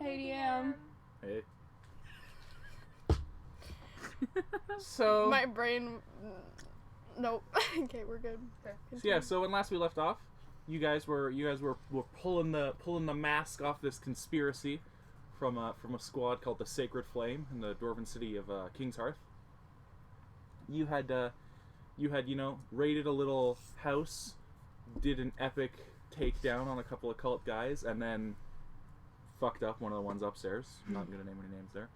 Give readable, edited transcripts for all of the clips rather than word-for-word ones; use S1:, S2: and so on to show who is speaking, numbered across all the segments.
S1: HeyDM.
S2: Hey. So
S3: my brain. Nope. Okay, we're good.
S2: So when last we left off, you guys were pulling the mask off this conspiracy from a squad called the Sacred Flame in the dwarven city of King's Hearth. You had raided a little house, did an epic takedown on a couple of cult guys, and then fucked up one of the ones upstairs. I'm not gonna name any names there.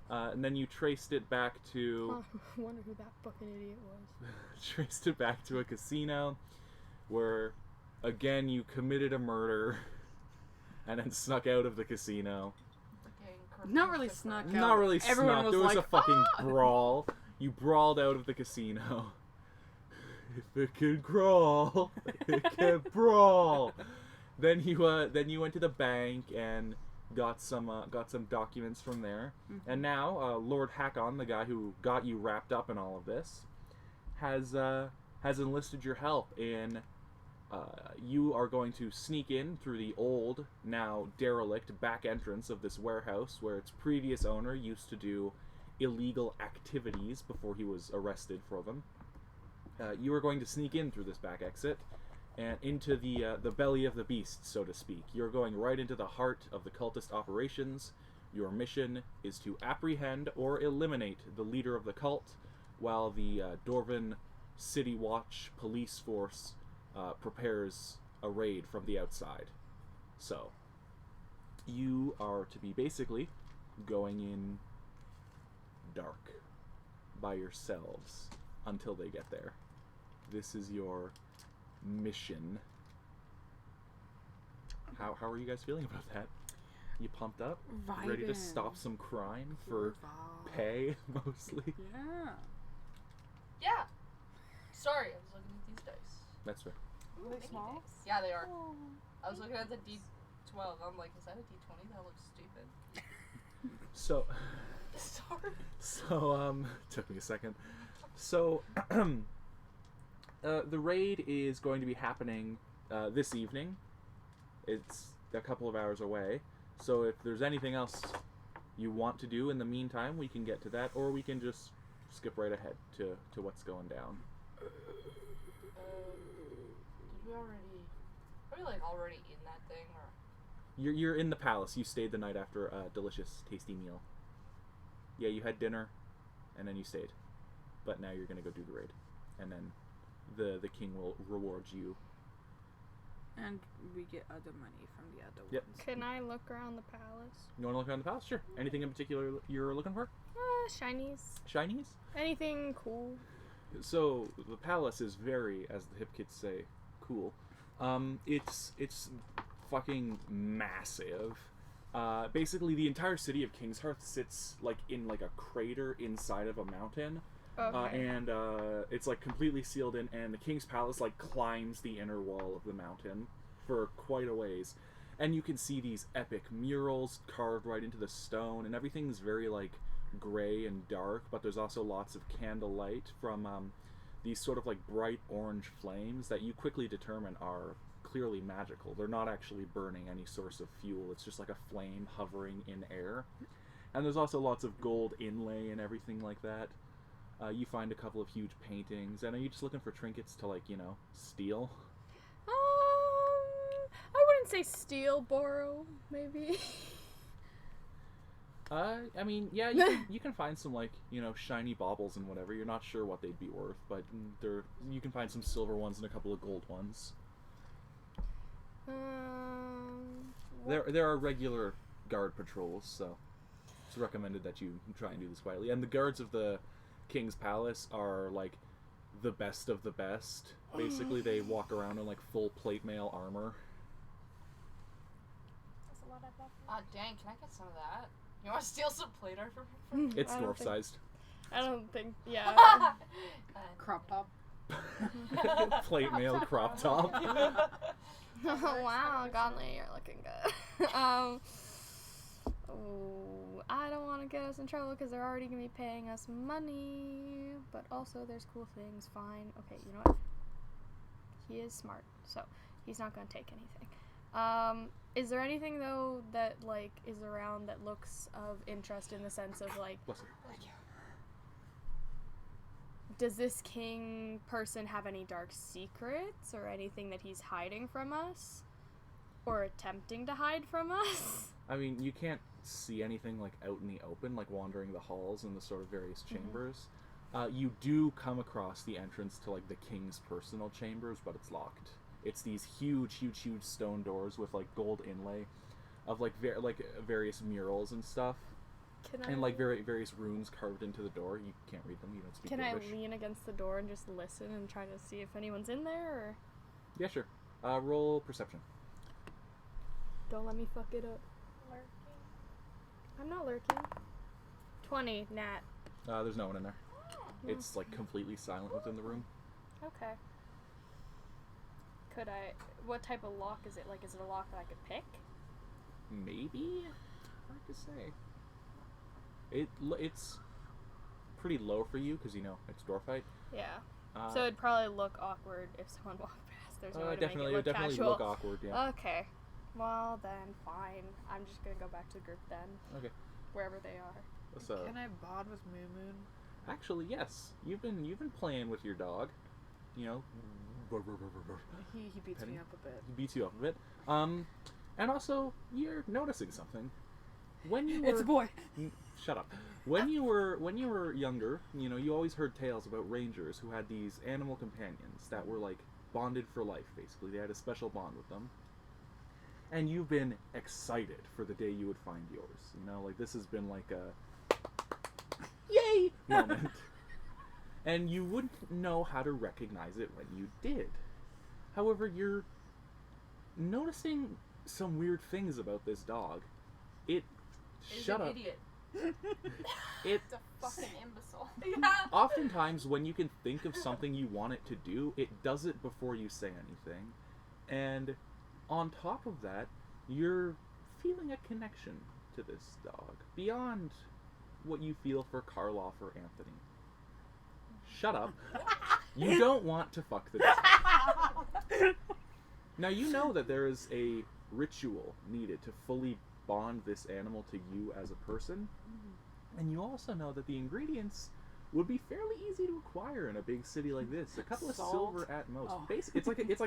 S2: And then you traced it back to...
S3: I wonder who that fucking idiot was.
S2: Traced it back to a casino where, again, you committed a murder and then snuck out of the casino.
S1: Not really snuck out.
S2: Not really
S1: Everyone
S2: snuck.
S1: was
S2: There was
S1: like,
S2: a fucking brawl. You brawled out of the casino. If it can crawl, it can brawl. Then you went to the bank and got some documents from there, and now Lord Hakon, the guy who got you wrapped up in all of this, has enlisted your help in. You are going to sneak in through the old, now derelict back entrance of this warehouse where its previous owner used to do illegal activities before he was arrested for them. You are going to sneak in through this back exit and into the belly of the beast, so to speak. You're going right into the heart of the cultist operations. Your mission is to apprehend or eliminate the leader of the cult, while the Dwarven City Watch police force prepares a raid from the outside. So, you are to be basically going in dark by yourselves until they get there. This is your mission. How are you guys feeling about that? You pumped up?
S1: Vibing.
S2: Ready to stop some crime for pay, mostly?
S1: Yeah.
S4: Yeah. Sorry, I was looking at these dice.
S2: That's right.
S1: Are they small?
S4: Yeah, they are.
S1: Oh.
S4: I was looking at the D12. I'm like, is that a D20? That looks stupid.
S2: So,
S4: Sorry.
S2: took me a second. So, the raid is going to be happening this evening. It's a couple of hours away. So if there's anything else you want to do in the meantime, we can get to that, or we can just skip right ahead to what's going down.
S4: Did we already... Are we, like, already in that thing, or...
S2: You're in the palace. You stayed the night after a delicious, tasty meal. Yeah, you had dinner, and then you stayed. But now you're going to go do the raid. And then the king will reward you.
S1: And we get other money from the other
S2: Yep.
S1: ones.
S3: Can I look around the palace?
S2: You want to look around the palace? Sure. Anything in particular you're looking for?
S3: Shinies.
S2: Shinies?
S3: Anything cool?
S2: So, the palace is very, as the hip kids say, cool. It's fucking massive. Basically, the entire city of King's Hearth sits, like, in, like, a crater inside of a mountain.
S3: Okay.
S2: And it's, like, completely sealed in, and the King's Palace, like, climbs the inner wall of the mountain for quite a ways. And you can see these epic murals carved right into the stone, and everything's very, like, gray and dark, but there's also lots of candlelight from these sort of, like, bright orange flames that you quickly determine are clearly magical. They're not actually burning any source of fuel. It's just like a flame hovering in air. And there's also lots of gold inlay and everything like that. You find a couple of huge paintings. And are you just looking for trinkets to, like, you know, steal?
S3: I wouldn't say steal, borrow, maybe.
S2: I mean, yeah, you can find some, like, you know, shiny baubles and whatever. You're not sure what they'd be worth, but you can find some silver ones and a couple of gold ones. There are regular guard patrols, so it's recommended that you try and do this quietly. And the guards of the King's Palace are, like, the best of the best. Basically, they walk around in, like, full plate mail armor.
S3: That's a lot of that.
S4: Dang, can I get some of that? You want to steal some plate art from me?
S2: It's dwarf-sized.
S3: I don't think, yeah.
S1: Crop top.
S2: Plate mail crop top.
S3: Oh, wow, Godly, you're looking good. I don't want to get us in trouble because they're already going to be paying us money. But also, there's cool things. Fine. Okay, you know what? He is smart, so he's not going to take anything. Is there anything though that like is around that looks of interest in the sense of like,
S2: Bless you.
S3: does this king person have any dark secrets or anything that he's hiding from us? Or attempting to hide from us?
S2: I mean, you can't see anything like out in the open, like wandering the halls and the sort of various chambers. You do come across the entrance to like the king's personal chambers, but it's locked. It's these huge stone doors with like gold inlay of like various murals and stuff. And like various runes carved into the door. You can't read them. You don't speak
S3: Can
S2: English.
S3: I lean against the door and just listen and try to see if anyone's in there? Or
S2: Yeah, sure. Roll perception.
S3: don't let me fuck it up.
S4: Lurking.
S3: I'm not lurking. 20, nat.
S2: There's no one in there. It's like completely silent within the room.
S3: Okay. Could I... What type of lock is it? Like, is it a lock that I could pick?
S2: Maybe? Hard to say. It's pretty low for you because you know it's door fight.
S3: Yeah. So it'd probably look awkward if someone walked past. There's no way to
S2: definitely,
S3: make it look
S2: definitely
S3: casual.
S2: look awkward. Yeah.
S3: Okay. Well then, fine. I'm just gonna go back to the group then.
S2: Okay.
S3: Wherever they are.
S2: So
S1: Can I bond with Moo Moon?
S2: actually, yes, you've been playing with your dog. You know.
S1: He beats
S2: Penny?
S1: me up a bit.
S2: He beats you up a bit. And also you're noticing something. When you were
S1: It's a boy.
S2: Shut up. When you were younger, you know, you always heard tales about rangers who had these animal companions that were like bonded for life, basically. They had a special bond with them. And you've been excited for the day you would find yours. You know, like this has been like a yay moment. And you wouldn't know how to recognize it when you did. However, you're noticing some weird things about this dog. Shut up.
S4: Idiot.
S2: It's
S4: a fucking imbecile. Yeah.
S2: Oftentimes, when you can think of something you want it to do, it does it before you say anything. And on top of that, you're feeling a connection to this dog beyond what you feel for Karloff or Anthony. Shut up. You don't want to fuck the dog. Now, you know that there is a ritual needed to fully bond this animal to you as a person, and you also know that the ingredients would be fairly easy to acquire in a big city like this. A couple of
S1: Salt?
S2: silver at most.
S1: Oh.
S2: It's like
S4: Sugar.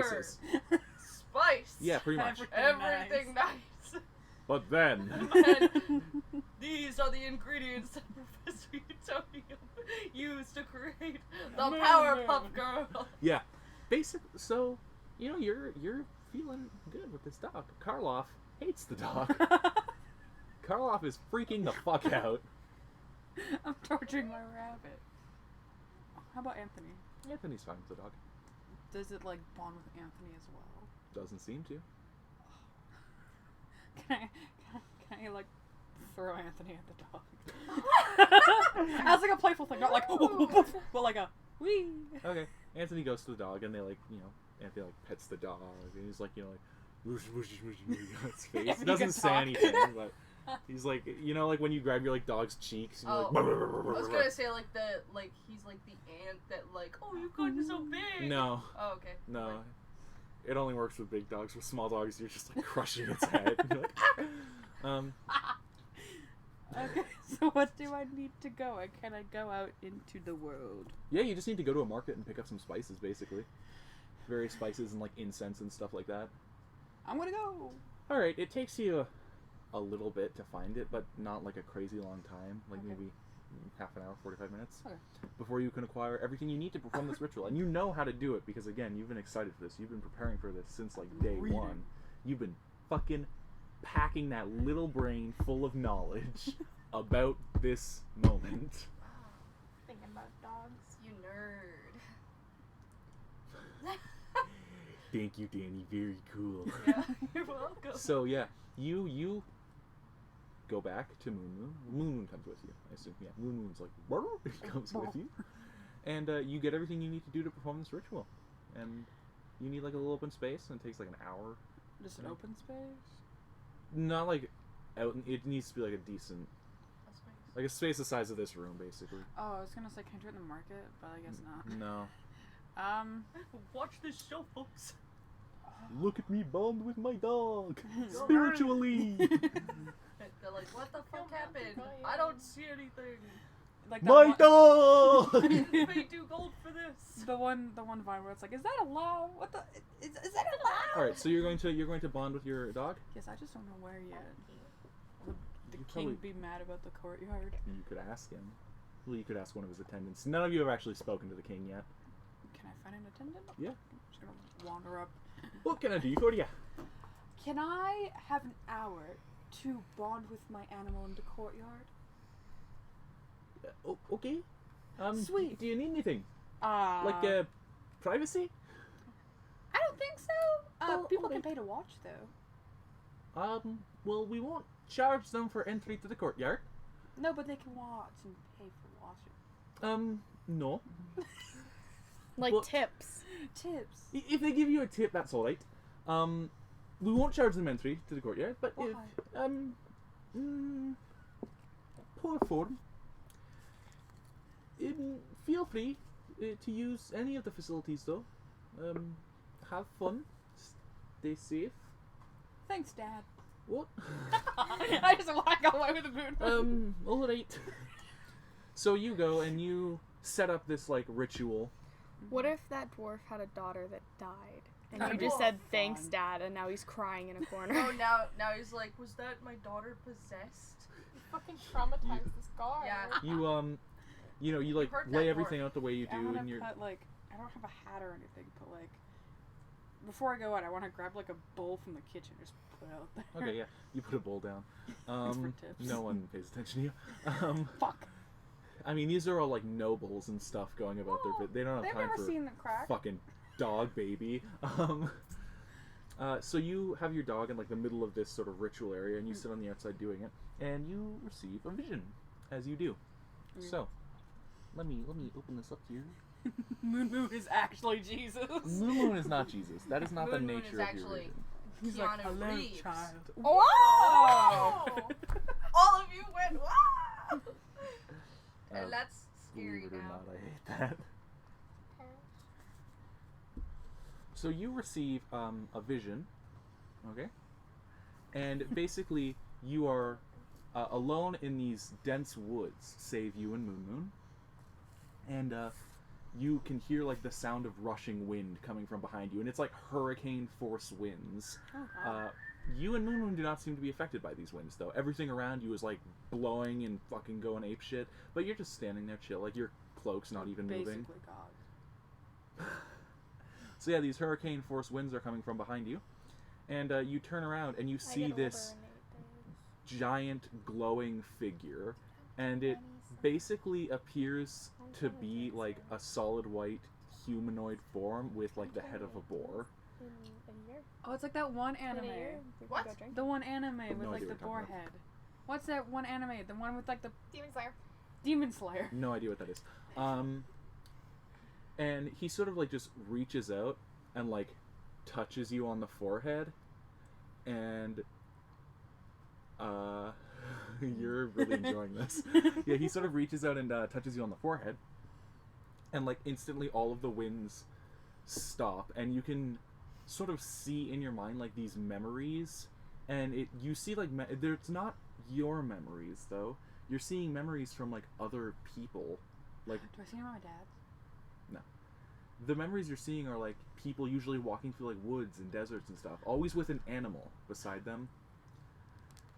S2: spices.
S4: Spice.
S2: Yeah, pretty much.
S4: Everything nice.
S2: But then,
S4: And these are the ingredients that Professor Utopia used to create the Powerpuff Girl.
S2: yeah, so you know you're feeling good with this dog. Karloff hates the dog. Karloff is freaking the fuck out.
S1: I'm torturing my rabbit. How about Anthony?
S2: Anthony's fine with the dog.
S1: Does it like bond with Anthony as well?
S2: Doesn't seem to.
S1: Can I like throw Anthony at the dog? As like a playful thing, not like but like a wee.
S2: Okay. Anthony goes to the dog, and they like, you know, Anthony like pets the dog, and he's like, you know, like whoosh, whoosh, whoosh, whoosh, on his face. He
S1: Anthony
S2: doesn't
S1: can
S2: say
S1: talk.
S2: anything, but he's like, you know, like when you grab your like dog's cheeks, and you're
S4: Oh,
S2: like,
S4: I was gonna say he's like the ant that like, oh, you've gotten so big.
S2: no,
S4: Oh, okay.
S2: no.
S4: Like,
S2: It only works with big dogs. With small dogs, you're just like crushing its head. You're like,
S1: Okay, so what do I need to go? Can I go out into the world?
S2: yeah, you just need to go to a market and pick up some spices, basically. Various spices and like incense and stuff like that.
S1: I'm gonna go.
S2: All right, it takes you a little bit to find it, but not like a crazy long time. Like
S1: Okay.
S2: maybe half an hour, 45 minutes,
S1: Okay.
S2: before you can acquire everything you need to perform this ritual. And you know how to do it because, again, you've been excited for this. You've been preparing for this since like day
S1: Reading.
S2: one. You've been fucking packing that little brain full of knowledge about this moment.
S4: thinking about dogs. You nerd.
S2: Thank you, Danny. Very cool.
S4: Yeah, you're welcome.
S2: So yeah, you go back to Moon Moon. Moon Moon comes with you, I assume. Yeah, Moon Moon's like comes with you, and you get everything you need to do to perform this ritual. And you need like a little open space, and it takes like an hour.
S1: Just an open space?
S2: Not like out. It needs to be like a decent,
S4: That's nice.
S2: like a space the size of this room, basically.
S1: Oh, I was gonna say, can I do it in the market? But I guess not.
S2: No.
S4: Watch this show, folks.
S2: Look at me bond with my dog. Spiritually.
S4: They're like, what the fuck happened? I don't see anything.
S1: Like
S2: My dog!
S4: You paid 2 gold for this.
S1: The one vine where it's like, is that allowed? What the? Is that allowed?
S2: All right, so you're going to bond with your dog.
S1: Yes, I just don't know where yet. Would the
S2: You
S1: king
S2: probably-
S1: be mad about the courtyard?
S2: You could ask him. Well, you could ask one of his attendants. None of you have actually spoken to the king yet.
S1: Can I find an attendant?
S2: Yeah.
S1: I'm just gonna wander up.
S2: What can I do for you?
S1: Can I have an hour to bond with my animal in the courtyard?
S2: Okay.
S1: Sweet.
S2: Do you need anything?
S1: Like,
S2: Privacy?
S1: I don't think so.
S2: Well,
S1: People
S2: okay.
S1: can pay to watch, though.
S2: Well, we won't charge them for entry to the courtyard.
S1: No, but they can watch and pay for watching.
S2: No.
S3: Like
S2: Well-
S3: tips.
S1: Tips.
S2: If they give you a tip, that's all right. We won't charge them entry to the courtyard, but
S1: Why?
S2: poor form. Feel free to use any of the facilities, though. Have fun. Stay safe.
S1: Thanks, Dad.
S2: What?
S1: I just walk away with the moon.
S2: All right. So you go and you set up this like ritual.
S3: What if that dwarf had a daughter that died? And
S1: That'd
S3: you just
S1: be
S3: said, thanks,
S1: fun.
S3: Dad, and now he's crying in a corner.
S4: Oh, now he's like, was that my daughter possessed?
S5: You fucking traumatized this guy.
S4: Yeah.
S2: You like
S4: heard that
S2: lay
S4: dwarf.
S2: everything out the way you
S1: I
S2: do,
S1: want
S2: and
S1: to
S2: you're.
S1: put, like, I don't have a hat or anything, but, like, before I go out, I want to grab, like, a bowl from the kitchen, just put it out there.
S2: Okay, yeah. You put a bowl down.
S1: Thanks for tips.
S2: No one pays attention to you.
S1: Fuck.
S2: I mean, these are all like nobles and stuff going about their bit. They don't have
S1: They've
S2: time
S1: never
S2: for
S1: seen the crack.
S2: fucking dog baby. So you have your dog in like the middle of this sort of ritual area, and you sit on the outside doing it, and you receive a vision as you do.
S1: Mm.
S2: So, let me open this up here.
S1: Moon is actually Jesus.
S2: Moon is not Jesus. That is not the
S4: Moon is
S2: nature of your
S4: actually-
S2: vision.
S1: He's like,
S4: Keanu
S1: hello,
S4: Reeves.
S1: child.
S4: Oh! All of you went, wow! And
S2: Uh,
S4: that's scary
S2: Believe it or
S4: now.
S2: not, I hate that. So you receive a vision, okay? And basically, you are alone in these dense woods, save you and Moon. And you can hear like the sound of rushing wind coming from behind you, and it's like hurricane force winds.
S1: Oh, God.
S2: You and Moon do not seem to be affected by these winds, though. Everything around you is like blowing and fucking going apeshit, but you're just standing there chill, like your cloak's not even moving.
S1: Basically God.
S2: So yeah, these hurricane force winds are coming from behind you, and you turn around and you see this giant glowing figure, and it basically appears to be like a solid white humanoid form with like the head of a boar.
S1: Oh, it's like that one anime.
S4: What?
S1: The one anime with
S2: No
S1: like
S2: idea
S1: the
S2: what you're
S1: boar
S2: talking
S1: head. What's that one anime? The one with like the
S5: Demon Slayer.
S1: Demon Slayer.
S2: No idea what that is. And he sort of like just reaches out and like touches you on the forehead, and you're really enjoying this. Yeah, he sort of reaches out and touches you on the forehead, and like instantly all of the winds stop, and you can sort of see in your mind like these memories, and you see like it's not your memories though. You're seeing memories from like other people, like
S1: Do I see my dad?
S2: the memories you're seeing are like people usually walking through like woods and deserts and stuff, always with an animal beside them.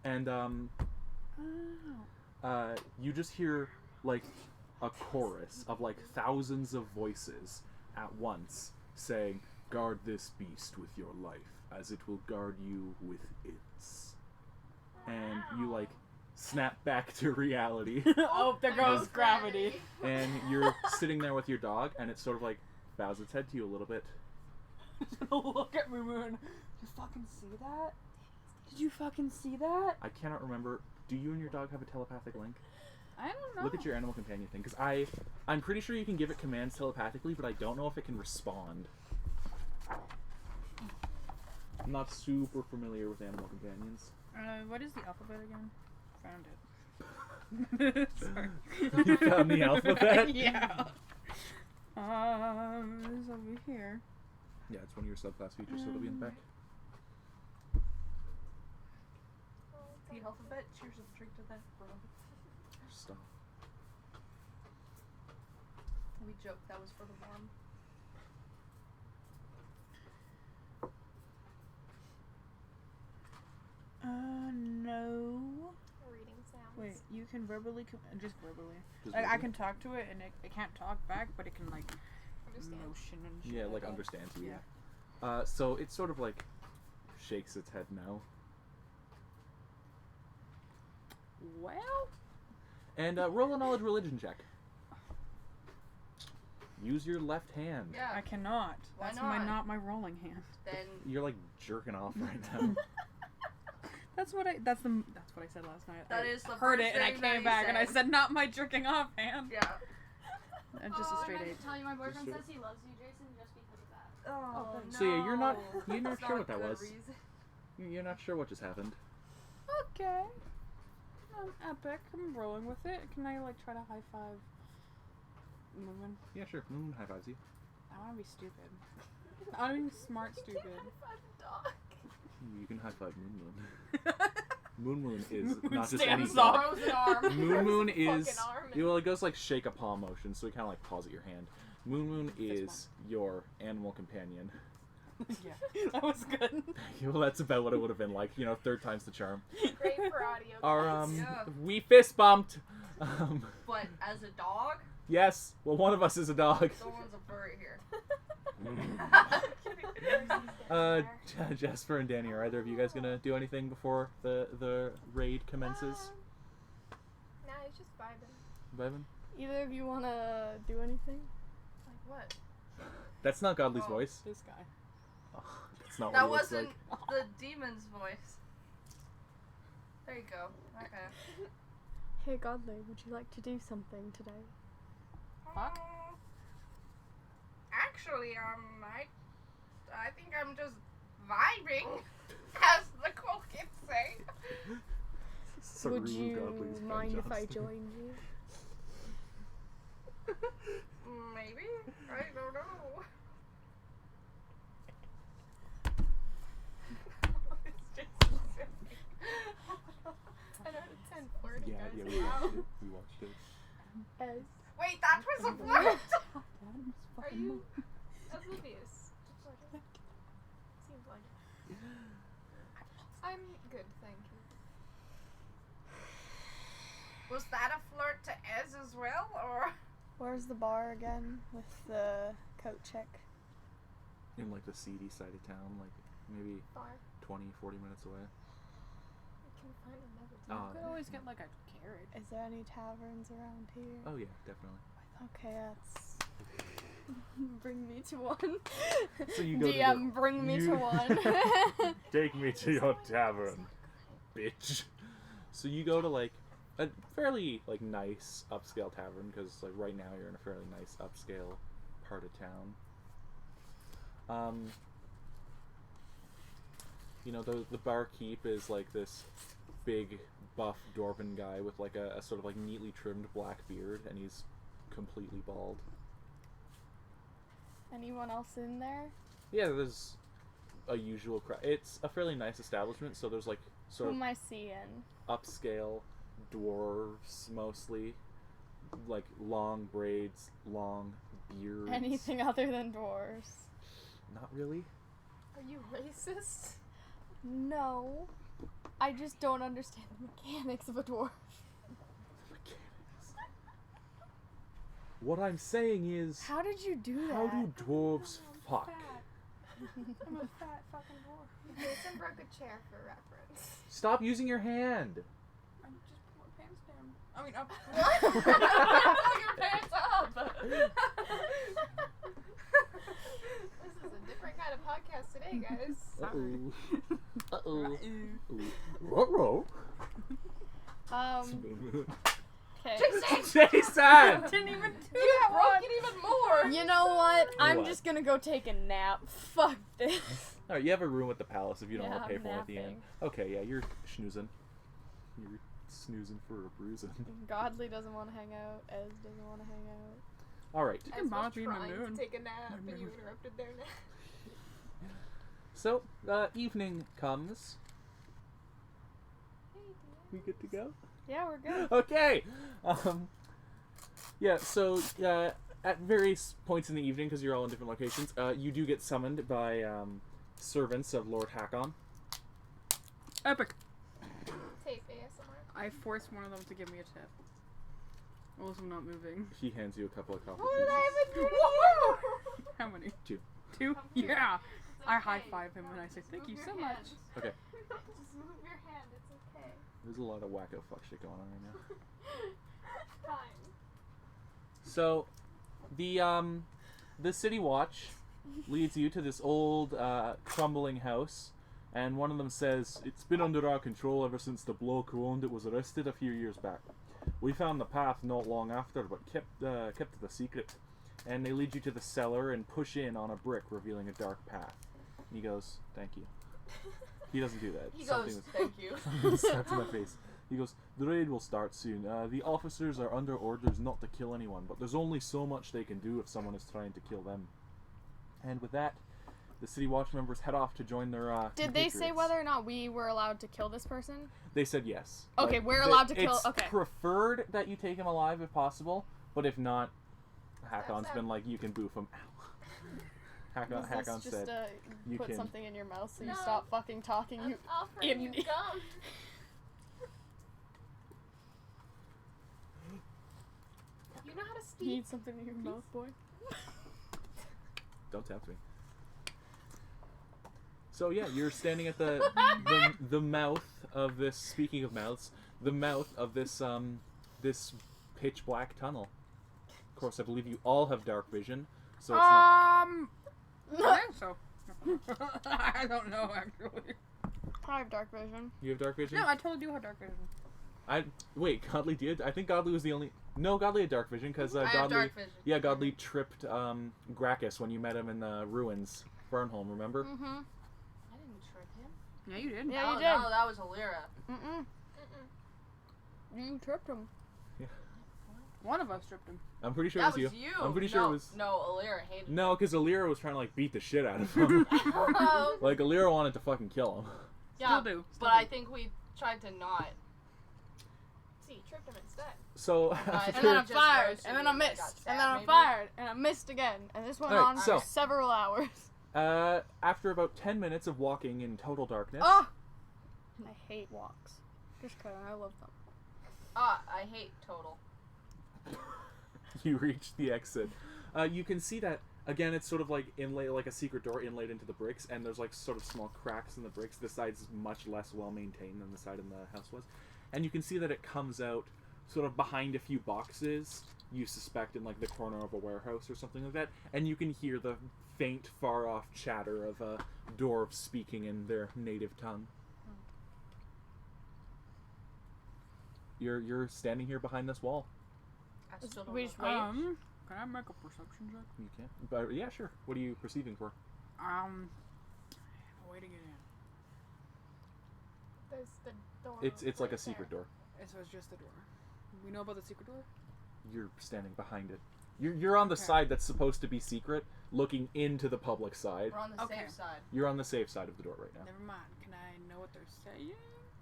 S2: And
S1: Oh.
S2: you just hear like a chorus of like thousands of voices at once saying, "Guard this beast with your life, as it will guard you with its." And you like snap back to reality,
S1: Oh, there goes gravity.
S2: and you're sitting there with your dog, and it's sort of like bows its head to you a little bit.
S1: Look at Moon. Did you fucking see that? Did you fucking see that?
S2: I cannot remember. Do you and your dog have a telepathic link?
S1: I don't know.
S2: Look at your animal companion thing, because I'm pretty sure you can give it commands telepathically, but I don't know if it can respond. I'm not super familiar with animal companions.
S1: What is the alphabet again? Found it. Sorry.
S2: You found the alphabet?
S1: Yeah. It's over here.
S2: Yeah, it's one of your subclass features, so it'll be in the back.
S4: The alphabet. Cheers a drink to that, bro.
S2: Stop.
S4: We joked that was for the worm.
S1: No.
S5: Reading sounds.
S1: Wait, you can verbally, just verbally.
S2: Just
S1: Like, I
S2: verbally?
S1: can talk to it, and it can't talk back, but it can, like,
S5: Understand.
S1: motion and shit.
S2: Yeah, like
S1: that.
S2: understands you.
S1: Yeah.
S2: So it sort of like shakes its head no.
S1: Well,
S2: And roll a knowledge religion check. Use your left hand.
S4: Yeah.
S1: I cannot.
S4: Why
S1: That's
S4: not?
S1: not my rolling hand.
S4: Then
S2: You're like jerking off right now.
S1: That's what I said last night.
S4: That
S1: I
S4: is the
S1: heard
S4: first
S1: it and I
S4: thing that
S1: came
S4: you
S1: back and I
S4: said.
S1: said not my jerking off hand.
S4: yeah.
S1: And just a straight
S3: I meant
S1: eight.
S3: to tell you my boyfriend
S2: Just
S3: says he loves you, Jason, just because of that.
S4: Oh, no.
S2: So yeah, you're not
S4: That's
S2: sure what
S4: not
S2: that
S4: a
S2: was.
S4: good reason.
S2: You're not sure what just happened.
S1: Okay. Epic. I'm rolling with it. Can I like try to high five Moon?
S2: Yeah, sure. Moon high fives you.
S1: I want to be stupid. I want to be smart stupid.
S2: You can high five Moon Moon. Moon Moon is
S1: Moon
S2: not just
S1: stands
S2: anything.
S1: up.
S5: Throws an arm.
S2: Moon Moon is
S5: Fucking arm and-
S2: well, it goes like shake a palm motion, so we kind of like pause at your hand. Moon Moon
S1: Fist
S2: is your animal companion.
S1: Yeah, that was good.
S2: Well, that's about what it would have been like. You know, third time's the charm.
S5: Great for audio.
S2: Our
S5: guys.
S4: Yeah.
S2: we fist bumped.
S4: But as a dog,
S2: Yes. Well, one of us is a dog.
S4: someone's a furry here.
S2: Jasper and Danny, are either of you guys gonna do anything before the raid commences?
S5: Nah, it's just vibing.
S2: Vibin?
S3: Either of you want to do anything?
S4: Like what?
S2: That's not Godly's
S4: Oh.
S2: voice.
S1: This guy.
S2: Oh, that's not
S4: That
S2: what he looks
S4: wasn't
S2: like.
S4: the demon's voice. There you go. Okay.
S3: Hey, Godly, would you like to do something today?
S1: Fuck.
S4: Actually, I think I'm just vibing, as the cool kids say.
S3: Would
S2: Saru
S3: you
S2: Godly's friend
S3: mind if I
S2: Johnston.
S3: joined you?
S4: Maybe. I don't know.
S5: I know it's 10 flirting,
S2: Yeah,
S5: guys.
S2: yeah, we watched it. We watched it.
S3: As
S4: Wait, that was a flirt.
S5: Are you oblivious to flirting? Seems like it. I'm good, thank you.
S4: Was that a flirt to Ez as well, or?
S3: where's the bar again with the coat check?
S2: In like the seedy side of town, like maybe
S5: Far.
S2: 20, 40 minutes away.
S5: We can find another
S2: Oh,
S5: time.
S1: You could always get like a carrot.
S3: Is there any taverns around here?
S2: Oh yeah, definitely.
S3: Okay, that's. Bring me to one.
S2: So you go to
S3: DM, bring me to
S2: you-
S3: one.
S2: Take me to your tavern, bitch. So you go to like a fairly like nice upscale tavern because like right now you're in a fairly nice upscale part of town. You know, the barkeep is like this big buff dwarven guy with like a sort of like neatly trimmed black beard, and he's completely bald.
S3: Anyone else in there?
S2: Yeah, there's a usual crowd. It's a fairly nice establishment, so there's like
S3: Who
S2: sort of
S3: am I seeing?
S2: upscale dwarves mostly, like long braids, long beards.
S3: Anything other than dwarves?
S2: Not really.
S5: Are you racist?
S3: No. I just don't understand the mechanics of a dwarf.
S2: Mechanics. What I'm saying is,
S3: How did you do that?
S2: how do dwarves fuck?
S1: I'm a fat fucking dwarf.
S5: Jason broke a chair for reference.
S2: Stop using your hand.
S1: I just put my pants down. I mean, up.
S4: Pull your pants up.
S5: This is a different kind of podcast today, guys.
S2: Uh-oh. Uh-oh.
S1: Ooh.
S2: Uh-oh.
S3: Okay.
S2: Jason!
S1: Didn't even do
S5: You
S1: that
S5: broke
S1: one.
S5: it even more.
S3: You know what? I'm
S2: What?
S3: just gonna go take a nap. Fuck this.
S2: Alright, you have a room at the palace if you don't
S3: Yeah,
S2: want to pay
S3: I'm
S2: for it at the end.
S3: napping.
S2: Okay, yeah, you're schnoozing. You're snoozing for a bruising.
S3: Godly doesn't want to hang out. Ez doesn't want to hang out.
S2: Alright.
S1: You
S5: I
S1: can
S5: was
S1: bond with me in the
S5: trying
S1: moon.
S5: to take a nap,
S1: My
S5: and you
S1: moon.
S5: interrupted their nap.
S2: So, evening comes. We good to go?
S3: Yeah, we're good.
S2: Okay. Yeah. So at various points in the evening, because you're all in different locations, you do get summoned by servants of Lord Hakon.
S1: Epic.
S5: Tape ASMR.
S1: I forced one of them to give me a tip. Also not moving.
S2: He hands you a couple of coffee
S5: What did
S2: pieces.
S5: I even do?
S1: How many?
S2: 2.
S1: 2?
S5: Come here.
S1: Yeah.
S5: It's
S1: I
S5: okay.
S1: high five him and I say thank
S5: Move
S1: you
S5: your
S1: so
S5: hand.
S1: much.
S2: Okay.
S5: Just move your hand. It's okay.
S2: There's a lot of wacko fuck shit going on right now.
S5: Fine.
S2: So, the city watch leads you to this old, crumbling house, and one of them says, "It's been under our control ever since the bloke who owned it was arrested a few years back. We found the path not long after, but kept it a secret." And they lead you to the cellar and push in on a brick, revealing a dark path. And he goes, "Thank you." He doesn't do that.
S4: He
S2: Something
S4: goes, thank you.
S2: slaps in my face. He goes, "The raid will start soon. The officers are under orders not to kill anyone, but there's only so much they can do if someone is trying to kill them." And with that, the city watch members head off to join their
S3: Did they say
S2: compatriots.
S3: whether or not we were allowed to kill this person?
S2: They said yes.
S3: Okay,
S2: Like,
S3: we're allowed to kill-
S2: It's
S3: okay.
S2: preferred that you take him alive if possible, but if not, Hakon's
S5: That's
S2: been like, you can boof him. Hakon
S3: Was this
S2: said,
S3: just
S2: you
S3: put
S2: can-
S3: something in your mouth so you
S5: No.
S3: stop fucking talking? You
S5: I'm offering you
S3: idiot.
S5: gum. You know how to speak?
S3: need something in your mouth, boy.
S2: "Don't tempt me." So yeah, you're standing at the mouth of this. Speaking of mouths, the mouth of this this pitch black tunnel. Of course, I believe you all have dark vision, so it's not.
S1: I think so. I don't know actually.
S3: I have dark vision.
S2: You have dark vision.
S1: No, I totally do have dark vision.
S2: Wait, Godly did. I think Godly was the only. No, Godly had dark vision because
S4: I have
S2: Godly.
S4: dark vision.
S2: Yeah, Godly tripped Gracchus when you met him in the ruins, Fernholm. Remember?
S3: Mm-hmm.
S4: I didn't trick him.
S1: Yeah, you did.
S3: Yeah,
S4: no,
S3: you did.
S4: no, that was Alira.
S3: Mm-mm. You tripped him.
S1: One of us tripped him.
S2: I'm pretty sure
S4: That
S2: it
S4: was
S2: was
S4: you.
S2: I'm pretty
S4: no,
S2: sure it was.
S4: No, Alira hated
S2: No, because Alira was trying to like beat the shit out of him.
S5: Oh.
S2: Like Alira wanted to fucking kill him.
S4: Yeah,
S1: Still do.
S4: but I think we tried to not.
S5: See, you tripped him instead.
S2: So
S4: I
S3: And
S2: after
S3: then I
S4: Just
S3: fired,
S4: roasted
S3: and then
S4: me
S3: I
S4: and I
S3: missed,
S4: got
S3: and
S4: stabbed,
S3: then I
S4: maybe?
S3: fired, and I missed again, and this went
S2: Alright,
S3: on
S2: so-
S3: for several hours.
S2: after about 10 minutes of walking in total darkness,
S3: Oh! I hate walks. Just kidding, I love them.
S4: I hate total.
S2: you reach the exit. You can see that again. It's sort of like inlaid, like a secret door inlaid into the bricks, and there's like sort of small cracks in the bricks. The side's much less well maintained than the side in the house was, and you can see that it comes out sort of behind a few boxes. You suspect in like the corner of a warehouse or something like that, and you can hear the faint, far-off chatter of dwarves speaking in their native tongue. You're standing here behind this wall.
S4: I still don't
S3: We
S4: know.
S3: just wait.
S1: Can I make a perception check?
S2: You can, but yeah, sure. What are you perceiving for?
S1: A way to get in.
S5: There's the door.
S2: It's like a
S5: right
S2: secret
S5: there.
S2: door.
S1: So it's just the door. We know about the secret door?
S2: You're standing behind it. You're on the
S1: Okay.
S2: side that's supposed to be secret, looking into the public side.
S4: We're on the
S1: Okay.
S4: safe side.
S2: You're on the safe side of the door right now.
S1: Never mind. Can I know what they're saying?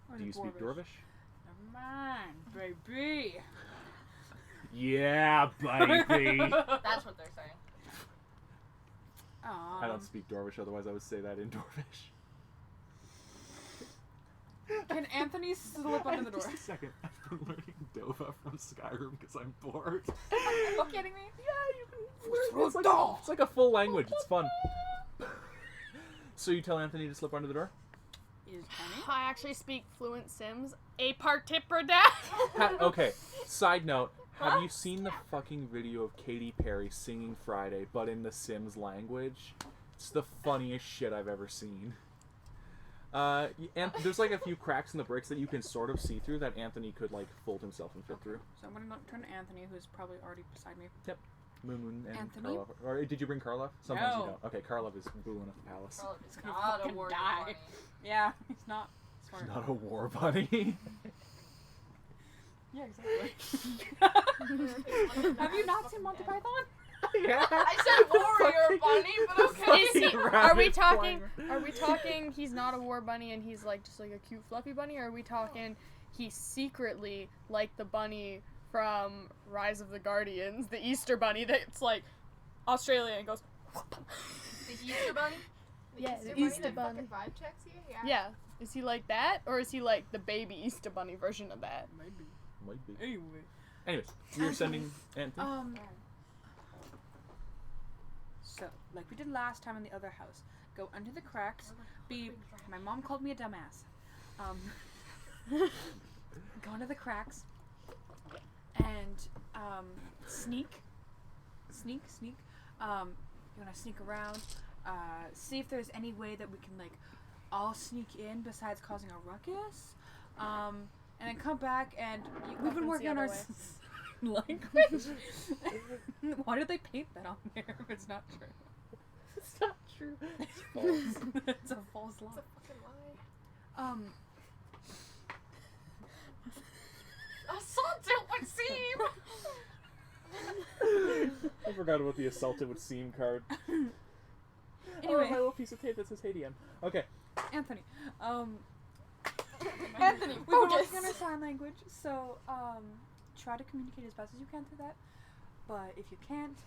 S1: Or is
S2: Do
S1: it
S2: you speak Dwarvish?
S1: Never mind, baby.
S2: Yeah, baby.
S4: That's what they're saying.
S2: I don't speak Dwarvish, otherwise I would say that in Dwarvish.
S1: Can Anthony slip under the door?
S2: Just a second. I've been learning Dova from Skyrim because I'm bored.
S1: Are you kidding me?
S2: Yeah, you can. It's like a full language. It's fun. So you tell Anthony to slip under the door?
S1: Is Penny?
S3: I actually speak fluent Sims. A partiprada.
S2: Okay, side note. Have you seen the fucking video of Katy Perry singing Friday, but in the Sims language? It's the funniest shit I've ever seen. And there's like a few cracks in the bricks that you can sort of see through that Anthony could like fold himself and fit through.
S1: So I'm gonna turn to Anthony, who's probably already beside me.
S2: Moon and
S1: Anthony?
S2: Karlov. Or did you bring Karlov? Sometimes you
S1: No.
S2: don't. Okay, Karlov is booing at the palace.
S4: Well, it's
S1: gonna
S4: not a
S1: fucking
S4: word
S1: die.
S4: bunny.
S1: Yeah, he's not smart.
S2: He's not a war bunny.
S1: Yeah, exactly. Have you not seen Monty Python?
S2: Yeah.
S4: I said warrior bunny, but okay.
S3: Is he,
S2: Rabbit
S3: are we talking?
S2: climber.
S3: Are we talking? He's not a war bunny and he's like just like a cute fluffy bunny, or are we talking? He's secretly like the bunny from Rise of the Guardians, the Easter bunny that's like Australia and goes.
S4: The Easter bunny?
S5: The
S3: Yeah,
S5: Easter
S3: the
S5: bunny
S3: Easter
S5: that
S3: bunny.
S5: fucking vibe checks you? Yeah.
S3: Yeah. Is he like that, or is he like the baby Easter bunny version of that?
S1: Maybe.
S2: Might be.
S1: Anyway.
S2: Anyways, you're sending Anthony.
S1: So, like we did last time in the other house, go under the cracks. My mom called me a dumbass. Go under the cracks and sneak. You wanna sneak around, see if there's any way that we can like all sneak in besides causing a ruckus, and then come back and we've been
S3: Happens
S1: working
S3: the
S1: on our
S3: other way.
S1: language. Why did they paint that on there if it's not true?
S2: It's not true. It's false.
S1: It's a false lie.
S5: It's a fucking lie.
S4: Assaulted would seem.
S2: I forgot about the assaulted would seem card.
S1: Anyway.
S2: Oh, my little piece of tape that says HeyDM. Okay.
S1: Anthony.
S3: Anthony,
S1: We've been
S3: focus.
S1: working on our sign language, so try to communicate as best as you can through that. But if you can't,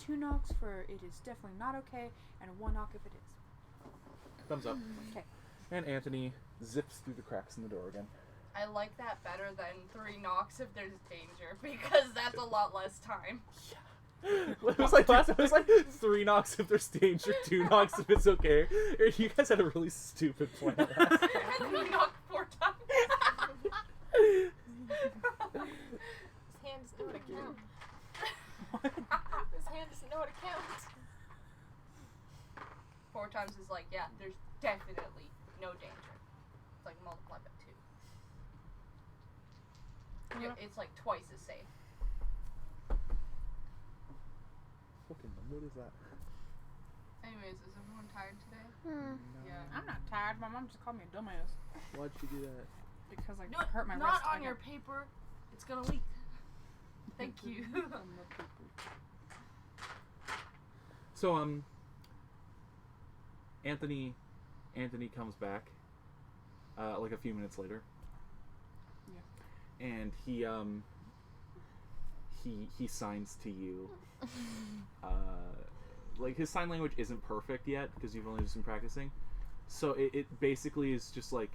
S1: 2 knocks for it is definitely not okay, and 1 knock if it is.
S2: Thumbs up.
S1: Okay.
S2: And Anthony zips through the cracks in the door again.
S4: I like that better than 3 knocks if there's danger, because that's a lot less time.
S2: It was like last time, it was like 3 knocks if there's danger, 2 knocks if it's okay. You guys had a really stupid plan.
S4: And we knocked 4 times.
S5: His hand doesn't know how to count. His hand doesn't know how to count.
S4: 4 times is like, yeah, there's definitely no danger. It's like multiply by 2. It's like twice as safe.
S2: Fucking what is that?
S4: Anyways, is everyone tired today?
S2: No.
S4: Yeah.
S1: I'm not tired. My mom just called me a dumbass
S2: Why'd she do that?
S1: because I
S4: No,
S1: hurt my
S4: not
S1: wrist.
S4: on your paper. It's gonna leak. Thank you.
S2: So Anthony comes back like a few minutes later. Yeah. And he signs to you. Like his sign language isn't perfect yet because you've only just been practicing. So it basically is just like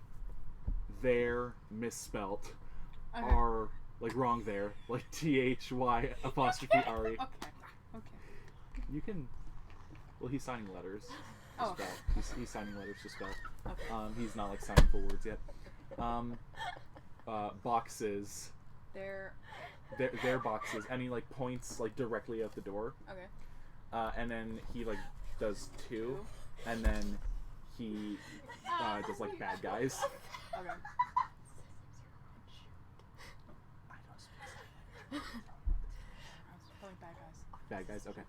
S2: there misspelt
S1: Okay.
S2: R like wrong there like THY apostrophe RE.
S1: Okay.
S2: You can. Well, he's signing letters. To
S1: Oh.
S2: spell. He's signing letters to spell.
S1: Okay.
S2: He's not like signing full words yet. Boxes.
S1: They're
S2: Their boxes, and he like points like directly out the door.
S1: okay.
S2: And then he like does 2, and then he does like bad guys.
S1: Okay.
S2: I don't speak.
S1: Probably bad guys.
S2: Bad guys. Okay.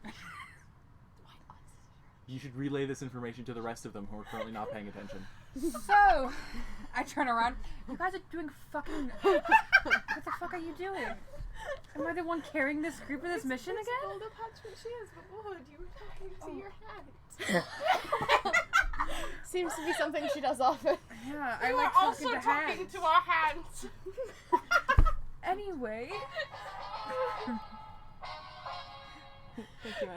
S2: You should relay this information to the rest of them who are currently not paying attention.
S1: So, I turn around. You guys are doing fucking. What the fuck are you doing? Am I the one carrying this group of this mission
S5: It's
S1: again?
S5: Hold up how she is, but Wood, you were talking to your hand.
S3: Seems to be something she does often.
S1: Yeah, I
S4: You
S1: like
S4: are
S1: talking
S4: also
S1: to
S4: talking
S1: hands.
S4: to our hands.
S1: Anyway. Thank you,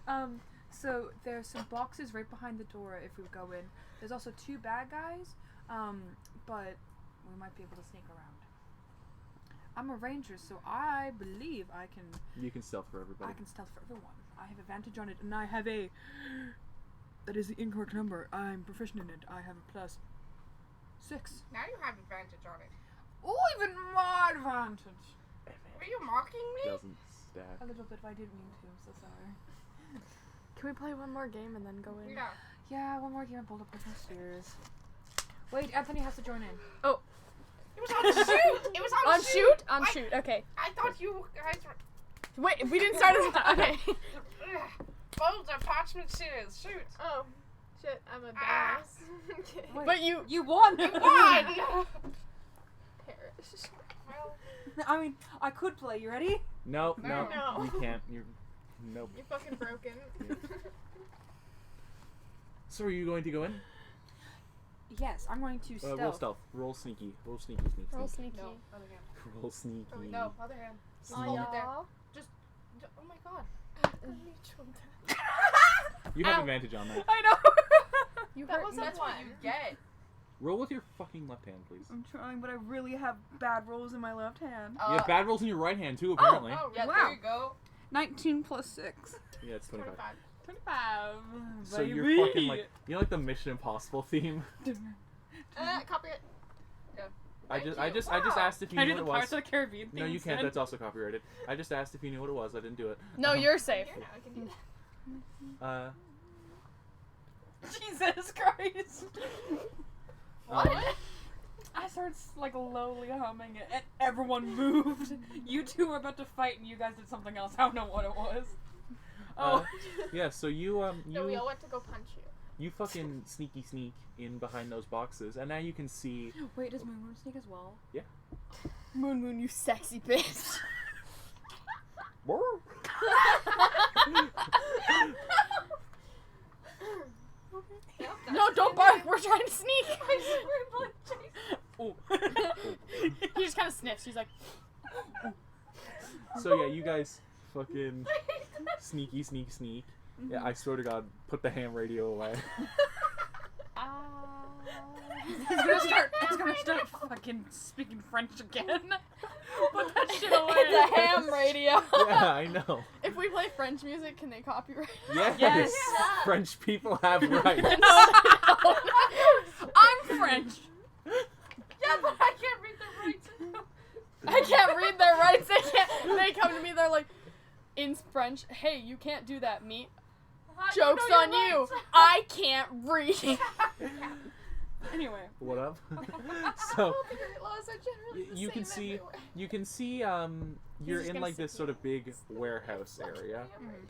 S1: Anthony. So there's some boxes right behind the door if we go in. There's also 2 bad guys, but we might be able to sneak around. I'm a ranger, so I believe I can
S2: You can stealth for everybody.
S1: stealth for everyone. I have advantage on it, and I have a... That is the incorrect number. I'm proficient in it. I have a +6.
S4: Now you have advantage on it.
S1: Oh, even more advantage.
S4: Were you mocking me?
S2: Doesn't stack.
S1: A little bit, but I didn't mean to. I'm so sorry.
S3: Can we play one more game and then go in?
S4: Yeah.
S1: Yeah, one more game of Boulder Poison Spears. Wait, Anthony has to join in.
S4: It was on shoot. It was on,
S3: On shoot? On
S4: I-
S3: shoot, okay.
S4: I thought you guys were.
S3: Wait, we didn't start it. Okay.
S4: Boulder parchment shears. Shoot.
S5: Oh, shit, I'm a
S4: Ah.
S5: badass. Okay.
S1: Wait.
S3: But you.
S1: You won!
S4: One.
S5: Perish.
S4: Well,
S1: I mean, I could play. You ready?
S2: Nope, nope.
S5: No.
S2: You can't. You're. Nope.
S5: You're fucking broken.
S2: So are you going to go in?
S1: Yes, I'm going to stealth.
S2: Roll stealth. Roll sneaky. Roll sneaky.
S3: Roll
S2: Sneak.
S3: sneaky.
S5: No, other hand.
S2: Roll sneaky.
S5: Oh, no, other hand. Just
S3: Oh,
S5: hold it there.
S3: yeah.
S5: Just. Oh my god. Neutral.
S2: You have
S3: Ow.
S2: advantage on that.
S1: I know.
S3: You
S5: That
S3: hurt
S5: was
S3: me.
S4: That's what you get.
S2: Roll with your fucking left hand, please.
S1: I'm trying, but I really have bad rolls in my left hand.
S2: You have bad rolls in your right hand too, apparently.
S5: Oh,
S4: Yeah,
S1: Wow.
S4: there you go.
S1: 19 plus 6.
S2: Yeah, it's 25.
S1: 25.
S2: So you're fucking like, you know, like the Mission Impossible theme.
S5: Copy it.
S2: I
S5: Thank
S2: just
S5: you. Wow.
S2: asked if you
S1: I
S2: knew
S1: do
S2: what
S1: the
S2: it was.
S1: Pirates of the Caribbean
S2: No, you
S1: theme
S2: can't.
S1: instead.
S2: That's also copyrighted. I just asked if you knew what it was. I didn't do it.
S3: No, you're safe.
S5: Here, now I can do that.
S1: Jesus Christ.
S2: Um,
S1: I started like lowly humming it, and everyone moved. You two were about to fight, and you guys did something else. I don't know what it was. Oh,
S2: yeah. So you
S5: No, we all went to go punch you.
S2: you fucking sneak in behind those boxes, and now you can see.
S1: wait, does Moon Moon sneak as well?
S3: Moon, you sexy bitch. No, don't bark. We're trying to sneak.
S1: Oh.
S3: He just kind of sniffs. He's like,
S2: So yeah, you guys fucking sneak. Yeah, I swear to God, put the ham radio away.
S1: He's gonna start fucking speaking French again. Put that shit away.
S3: it's a ham radio.
S2: Yeah, I know.
S3: If we play French music, can they copyright?
S2: Yes,
S1: Yes.
S2: French people have rights.
S1: I'm French.
S4: Yeah, but I can't read the rights.
S3: I can't read their rights. They come to me. They're like, in French, hey, you can't do that, meat. Joke's on you. I can't read.
S1: Anyway.
S2: What up? So
S5: Copyright laws are generally the
S2: you can
S5: same
S2: see
S5: everywhere.
S2: you're
S3: just
S2: in
S3: gonna
S2: like this
S3: sit
S2: sort of big warehouse area,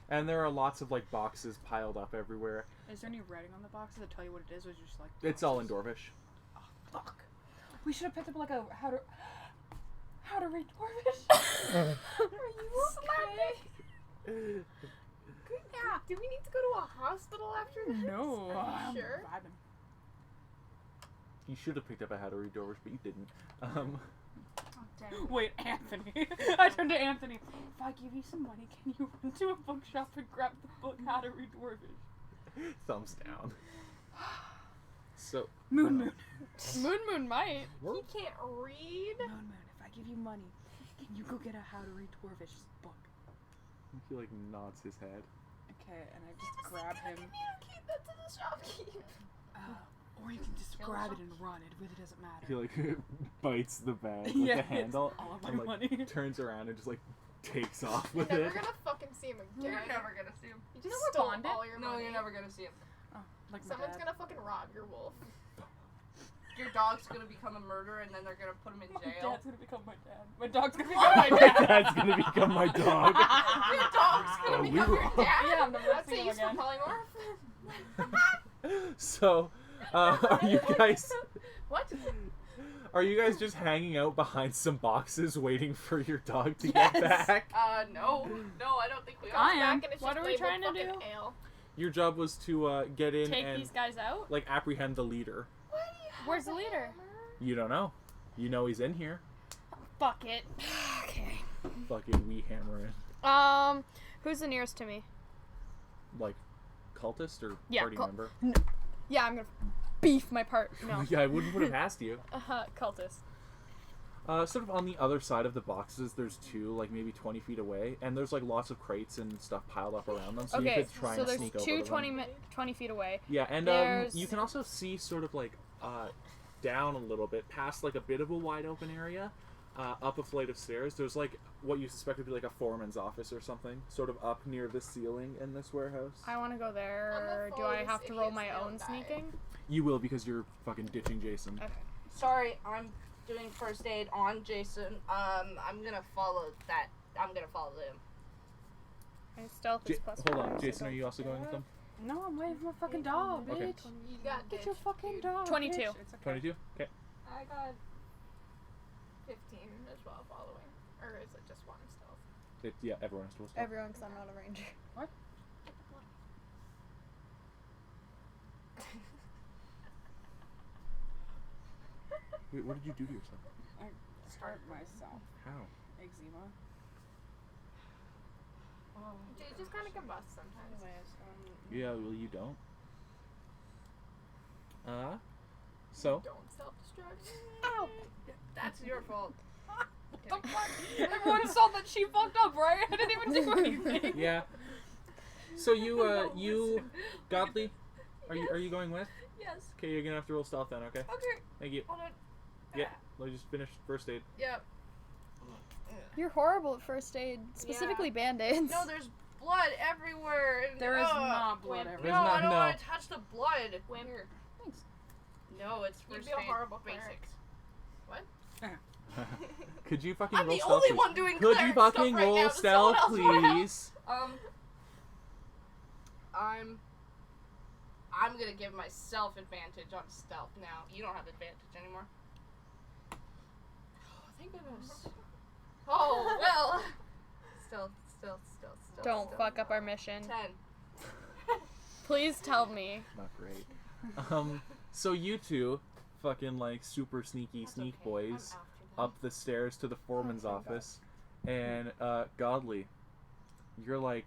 S2: and there are lots of like boxes piled up everywhere.
S1: Is there any writing on the boxes that tell you what it is, or is it just like?
S2: It's all in
S1: boxes?
S2: Dwarvish.
S1: Oh, fuck. We should have picked up like a how to read Dwarvish. Are you okay?
S5: Yeah. Do we need to go to a hospital after this?
S1: No.
S5: Are you sure?
S1: I'm vibing.
S2: You should have picked up a How to Read Dwarvish, but you didn't.
S1: Wait, Anthony. I turned to Anthony. If I give you some money, can you run to a bookshop and grab the book How to Read Dwarvish?
S2: Thumbs down. So
S1: Moon.
S3: Moon might.
S5: He can't read.
S1: Moon, if I give you money, can you go get a How to Read Dwarvish book?
S2: he like nods his head.
S1: Okay, and I just grab him.
S5: Communicate that to the shopkeep.
S1: Or you can just
S4: Kill
S1: grab
S4: the
S1: it and run. It really doesn't matter.
S2: He like bites the bag with
S1: Yeah,
S2: the
S1: it's
S2: handle
S1: all of my
S2: and like
S1: money.
S2: turns around and just like takes off
S5: You're
S2: with
S5: never
S2: it.
S5: gonna fucking see him again.
S4: You're never gonna see him.
S5: You just
S3: know we're
S5: stole
S3: bonded?
S5: all your
S4: No,
S5: money.
S4: you're never gonna see him.
S1: Oh, like my
S5: Someone's
S1: dad.
S5: gonna fucking rob your wolf.
S4: Your dog's gonna become a murderer, and then they're gonna put him in
S1: My
S4: jail.
S1: dad's gonna become my dad. My dog's gonna become my dad.
S2: That's gonna become my dog.
S5: Your dog's
S2: Oh,
S5: gonna
S2: we
S5: become
S2: were
S5: your
S2: all-
S5: dad.
S1: Yeah, I'm never
S5: That's a
S1: seeing him
S5: useful
S1: again.
S5: polymorph.
S2: So, are you guys?
S5: What?
S2: Are you guys just hanging out behind some boxes waiting for your dog to get
S1: Yes.
S2: back?
S4: No, I don't think we are.
S1: I am.
S5: Back and it's
S3: What
S5: just
S3: are we
S5: labeled
S3: trying to
S5: fucking
S3: do?
S5: Ale.
S2: Your job was to get in
S3: Take
S2: and
S3: these guys out.
S2: like apprehend the leader.
S5: Why do you have
S3: Where's the
S5: a
S3: leader?
S5: hammer?
S2: You don't know. You know he's in here.
S3: Fuck it. Okay.
S2: Fucking we hammer in.
S3: Who's the nearest to me?
S2: Like cultist or
S3: Yeah,
S2: party member?
S3: Yeah, I'm gonna beef my part. No.
S2: Yeah, I wouldn't have asked you.
S3: Cultist.
S2: Sort of on the other side of the boxes, there's two, like maybe 20 feet away, and there's like lots of crates and stuff piled up around them, so you
S3: Okay,
S2: could try
S3: so
S2: and
S3: there's
S2: sneak over
S3: two
S2: to them.
S3: 20 feet away.
S2: Yeah, and
S3: There's-
S2: you can also see sort of like down a little bit, past like a bit of a wide open area, up a flight of stairs. There's like what you suspect would be like a foreman's office or something, sort of up near the ceiling in this warehouse.
S3: I want to go there. Do
S5: follow
S3: I
S5: this
S3: have to roll
S5: idiot's
S3: my
S5: nail
S3: own
S5: guy.
S3: sneaking?
S2: You will because you're fucking ditching Jason.
S3: Okay.
S4: Sorry, I'm doing first aid on Jason. I'm gonna follow that. I'm gonna follow them.
S3: My stealth is plus
S2: Hold
S3: 1,
S2: on,
S3: so
S2: Jason, are
S3: don't
S2: you also
S3: forget
S2: going with
S3: that.
S2: them?
S1: No, I'm waiting for my fucking dog, bitch.
S2: Okay.
S5: You got
S1: Get
S5: this.
S1: your fucking dog.
S3: 22.
S1: bitch. It's okay.
S2: 22? Okay.
S5: I got 15 as well following. Or is it just one stealth?
S2: Yeah, everyone has dual stealth.
S3: Everyone, because I'm not a ranger.
S2: Wait, what did you do to yourself?
S1: I start myself.
S2: How?
S1: Eczema.
S5: It just kind of combusts sometimes.
S1: Anyways,
S2: Yeah, well, you don't. So?
S5: Don't self-destruct.
S3: Ow!
S4: That's your fault.
S1: what the fuck? Everyone saw that she fucked up, right? I didn't even do anything.
S2: Yeah. So you, Godly, are you going with?
S4: Yes.
S2: Okay, you're gonna have to roll stealth then. Okay.
S4: Okay.
S2: Thank you.
S4: Hold on.
S2: Yeah. Let me just finish first aid.
S4: Yeah.
S3: You're horrible at first aid, specifically band-aids.
S4: No, there's blood everywhere. And,
S1: There is not blood
S5: Wimp.
S1: everywhere.
S4: No,
S2: There's
S4: I don't
S2: no-
S4: want to touch the blood.
S5: Wimp.
S1: Thanks.
S4: No, it's
S5: You'd
S4: first
S5: be a
S4: aid
S5: horrible cleric.
S4: basics.
S2: Could you fucking
S4: I'm
S2: roll
S4: the
S2: stealth,
S4: only
S2: please?
S4: one doing
S2: Could
S4: cleric
S2: you
S4: stuff
S2: fucking
S4: right
S2: roll
S4: now. Does
S2: stealth,
S4: someone else wanna help?
S2: please?
S4: I'm gonna give myself advantage on stealth now. You don't have advantage anymore. Oh, thank goodness. Oh, well. Stealth.
S3: Don't fuck up our mission.
S4: 10.
S3: Please tell me.
S2: Not great. So you two, fucking like super sneaky sneak boys, up the stairs to the foreman's office, and Godly, you're like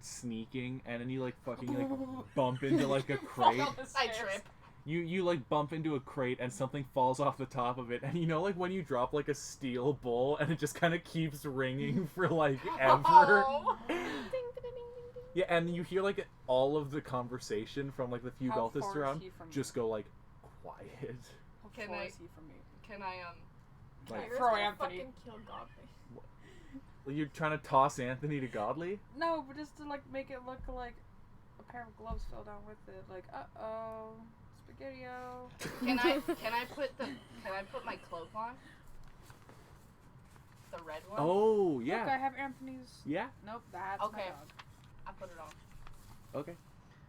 S2: sneaking, and then you like fucking like bump into like a crate.
S4: I trip.
S2: You like bump into a crate and something falls off the top of it, and you know like when you drop like a steel bowl and it just kind of keeps ringing for like ever.
S4: Oh.
S2: Yeah, and you hear like all of the conversation from like the few
S1: How
S2: cultists
S1: far is
S2: around
S1: he from
S2: just go like quiet.
S1: How
S4: Can
S1: far
S4: I-
S1: is he from me?
S4: Can I
S2: Like
S5: Tyra's
S1: throw
S5: gonna
S1: Anthony.
S5: fucking kill Godly.
S2: you're trying to toss Anthony to Godly?
S1: No, but just to like make it look like a pair of gloves fell down with it. Like, spaghetti-o.
S4: Can I put my cloak on? The red one?
S2: Oh
S1: Look,
S2: yeah,
S1: I have Anthony's.
S2: yeah.
S1: Nope, that's my
S4: Okay.
S1: dog.
S4: I put it on.
S2: Okay,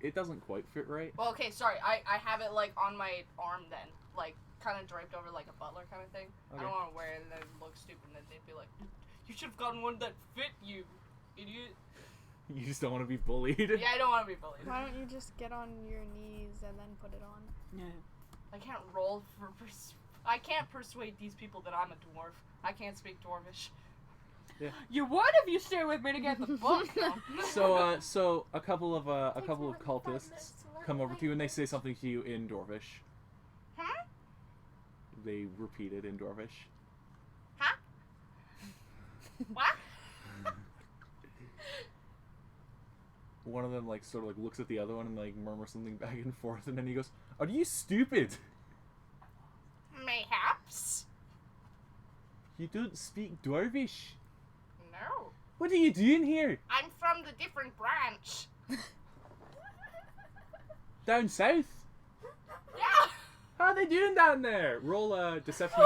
S2: it doesn't quite fit right.
S4: Well, okay, sorry. I have it like on my arm then, like kind of draped over like a butler kind of thing. I
S2: Okay.
S4: don't want to wear it and then look stupid and then they'd be like, "You should have gotten one that fit you, idiot."
S2: You just don't want to be bullied.
S4: Yeah, I don't want to be bullied.
S3: Why don't you just get on your knees and then put it on?
S1: Yeah.
S4: I can't roll for I can't persuade these people that I'm a dwarf. I can't speak dwarvish.
S1: You would if you stay with me to get the book.
S2: So a couple of cultists come over to you and they say something to you in Dwarvish.
S4: Huh?
S2: They repeat it in Dwarvish.
S4: Huh? What?
S2: One of them like sort of like looks at the other one and like murmurs something back and forth, and then he goes, "Are you stupid?
S4: Mayhaps.
S2: You don't speak Dwarvish.
S4: No.
S2: What are you doing here?
S4: I'm from the different branch.
S2: Down south?
S4: Yeah.
S2: How are they doing down there? Roll deception.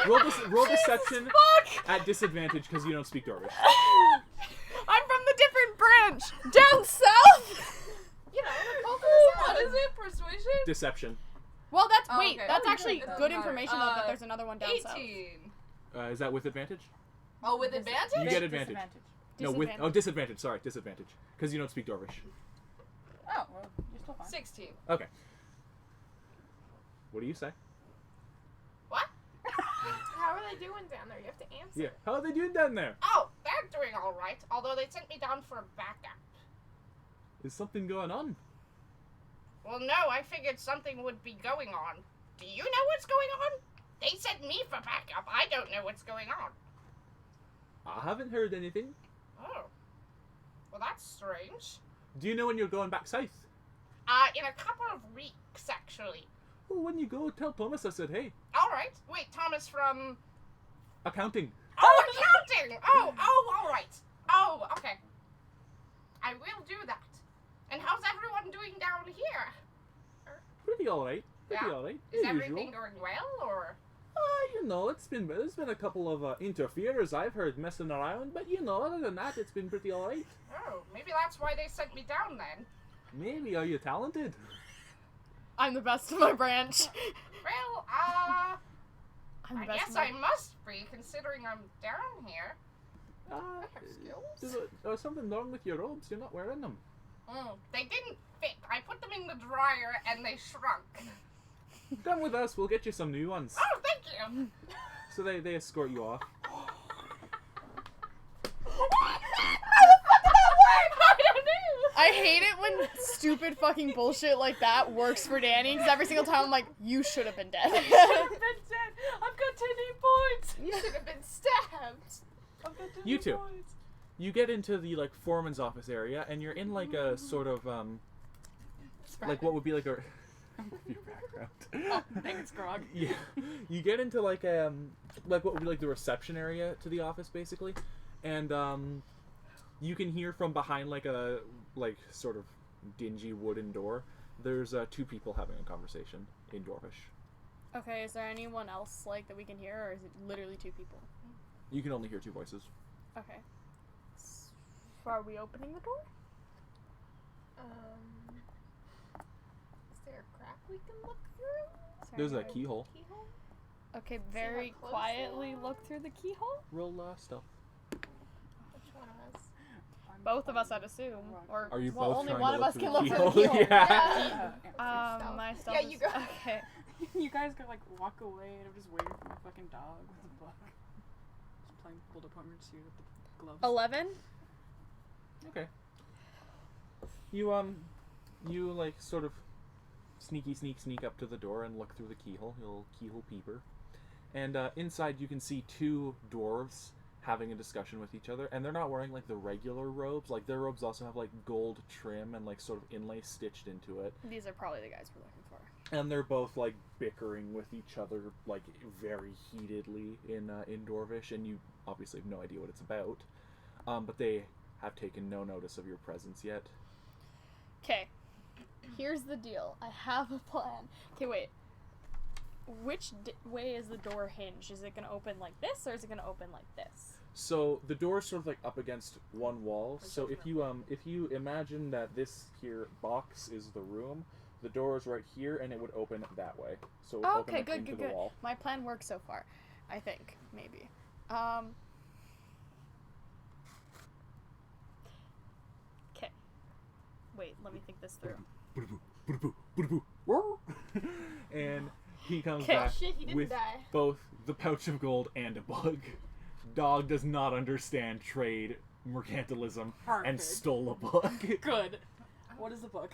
S2: Roll deception at disadvantage because you don't speak Dwarvish.
S3: I'm from the different branch! Down south!
S5: You know,
S4: What is it? Persuasion?
S2: Deception.
S3: Well, that's,
S4: Oh,
S3: wait,
S4: okay.
S3: that's
S4: Oh,
S3: actually
S4: it doesn't
S3: good
S4: matter.
S3: information though that there's another one down
S4: 18.
S3: south.
S2: Is that with advantage?
S4: Oh, with advantage?
S2: You get advantage. No, with disadvantage. Sorry, disadvantage because you don't speak Dwarvish.
S1: Oh, well, you're still fine.
S4: 16.
S2: Okay. What do you say?
S4: What?
S5: how are they doing down there? You have to answer.
S2: Yeah. How are they doing down there?
S4: Oh, they're doing all right. Although they sent me down for a backup.
S2: Is something going on?
S4: Well, no, I figured something would be going on. Do you know what's going on? They sent me for backup. I don't know what's going on.
S2: I haven't heard anything.
S4: Oh. Well, that's strange.
S2: Do you know when you're going back south?
S4: In a couple of weeks, actually.
S2: Oh, when you go, tell Thomas I said hey.
S4: All right. Wait, Thomas from...
S2: Accounting.
S4: Oh, accounting! Oh, all right. Oh, okay. I will do that. And how's everyone doing down here?
S2: Pretty alright. Pretty
S4: Yeah.
S2: alright.
S4: Is
S2: As
S4: everything
S2: usual.
S4: going well, or...
S2: You know, there's been a couple of interferers I've heard messing around, but you know, other than that, it's been pretty alright.
S4: Oh, maybe that's why they sent me down then.
S2: Maybe, are you talented?
S3: I'm the best of my branch.
S4: Well,
S3: I'm the
S4: I
S3: best
S4: guess
S3: of my...
S4: I must be, considering I'm down here.
S2: There's something wrong with your robes. You're not wearing them.
S4: They didn't fit. I put them in the dryer and they shrunk.
S2: Come with us. We'll get you some new ones.
S4: Oh, thank you.
S2: So they escort you off.
S3: I hate it when stupid fucking bullshit like that works for Danny, because every single time I'm like, you should have been dead.
S5: I've been dead. I've got 10 hit points.
S4: You should have been stabbed.
S5: I've got 10
S2: You
S5: hit
S2: too.
S5: points.
S2: You get into the like foreman's office area, and you're in like a sort of like what would be like a your background.
S5: Thanks, Grog.
S2: Yeah, you get into like what would be like the reception area to the office basically, and you can hear from behind like a sort of dingy wooden door. There's two people having a conversation in Dwarvish.
S3: Okay, is there anyone else like that we can hear, or is it literally two people?
S2: You can only hear two voices.
S3: Okay. So are we opening the door?
S5: Is there a crack we can look through?
S2: There's a
S3: Sorry.
S2: keyhole.
S5: Keyhole?
S3: Okay,
S5: how
S3: very
S5: close
S3: quietly
S5: they are?
S3: look through the keyhole.
S2: Roll stuff.
S5: Which one of us?
S3: Both of us, I'd assume. Or
S2: Are you
S3: well,
S2: both
S3: only
S2: trying
S3: one
S2: to
S3: of
S2: look
S3: us
S2: through
S3: can
S2: the
S3: look through the
S2: keyhole?
S3: keyhole.
S2: Yeah.
S3: My stuff.
S5: Yeah,
S3: is,
S5: you go.
S3: Okay.
S1: You guys can like walk away, and I'm just waiting for my fucking dog with a book. Just playing full deployment suit with the gloves.
S3: 11.
S2: Okay. You like sort of sneak up to the door and look through the keyhole, your little keyhole peeper. And inside you can see two dwarves having a discussion with each other, and they're not wearing like the regular robes. Like their robes also have like gold trim and like sort of inlay stitched into it.
S3: These are probably the guys we're looking for.
S2: And they're both like bickering with each other like very heatedly in Dwarvish, and you obviously have no idea what it's about. But they have taken no notice of your presence yet.
S3: Okay. Here's the deal. I have a plan. Okay, wait. Which way is the door hinged? Is it going to open like this, or is it going to open like this?
S2: So the door's sort of like up against one wall. So if you imagine that this here box is the room, the door is right here, and it would open that way. So it would open
S3: Okay,
S2: up
S3: good,
S2: into
S3: good,
S2: the
S3: good.
S2: wall.
S3: My plan works so far. I think, maybe. Okay. Wait, let me think this through.
S2: And he comes
S3: Okay.
S2: back
S5: Shit, he didn't
S2: with
S5: die.
S2: both the pouch of gold and a bug. Dog does not understand trade, mercantilism, and
S1: Perfect.
S2: stole a book.
S1: Good. What is the book?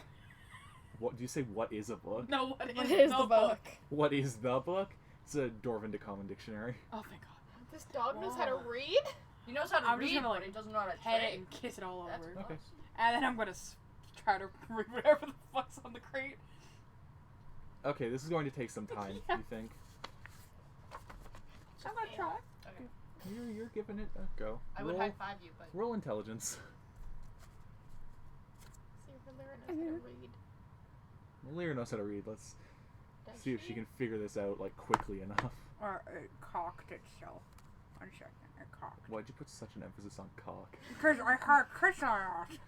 S2: What do you say? What is a book?
S1: No,
S3: What is the book?
S2: What is the book? It's a Dwarven Common Dictionary.
S1: Oh, thank God.
S5: This dog knows how to
S1: Wow.
S5: read?
S4: He knows how to
S1: I'm
S4: read,
S1: just gonna, like,
S4: but he doesn't know how to
S1: Head it
S4: trade.
S1: and kiss it all
S4: That's
S1: over.
S2: Okay.
S1: And then I'm gonna try to read whatever the fuck's on the crate.
S2: Okay, this is going to take some time,
S1: Yeah.
S2: you think?
S1: I'm gonna try.
S2: You're giving it a go.
S4: I would
S2: roll,
S4: high five you, but
S2: roll intelligence.
S5: See if Lyra knows how to read.
S2: Well, Lyra knows how to read. Let's
S5: Does
S2: see if she can figure this out like quickly enough.
S1: Or it cocked itself. One second, it cocked.
S2: Why'd you put such an emphasis on cock?
S1: Because I heard Chris on it.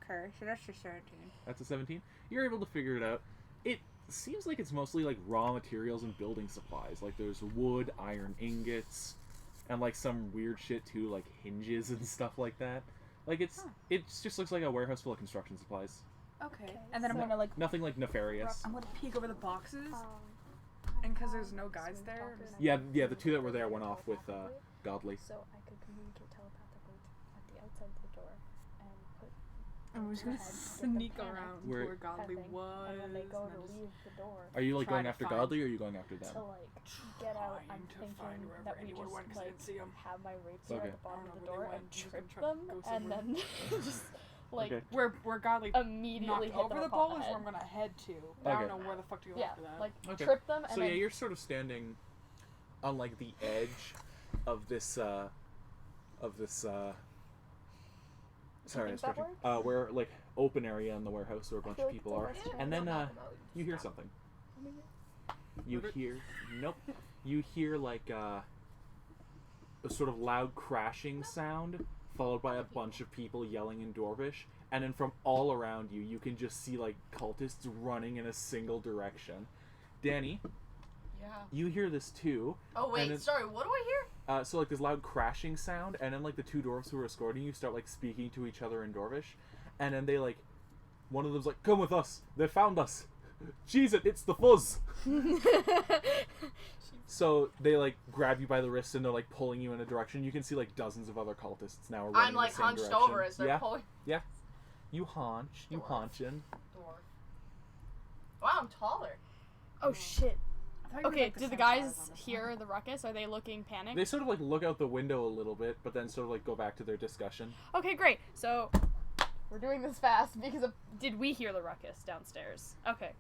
S1: Okay, so that's just 17.
S2: That's a 17. You're able to figure it out. It seems like it's mostly like raw materials and building supplies. Like there's wood, iron ingots, and like some weird shit too, like hinges and stuff like that. Like it just looks like a warehouse full of construction supplies.
S1: Okay. And then I'm
S3: so-
S1: gonna like
S2: Nothing like nefarious.
S1: I'm gonna peek over the boxes, and because there's no guys there. I'm just-
S2: Yeah, the two that were there went off with Godly.
S6: So I could communicate telepathically at the outside of the door and put
S1: I'm just gonna sneak around to where Godly
S6: thing,
S1: was.
S6: and when they go
S1: and
S6: to
S1: I just-
S6: leave the door
S2: Are you like
S1: Try
S2: going
S1: to
S2: after
S1: find-
S2: Godly, or are you going after them?
S6: to like get out, I'm
S1: Trying to
S6: thinking
S1: find wherever
S6: that we
S1: anyone
S6: just
S1: went 'cause I
S6: like
S1: didn't see 'em.
S6: have my rapier
S2: Okay.
S6: at the bottom
S1: I
S6: of
S1: don't
S6: the
S1: know where
S6: door
S1: they
S6: and
S1: went. I'm just
S6: trip
S1: gonna try to
S6: them,
S1: go
S6: and
S1: somewhere.
S6: then just like
S2: Okay.
S1: Where Godly
S6: immediately
S1: knocked
S6: hit
S1: over
S6: them
S1: the
S6: upon
S1: ball
S6: the
S1: is
S6: head.
S1: where I'm gonna head to. But I
S2: Okay.
S1: don't know where the fuck to go
S6: Yeah,
S1: after that.
S6: like
S2: Okay.
S6: trip them and
S2: So
S6: then
S2: yeah, you're sort of standing on like the edge of this sorry, I was
S6: think that
S2: stretching. Where like open area in the warehouse where a bunch
S6: feel
S2: of
S6: like
S2: people
S6: it's
S2: are.
S6: almost
S2: And then
S5: Knock 'em out.
S2: you hear something. You
S1: Ribbit?
S2: hear nope. You hear like a sort of loud crashing sound followed by a bunch of people yelling in Dwarvish, and then from all around you you can just see like cultists running in a single direction. Danny,
S4: Yeah.
S2: You hear this too.
S4: Oh wait,
S2: And
S4: sorry. What do I hear?
S2: So like this loud crashing sound, and then like the two dwarves who are escorting you start like speaking to each other in Dwarvish, and then they like, one of them's like, "Come with us. They found us. Jeez, it's the fuzz." So they like grab you by the wrist and they're like pulling you in a direction. You can see like dozens of other cultists now are running
S4: I'm like
S2: in the same
S4: hunched
S2: direction.
S4: over as they're
S2: Yeah,
S4: pulling.
S2: yeah. You haunch. You
S4: Dwarf.
S2: haunching.
S4: Dwarf. Wow, I'm taller.
S3: Oh shit.
S1: I thought you were,
S3: Okay,
S1: like, the
S3: did the
S1: same size
S3: guys
S1: on this
S3: hear
S1: one.
S3: the ruckus? Are they looking panicked?
S2: They sort of like look out the window a little bit, but then sort of like go back to their discussion.
S3: Okay, great. So we're doing this fast because of, did we hear the ruckus downstairs? Okay.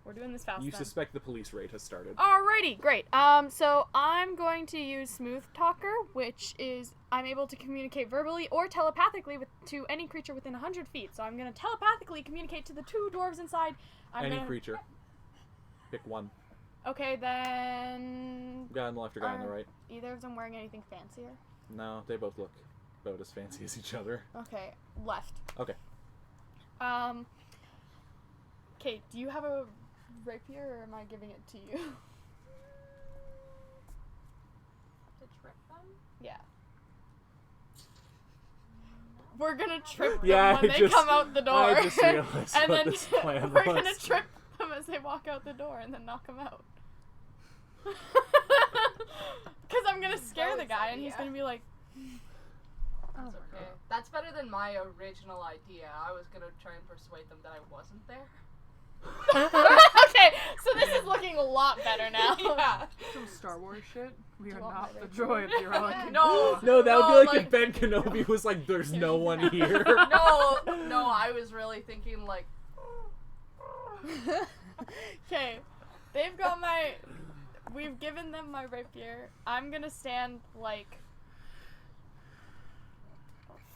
S3: We're doing this fast.
S2: You
S3: then.
S2: suspect the police raid has started.
S3: Alrighty, great. So I'm going to use Smooth Talker, which is I'm able to communicate verbally or telepathically to any creature within 100 feet. So I'm going to telepathically communicate to the two dwarves inside.
S2: Any creature. Pick one.
S3: Okay, then.
S2: Guy on the left or guy on the right.
S3: Either of them wearing anything fancier?
S2: No, they both look about as fancy as each other.
S3: Okay, left.
S2: Okay.
S3: Okay, do you have a rapier or am I giving it to you?
S5: To trip them?
S3: Yeah. We're gonna trip them
S2: Yeah,
S3: when
S2: I
S3: they
S2: just-
S3: come out the door.
S2: I just realized
S3: and
S2: what
S3: then
S2: this plan
S3: we're
S2: was.
S3: gonna trip them as they walk out the door and then knock them out. Because I'm gonna scare the guy and he's gonna be like,
S4: That's okay. That's better than my original idea. I was gonna try and persuade them that I wasn't there.
S3: okay, so this is looking a lot better now.
S4: Yeah.
S5: Some Star Wars shit. We
S3: Do
S5: are
S3: you want
S5: not
S3: my
S5: the
S3: rapier?
S5: droid. You're like,
S4: No.
S2: No, that would
S3: No,
S2: be like,
S3: like-
S2: if Ben Kenobi was like, "There's no one here."
S4: No, I was really thinking like.
S3: Okay, we've given them my rapier. I'm gonna stand like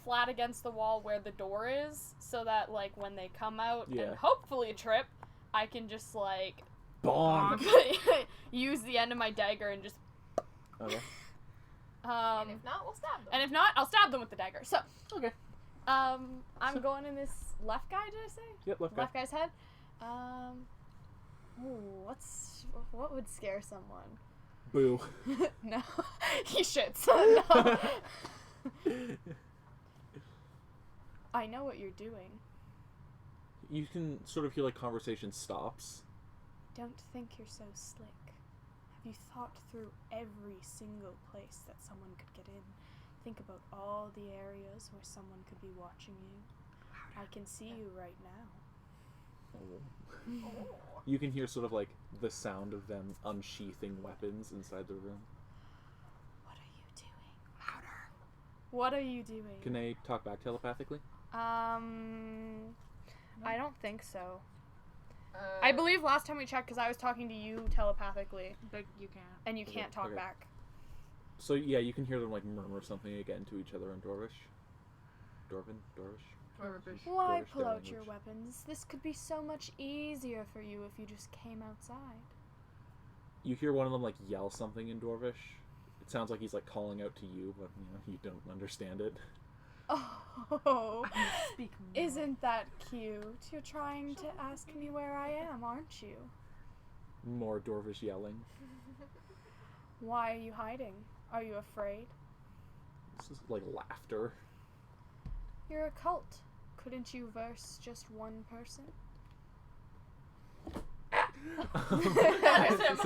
S3: flat against the wall where the door is, so that like when they come out
S2: Yeah.
S3: and hopefully trip, I can just like
S2: Bonk.
S3: use the end of my dagger and just
S2: Okay.
S5: and if not, we'll stab them.
S3: and if not, I'll stab them with the dagger. So
S2: Okay.
S3: I'm going in this left guy, did I say?
S2: Yep, left guy.
S3: Left guy's head. What would scare someone?
S2: Boo.
S3: No, he shits. No. I know what you're doing.
S2: You can sort of hear like conversation stops.
S3: Don't think you're so slick. Have you thought through every single place that someone could get in? Think about all the areas where someone could be watching you. I can see you right now.
S2: You can hear sort of like the sound of them unsheathing weapons inside the room.
S3: What are you doing? Louder. What are you doing?
S2: Can they talk back telepathically?
S3: I don't think so. I believe last time we checked, because I was talking to you telepathically,
S1: But you can't.
S3: and you can't talk
S2: Okay.
S3: back.
S2: So yeah, you can hear them like murmur something again to each other in Dwarvish. Dwarvish.
S3: Why
S2: Dwarvish
S3: pull
S2: their
S3: out your
S2: language.
S3: weapons? This could be so much easier for you if you just came outside.
S2: You hear one of them like yell something in Dwarvish. It sounds like he's like calling out to you, but you don't understand it.
S3: Oh,
S5: Speak
S3: isn't that cute? You're trying to ask me where I am, aren't you?
S2: More Dwarvish yelling.
S3: Why are you hiding? Are you afraid?
S2: This is like laughter.
S3: You're a cult. Couldn't you verse just one person?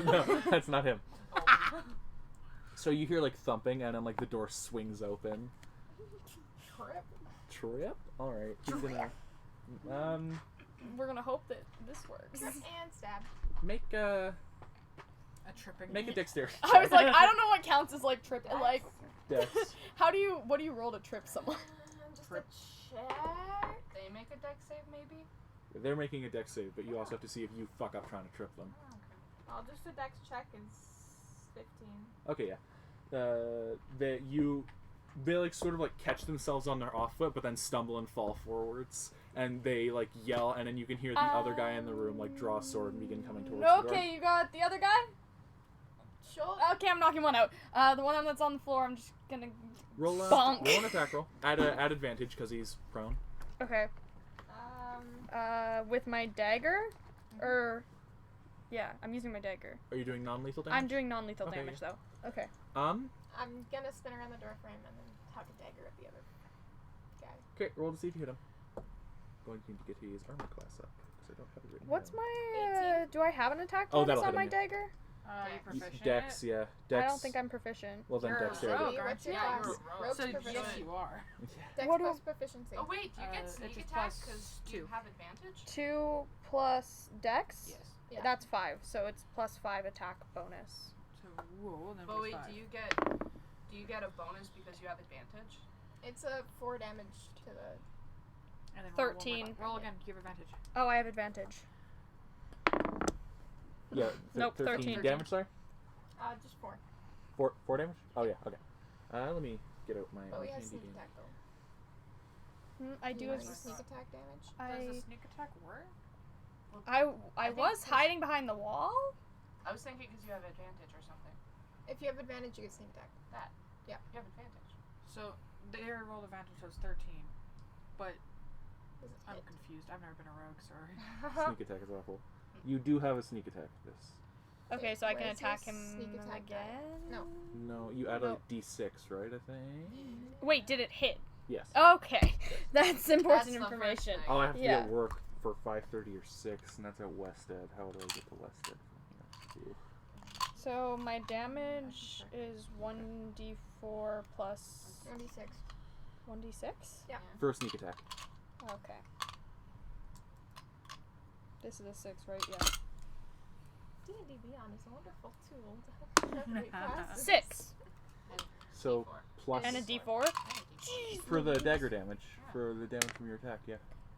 S2: No, that's not him. So you hear like thumping, and then like the door swings open. Trip? Alright. He's gonna
S3: We're gonna hope that this works.
S5: Trip and stab.
S2: make a
S1: tripping.
S2: dexterity.
S3: I was like, I don't know what counts as like trip. Like,
S2: Dex.
S3: what do you roll to trip someone?
S5: Just a check.
S4: They make a dex save, maybe?
S2: They're making a dex save, but you also have to see if you fuck up trying to trip them.
S5: I'll just a dex check is 15.
S2: Okay, yeah. They like sort of like catch themselves on their off foot, but then stumble and fall forwards, and they like yell, and then you can hear the other guy in the room like draw a sword and begin coming towards the door.
S3: Okay, you got the other guy?
S5: Sure.
S3: Okay, I'm knocking one out. The one that's on the floor, I'm just gonna
S2: Roll
S3: bonk.
S2: an attack roll. Add advantage because he's prone.
S3: Okay. With my dagger? Or Yeah, I'm using my dagger.
S2: Are you doing non-lethal damage?
S3: I'm doing non-lethal
S2: Okay,
S3: damage though. Okay.
S5: I'm gonna spin around the door frame and then tuck a dagger at the other guy.
S2: Okay, roll to see if you hit him. Going to need to get his armor class up because I don't have it written
S3: What's
S2: down.
S3: my? Do I have an attack
S2: Oh,
S3: bonus
S2: that'll
S3: on
S2: hit
S3: my
S2: him, yeah.
S3: dagger?
S1: You proficient?
S2: Dex, yeah. Dex.
S3: I don't think I'm proficient.
S2: Well, then
S1: You're a
S2: dexterity.
S1: rogue, aren't
S5: What's your
S1: you?
S4: Yeah,
S5: class?
S4: you're a rogue.
S5: Rogue's
S1: So
S5: proficiency.
S1: yes, you are.
S5: Dex
S3: What do-
S5: plus proficiency.
S4: Oh wait, do you get
S1: It's
S4: sneak
S1: just
S4: attack
S1: plus
S4: because you
S1: 2.
S4: have advantage?
S3: 2 plus dex.
S1: Yes.
S5: Yeah.
S3: That's 5, so it's plus 5 attack bonus.
S1: So roll then
S4: But
S1: plus
S4: wait,
S1: 5.
S4: do you get a bonus because you have advantage?
S5: It's a 4 damage to the.
S1: And then roll one more
S3: 13.
S1: time. Roll again. Give advantage.
S3: Oh, I have advantage.
S2: Yeah.
S3: Nope,
S2: 13
S3: 13.
S2: damage, sorry?
S5: Just 4.
S2: 4 damage? Oh, yeah, okay. Let me get out my
S5: But we have
S2: handy
S5: sneak
S2: dandy.
S5: attack though.
S3: I
S5: Do
S3: do
S5: you
S3: have.
S5: wanna use sneak attack damage?
S1: Does the sneak attack work?
S3: I
S4: think
S3: was
S4: this-
S3: hiding behind the wall.
S4: I was thinking because you have advantage or something.
S5: If you have advantage, you get sneak attack.
S4: You have advantage.
S1: So their roll advantage was 13, but
S5: Does it
S1: I'm
S5: hit?
S1: confused. I've never been a rogue. Sorry.
S2: Sneak attack is awful. You do have a sneak attack this.
S3: Okay, so I can
S5: Where's
S3: attack
S5: your
S3: him
S5: sneak attack die?
S3: again.
S5: No.
S2: No, you add
S3: No.
S2: a d6, right, I think?
S3: Wait, did it hit?
S2: Yes.
S3: Okay, that's important
S4: That's the first
S3: information.
S4: thing.
S2: Oh, I have to
S3: Yeah.
S2: be at work for 5:30 or 6, and that's at Wested. How do I get to Wested from here? Ooh.
S3: So my damage is 1d4 plus
S5: 26.
S3: 1d6.
S5: Yeah.
S2: For a sneak attack.
S3: Okay. This is a 6, right? Yeah.
S5: D&D Beyond is a wonderful tool to help navigate classes.
S3: 6
S2: So,
S4: D4.
S2: plus
S3: and a d4.
S4: I had D4.
S2: for the dagger damage, for the damage from your attack, yeah.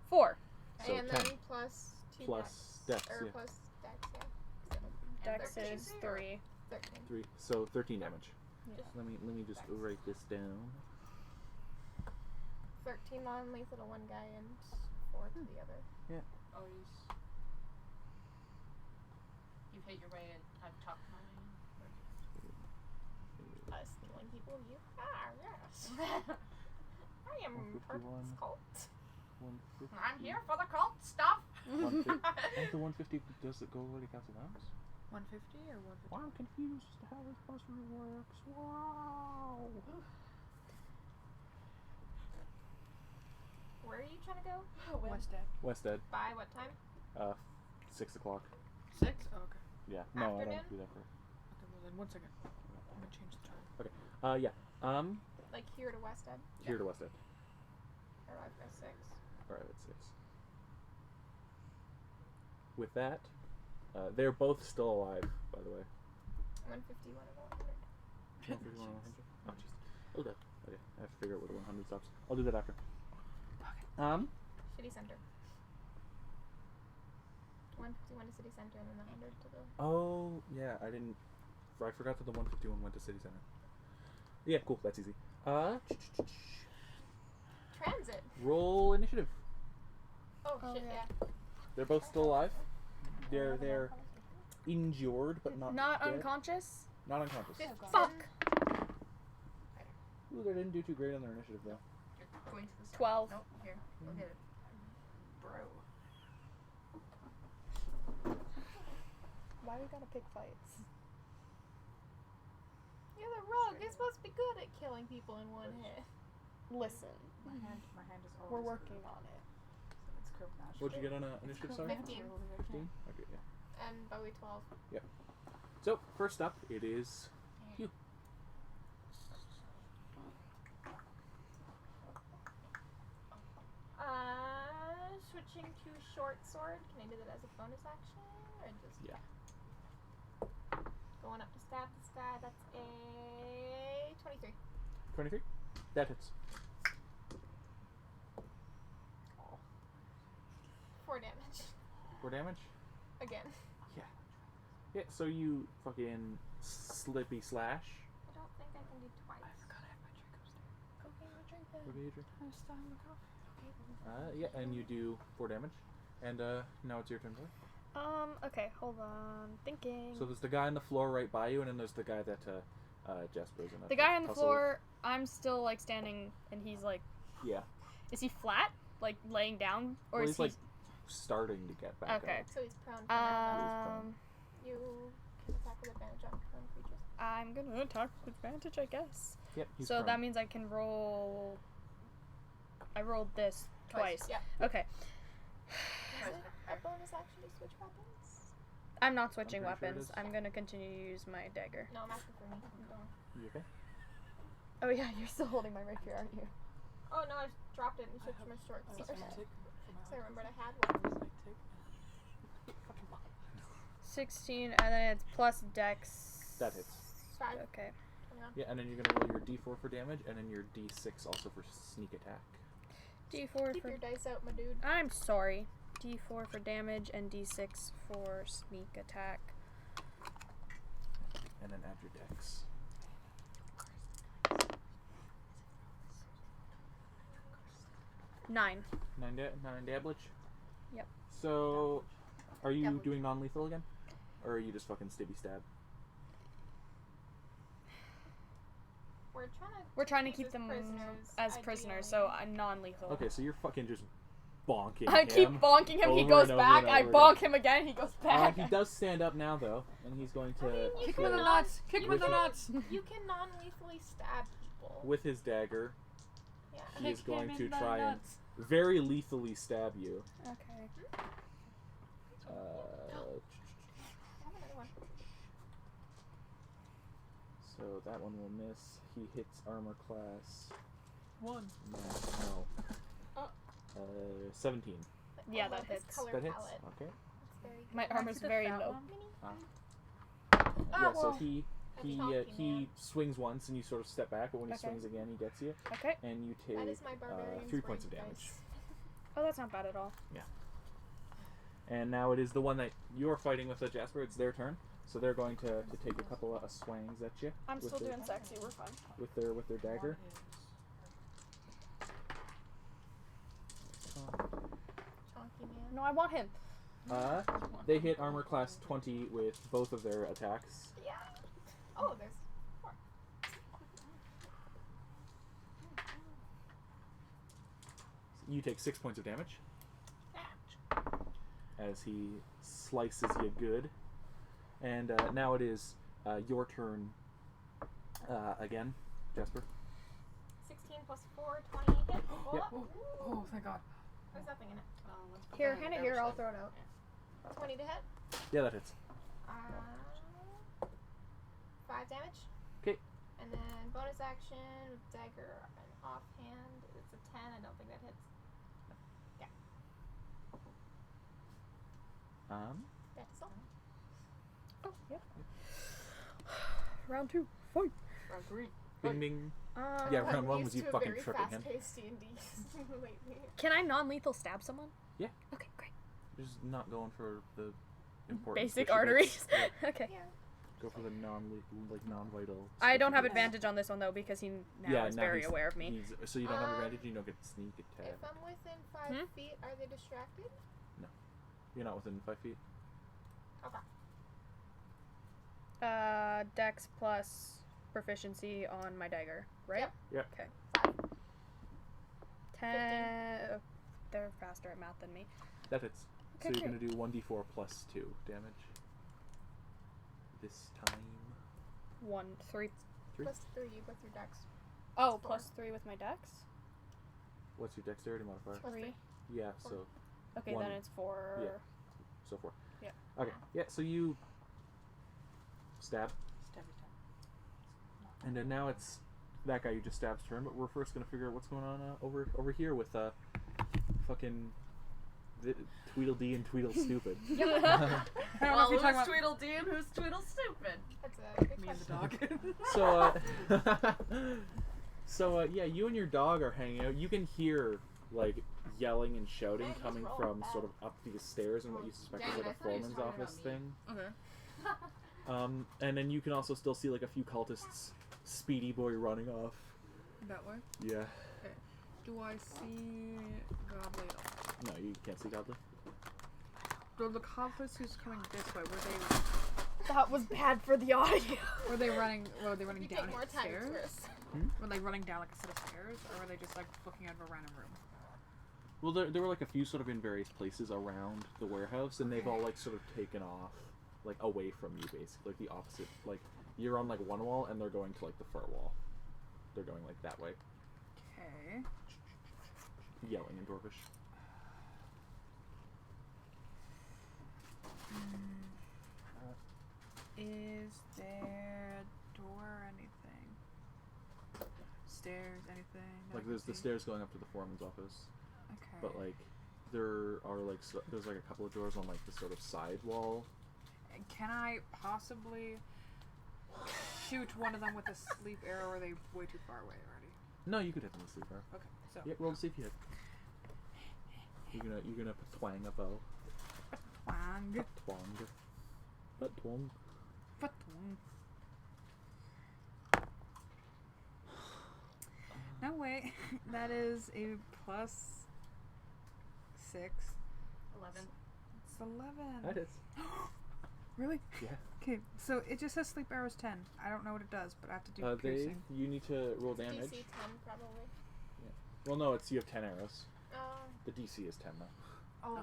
S3: 4.
S2: So
S5: And
S2: 10
S5: then plus 2
S2: plus dex,
S5: Or
S2: yeah.
S5: plus dex, yeah.
S3: Dex
S4: 13.
S3: is 3.
S5: 13.
S2: 3, so 13 damage.
S3: Yeah.
S2: Let me just write this down.
S5: 13 non-lethal to one guy and 4 to the other.
S4: Always. You've hit your way and I've talked mine.
S5: Stealing people, you are, yes. I am part of this
S2: 151.
S5: cult.
S2: 150.
S4: I'm here for the cult stuff.
S2: 150. And the 150 does it go away to Castle Downs?
S1: 150 or 150?
S2: Wow, I'm confused as to how this buster works. Wow.
S5: Where are you trying to go?
S1: Wested.
S2: Wested,
S5: By what time?
S2: 6 o'clock.
S1: 6? Oh, okay.
S2: Yeah. No, I
S5: Afternoon?
S2: don't do that for.
S1: Okay, well then 1 second. I'm gonna change the time.
S2: Yeah.
S5: Like here to Wested?
S2: Here to Wested.
S5: Arrive by 6.
S2: Alright, at 6. With that, they're both still alive, by the way.
S5: 151 and 100.
S2: 151 and 100. Oh, jeez. Okay. Okay. I have to figure out where the 100 stops. I'll do that after.
S5: City Center. 151 to City Center and then the 100 to the...
S2: Oh, yeah, I forgot that the 151 went to City Center. Yeah, cool, that's easy.
S5: Transit!
S2: Roll initiative.
S5: Oh,
S3: Oh,
S5: shit,
S3: yeah.
S5: yeah.
S2: They're both still alive. They're injured, but not
S3: Not
S2: dead.
S3: unconscious?
S2: Not unconscious.
S3: Fuck!
S2: Ooh, they didn't do too great on their initiative, though.
S4: You're going to the side.
S3: 12.
S4: Nope, here. Look at it. Bro.
S3: Why we gotta pick fights?
S5: You're the rogue. You're supposed to be good at killing people in one hit.
S3: Listen,
S1: My hand is always.
S3: we're working on it.
S1: It's curved now.
S2: What'd you get on initiative, sorry?
S5: 15.
S2: 15? Okay, yeah.
S5: And Bowie 12.
S2: So, first up, it is you.
S5: Switching to short sword. Can I do that as a bonus action? Or just...
S2: Yeah.
S5: Going up to stab this guy. That's a... 23.
S2: 23? That hits.
S5: 4 damage.
S2: 4 damage?
S5: Again.
S2: Yeah, so you fucking slippy slash.
S5: I don't think I can do twice.
S1: I forgot I have my Draco's there.
S5: Okay, I'll drink that.
S2: What do you drink?
S1: I still have my coffee.
S2: Yeah, and you do 4 damage. And now it's your turn, boy.
S3: Okay, hold on. Thinking.
S2: So there's the guy on the floor right by you, and then there's the guy that Jasper's in.
S3: The guy on the floor, I'm still like standing, and he's like.
S2: Yeah.
S3: Is he flat, like laying down, or
S2: Well,
S3: is
S2: he's
S3: he?
S2: like starting to get back
S3: Okay.
S2: up.
S5: So he's prone for now.
S3: Um. I'm gonna attack with advantage, I guess.
S2: Yep. He's
S3: So
S2: prone.
S3: that means I can roll. I rolled this twice.
S4: Yeah.
S3: Okay.
S5: Is it a bonus action to switch weapons?
S3: I'm not switching
S2: pretty sure it
S3: weapons.
S2: is.
S3: I'm gonna continue to use my dagger.
S5: No, I'm asking for me. I'm going.
S2: You okay?
S3: Oh yeah, you're still holding my rapier, aren't you?
S5: Oh no, I dropped it and switched to my short sword. So I remembered I had one.
S3: 16, and then it's plus dex.
S2: That hits.
S5: 5.
S3: Okay.
S2: Yeah, and then you're gonna roll your D4 for damage, and then your D6 also for sneak attack.
S3: D4
S5: Keep
S3: for.
S5: your dice out, my dude.
S3: I'm sorry. D4 for damage and D6 for sneak attack.
S2: And then add your dex.
S3: 9.
S2: 9 damage?
S3: Yep.
S2: So, are you
S4: Damage.
S2: doing non-lethal again? Or are you just fucking stabby stab?
S3: We're trying to
S5: these
S3: keep
S5: as
S3: them
S5: prisoners,
S3: as prisoners, so
S5: ideally.
S3: I'm non-lethal.
S2: Okay, so you're fucking just bonking
S3: I keep
S2: him.
S3: bonking him, he
S2: over
S3: goes
S2: and over
S3: back,
S2: and
S3: I
S2: over
S3: bonk him again, he goes back.
S2: He does stand up now, though, and he's going to...
S1: Kick him in the nuts! Kick him in the nuts!
S5: You can non-lethally stab people.
S2: with his dagger,
S5: Yeah.
S2: he is
S1: Kick
S2: going
S1: him
S2: to
S1: in the
S2: try and
S1: nuts.
S2: very lethally stab you.
S3: Okay.
S5: I have another one.
S2: So that one will miss. He hits armor class.
S1: 1.
S2: No.
S5: Oh.
S2: 17.
S3: Yeah,
S5: I
S3: that
S5: love this
S3: hits.
S5: color
S2: That hits.
S5: palette.
S2: Okay.
S5: It's very good.
S3: My armor's
S1: the
S3: very
S1: fat
S3: low.
S1: one?
S2: Yeah. So
S5: well,
S2: he
S5: chunky
S2: he
S5: man.
S2: swings once and you sort of step back, but when he
S3: Okay.
S2: swings again, he gets you,
S3: Okay.
S2: and you take
S5: That is my barbarian's
S2: 3 points of
S5: range
S2: damage.
S5: dice.
S3: Oh, that's not bad at all.
S2: And now it is the one that you're fighting with, Jasper. It's their turn, so they're going to take a couple of swings at you.
S3: I'm
S2: with
S3: still
S2: their,
S3: doing sexy, we're fine.
S2: with their dagger.
S5: Chunky man.
S3: No, I want him.
S2: They hit armor class 20 with both of their attacks.
S5: Yeah. Oh, there's more.
S2: You take 6 points of damage as he slices you good. And now it is your turn again, Jasper.
S5: 16 plus 4, 20 hit.
S2: Yep.
S1: Oh, thank God.
S5: There's nothing in it.
S3: Here, hand it here, I'll throw it out.
S5: 20 to hit.
S2: Yeah, that hits.
S5: 5 damage.
S2: 'Kay.
S5: And then bonus action, dagger, and offhand. It's a 10. I don't think that hits. That's all.
S3: Oh, yeah. Round 2. Fight.
S1: Round 3.
S2: Bing bing.
S3: Um,
S2: Yeah, round
S5: I'm
S2: one
S5: used
S2: was you
S5: to a
S2: fucking
S5: very
S2: tripping him.
S5: fast-paced D&D lately.
S3: Can I non-lethal stab someone?
S2: Yeah.
S3: Okay, great.
S2: You're just not going for the important
S3: Basic
S2: squishy
S3: arteries.
S2: bits. Yeah,
S3: Okay.
S5: Yeah.
S2: go for the non-vital.
S3: I don't
S2: squishy
S3: have
S2: bits.
S3: advantage on this one though because he now
S2: Yeah,
S3: is
S2: now
S3: very
S2: he's-
S3: aware of me.
S2: he's- so you don't have
S5: Um,
S2: advantage. You don't get sneak attack.
S5: If I'm within 5 feet, are they distracted?
S2: You're not within 5 feet.
S5: Okay.
S3: Dex plus proficiency on my dagger, right?
S5: Yep.
S2: Yep.
S3: Okay.
S5: 5.
S3: 10. They're faster at math than me.
S2: That hits.
S3: Okay,
S2: So you're
S3: great.
S2: gonna do 1d4 plus 2 damage. This time.
S3: 1, 3.
S2: Three.
S5: Plus 3 with your dex.
S3: Oh,
S5: Four.
S3: plus 3 with my dex.
S2: What's your dexterity modifier?
S5: Plus 3.
S2: Yeah,
S5: Four.
S2: so
S3: Okay,
S2: One.
S3: then it's 4.
S2: Yeah. so forth.
S3: Yeah.
S2: Okay. Yeah. So you stab, and then now it's that guy you just stab's turn. But we're first gonna figure out what's going on over here with fucking Tweedledee and Tweedle Stupid.
S1: I don't know if you're talking about
S4: Tweedledee and who's Tweedlestupid?
S5: That's a good
S1: me and
S5: question.
S1: the dog.
S2: So yeah, you and your dog are hanging out. You can hear like yelling and shouting
S5: Hey, he's
S2: coming
S5: rolling
S2: from
S5: bad.
S2: sort of up these stairs in what you suspect is
S4: Dang,
S2: like
S4: I
S2: a
S4: thought he was
S2: foreman's
S4: talking
S2: office
S4: about me.
S2: thing.
S1: Okay.
S2: And then you can also still see like a few cultists, Speedy Boy running off.
S1: That way.
S2: Yeah.
S1: Do I see Goblin?
S2: No, you can't see Godly.
S1: The cultists who's coming this way, were
S3: That was bad for the audio.
S1: they running
S5: You
S1: down
S5: take more time, it's
S1: stairs?
S5: worse.
S1: Were they running down like a set of stairs, or were they just like looking out of a random room?
S2: Well, there were like a few sort of in various places around the warehouse, and they've all like sort of taken off, like away from you, basically, like the opposite. Like You're on like one wall, and they're going to like the far wall. They're going like that way,
S1: Okay.
S2: yelling in Dwarvish.
S1: Is there a door or anything? Stairs, anything? that
S2: Like
S1: I
S2: there's
S1: can
S2: the
S1: see?
S2: stairs going up to the foreman's office,
S1: Okay.
S2: but like there are like there's like a couple of doors on like the sort of side wall.
S1: Can I possibly shoot one of them with a sleep arrow, or are they way too far away already?
S2: No, you could hit them with sleeper.
S1: Okay, so.
S2: Yeah, roll to see if you hit. You're gonna twang a bow.
S1: Twang.
S2: Twang. But twang.
S1: Fatwang. No, wait. That is a plus 6.
S4: 11.
S1: It's 11.
S2: That is.
S1: Really?
S2: Yeah.
S1: Okay, so it just says sleep arrows 10. I don't know what it does, but I have to do piercing.
S2: You need to roll
S5: DC
S2: damage.
S5: 10 probably.
S2: Well, no, it's you have 10 arrows.
S5: Oh,
S2: The DC is 10 now.
S4: Oh,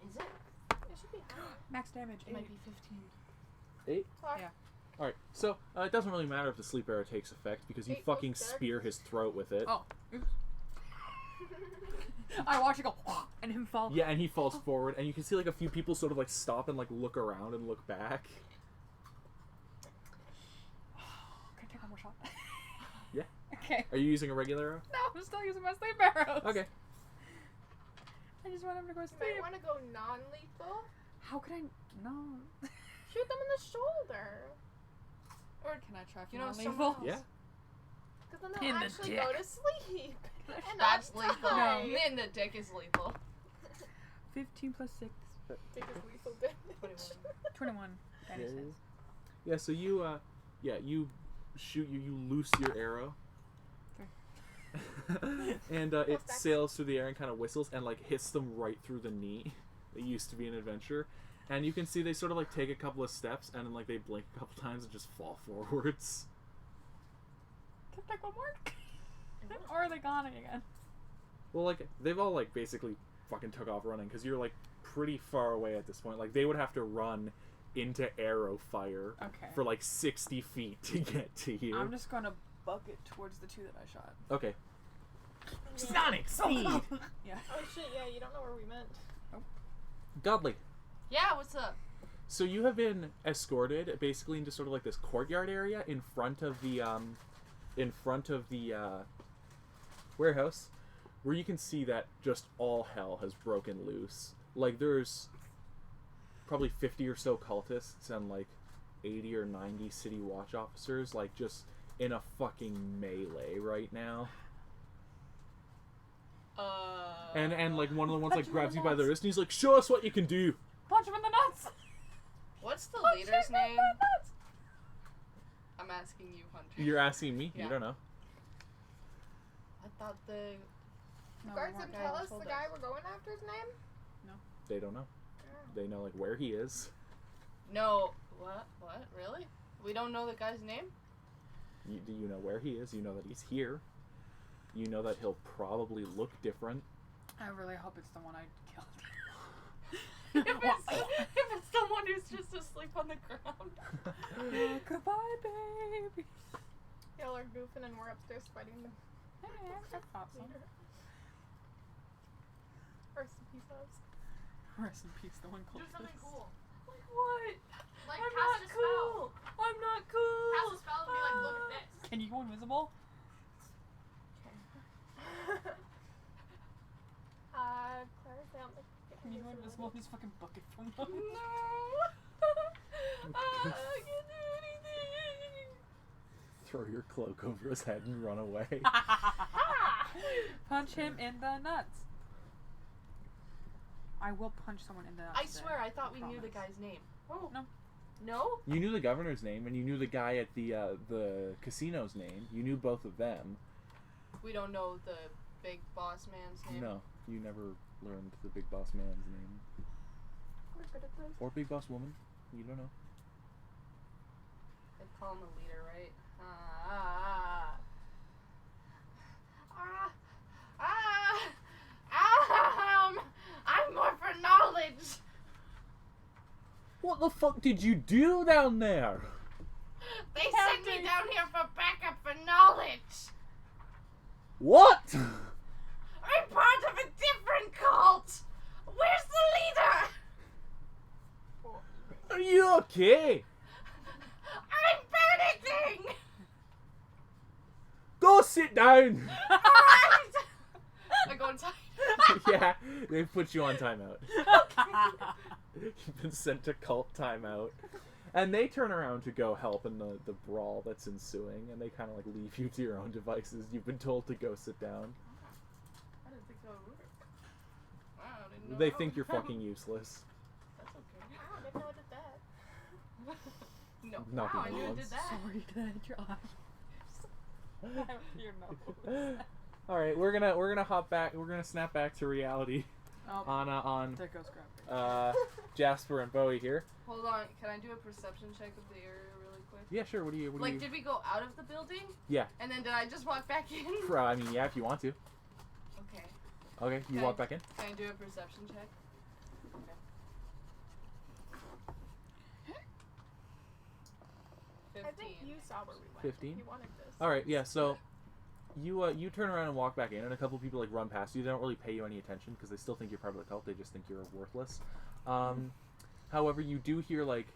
S4: is it?
S5: it should be higher.
S1: Max damage,
S4: It might
S1: 8.
S4: be 15.
S2: 8?
S1: Yeah.
S2: Alright, so it doesn't really matter if the sleep arrow takes effect because you
S5: 8 plus
S2: fucking
S5: dex.
S2: spear his throat with it.
S1: Oh. Oops. I watch it go, and him fall.
S2: Yeah, and he falls forward, and you can see like a few people sort of like stop and like look around and look back.
S1: Can I take one more shot?
S2: Yeah.
S1: Okay.
S2: Are you using a regular arrow?
S1: No, I'm still using my sleep arrows.
S2: Okay.
S1: I just want him to go
S5: You
S1: sleep.
S5: might want to go non-lethal.
S1: How could I? No.
S5: Shoot them in the shoulder.
S1: Or can I try for
S4: You know,
S1: non-lethal?
S4: someone else-
S2: Yeah.
S5: Because then they'll
S1: In the
S5: actually
S1: dick.
S5: go to sleep. And
S4: That's
S5: not
S4: lethal.
S5: die.
S4: In the dick is lethal.
S1: 15 plus 6.
S5: Dick is lethal damage.
S1: 21. That is his.
S2: Yeah, so you you shoot you loose your arrow. And it
S5: Plus dex.
S2: sails through the air and kind of whistles and like hits them right through the knee. It used to be an adventure. And you can see they sort of like take a couple of steps and then like they blink a couple times and just fall forwards.
S1: Can I take one more? Or are they gone again?
S2: Well, like they've all like basically fucking took off running because you're like pretty far away at this point. Like they would have to run into arrow fire
S1: Okay.
S2: for like 60 feet to get to you.
S1: I'm just gonna bucket towards the 2 that I shot.
S2: Okay.
S5: Yeah.
S2: Sonic speed.
S1: Yeah.
S5: Oh shit, yeah, you don't know where we meant.
S2: Godly.
S4: Yeah, what's up?
S2: So you have been escorted basically into sort of like this courtyard area in front of the warehouse, where you can see that just all hell has broken loose. Like there's probably 50 or so cultists and like 80 or 90 city watch officers like just in a fucking melee right now. And like one of the ones like
S1: Punch him in
S2: grabs
S1: the
S2: you by the
S1: nuts.
S2: wrist and he's like, "Show us what you can do."
S1: Punch him in the nuts!
S4: What's the
S1: Punch
S4: leader's
S1: him in
S4: name?
S1: the nuts!
S4: I'm asking you, Hunter.
S2: You're asking me?
S4: Yeah.
S2: You don't know.
S4: I thought the...
S1: No,
S5: Guards
S1: we
S5: didn't
S1: weren't
S5: tell
S1: guys
S5: us
S1: told
S5: the guy we're going after's name?
S2: They don't know. They know like where he is.
S4: No. What? What? Really? We don't know the guy's name?
S2: Do you know where he is? You know that he's here. You know that he'll probably look different.
S1: I really hope it's the one I killed.
S4: if it's someone who's just asleep on the ground.
S1: Oh, goodbye, baby.
S5: Y'all are goofing and we're upstairs fighting them.
S1: Hey, I thought so.
S5: Rest in peace, us.
S1: Rest in peace, the one
S4: Do
S1: called
S4: something cool.
S1: Like what?
S4: Like
S1: I'm
S4: cast
S1: not
S4: a
S1: cool.
S4: spell.
S1: I'm not cool.
S4: Cast a spell and be like, look at this.
S1: Can you go invisible?
S5: Claire found the.
S1: Can you go invisible? Just fucking bucket from them.
S4: No. I can't do anything.
S2: Throw your cloak over his head and run away.
S1: Punch him in the nuts. I will punch someone in the nuts.
S4: I swear, I thought we knew the
S1: Promise.
S4: guy's name.
S5: Oh.
S1: No.
S4: No?
S2: You knew the governor's name, and you knew the guy at the casino's name. You knew both of them.
S4: We don't know the big boss man's name.
S2: No, you never learned the big boss man's name.
S5: We're good at this.
S2: Or big boss woman. You don't know.
S4: They call him a leader, right? I'm more for knowledge.
S2: What the fuck did you do down there?
S4: They sent me down here for backup for knowledge.
S2: What?
S4: I'm part of a different cult. Where's the leader?
S2: Are you okay?
S4: I'm panicking.
S2: Go sit down.
S4: Alright. I go inside.
S2: Yeah, they put you on timeout. You've been sent to cult timeout. And they turn around to go help in the brawl that's ensuing, and they kind of like leave you to your own devices. You've been told to go sit down.
S4: I didn't think that would work. Wow, I didn't know
S2: They
S4: that
S2: think
S4: would
S2: you're
S4: work.
S2: fucking useless.
S4: That's okay.
S5: Wow, I didn't know I did that.
S4: No.
S2: Not
S4: Wow, I
S2: even
S4: knew it
S2: once.
S4: did that.
S1: Sorry, did I try? Your nose.
S2: All right, we're gonna hop back. We're gonna snap back to reality
S1: Oh,
S2: on
S1: there goes Crab.
S2: Jasper and Bowie here.
S4: Hold on, can I do a perception check of the area really quick?
S2: Yeah, sure. What do you?
S4: Like, did we go out of the building?
S2: Yeah.
S4: And then did I just walk back in?
S2: I mean, yeah, if you want to.
S4: Okay.
S2: Okay, you
S4: Okay.
S2: walk back in.
S4: Can I do a perception check? Okay.
S5: I think
S4: 15.
S5: you saw where we went.
S2: 15?
S5: You wanted this.
S2: All right, yeah. So you turn around and walk back in, and a couple people like run past you. They don't really pay you any attention because they still think you're part of the cult. They just think you're worthless. However, you do hear like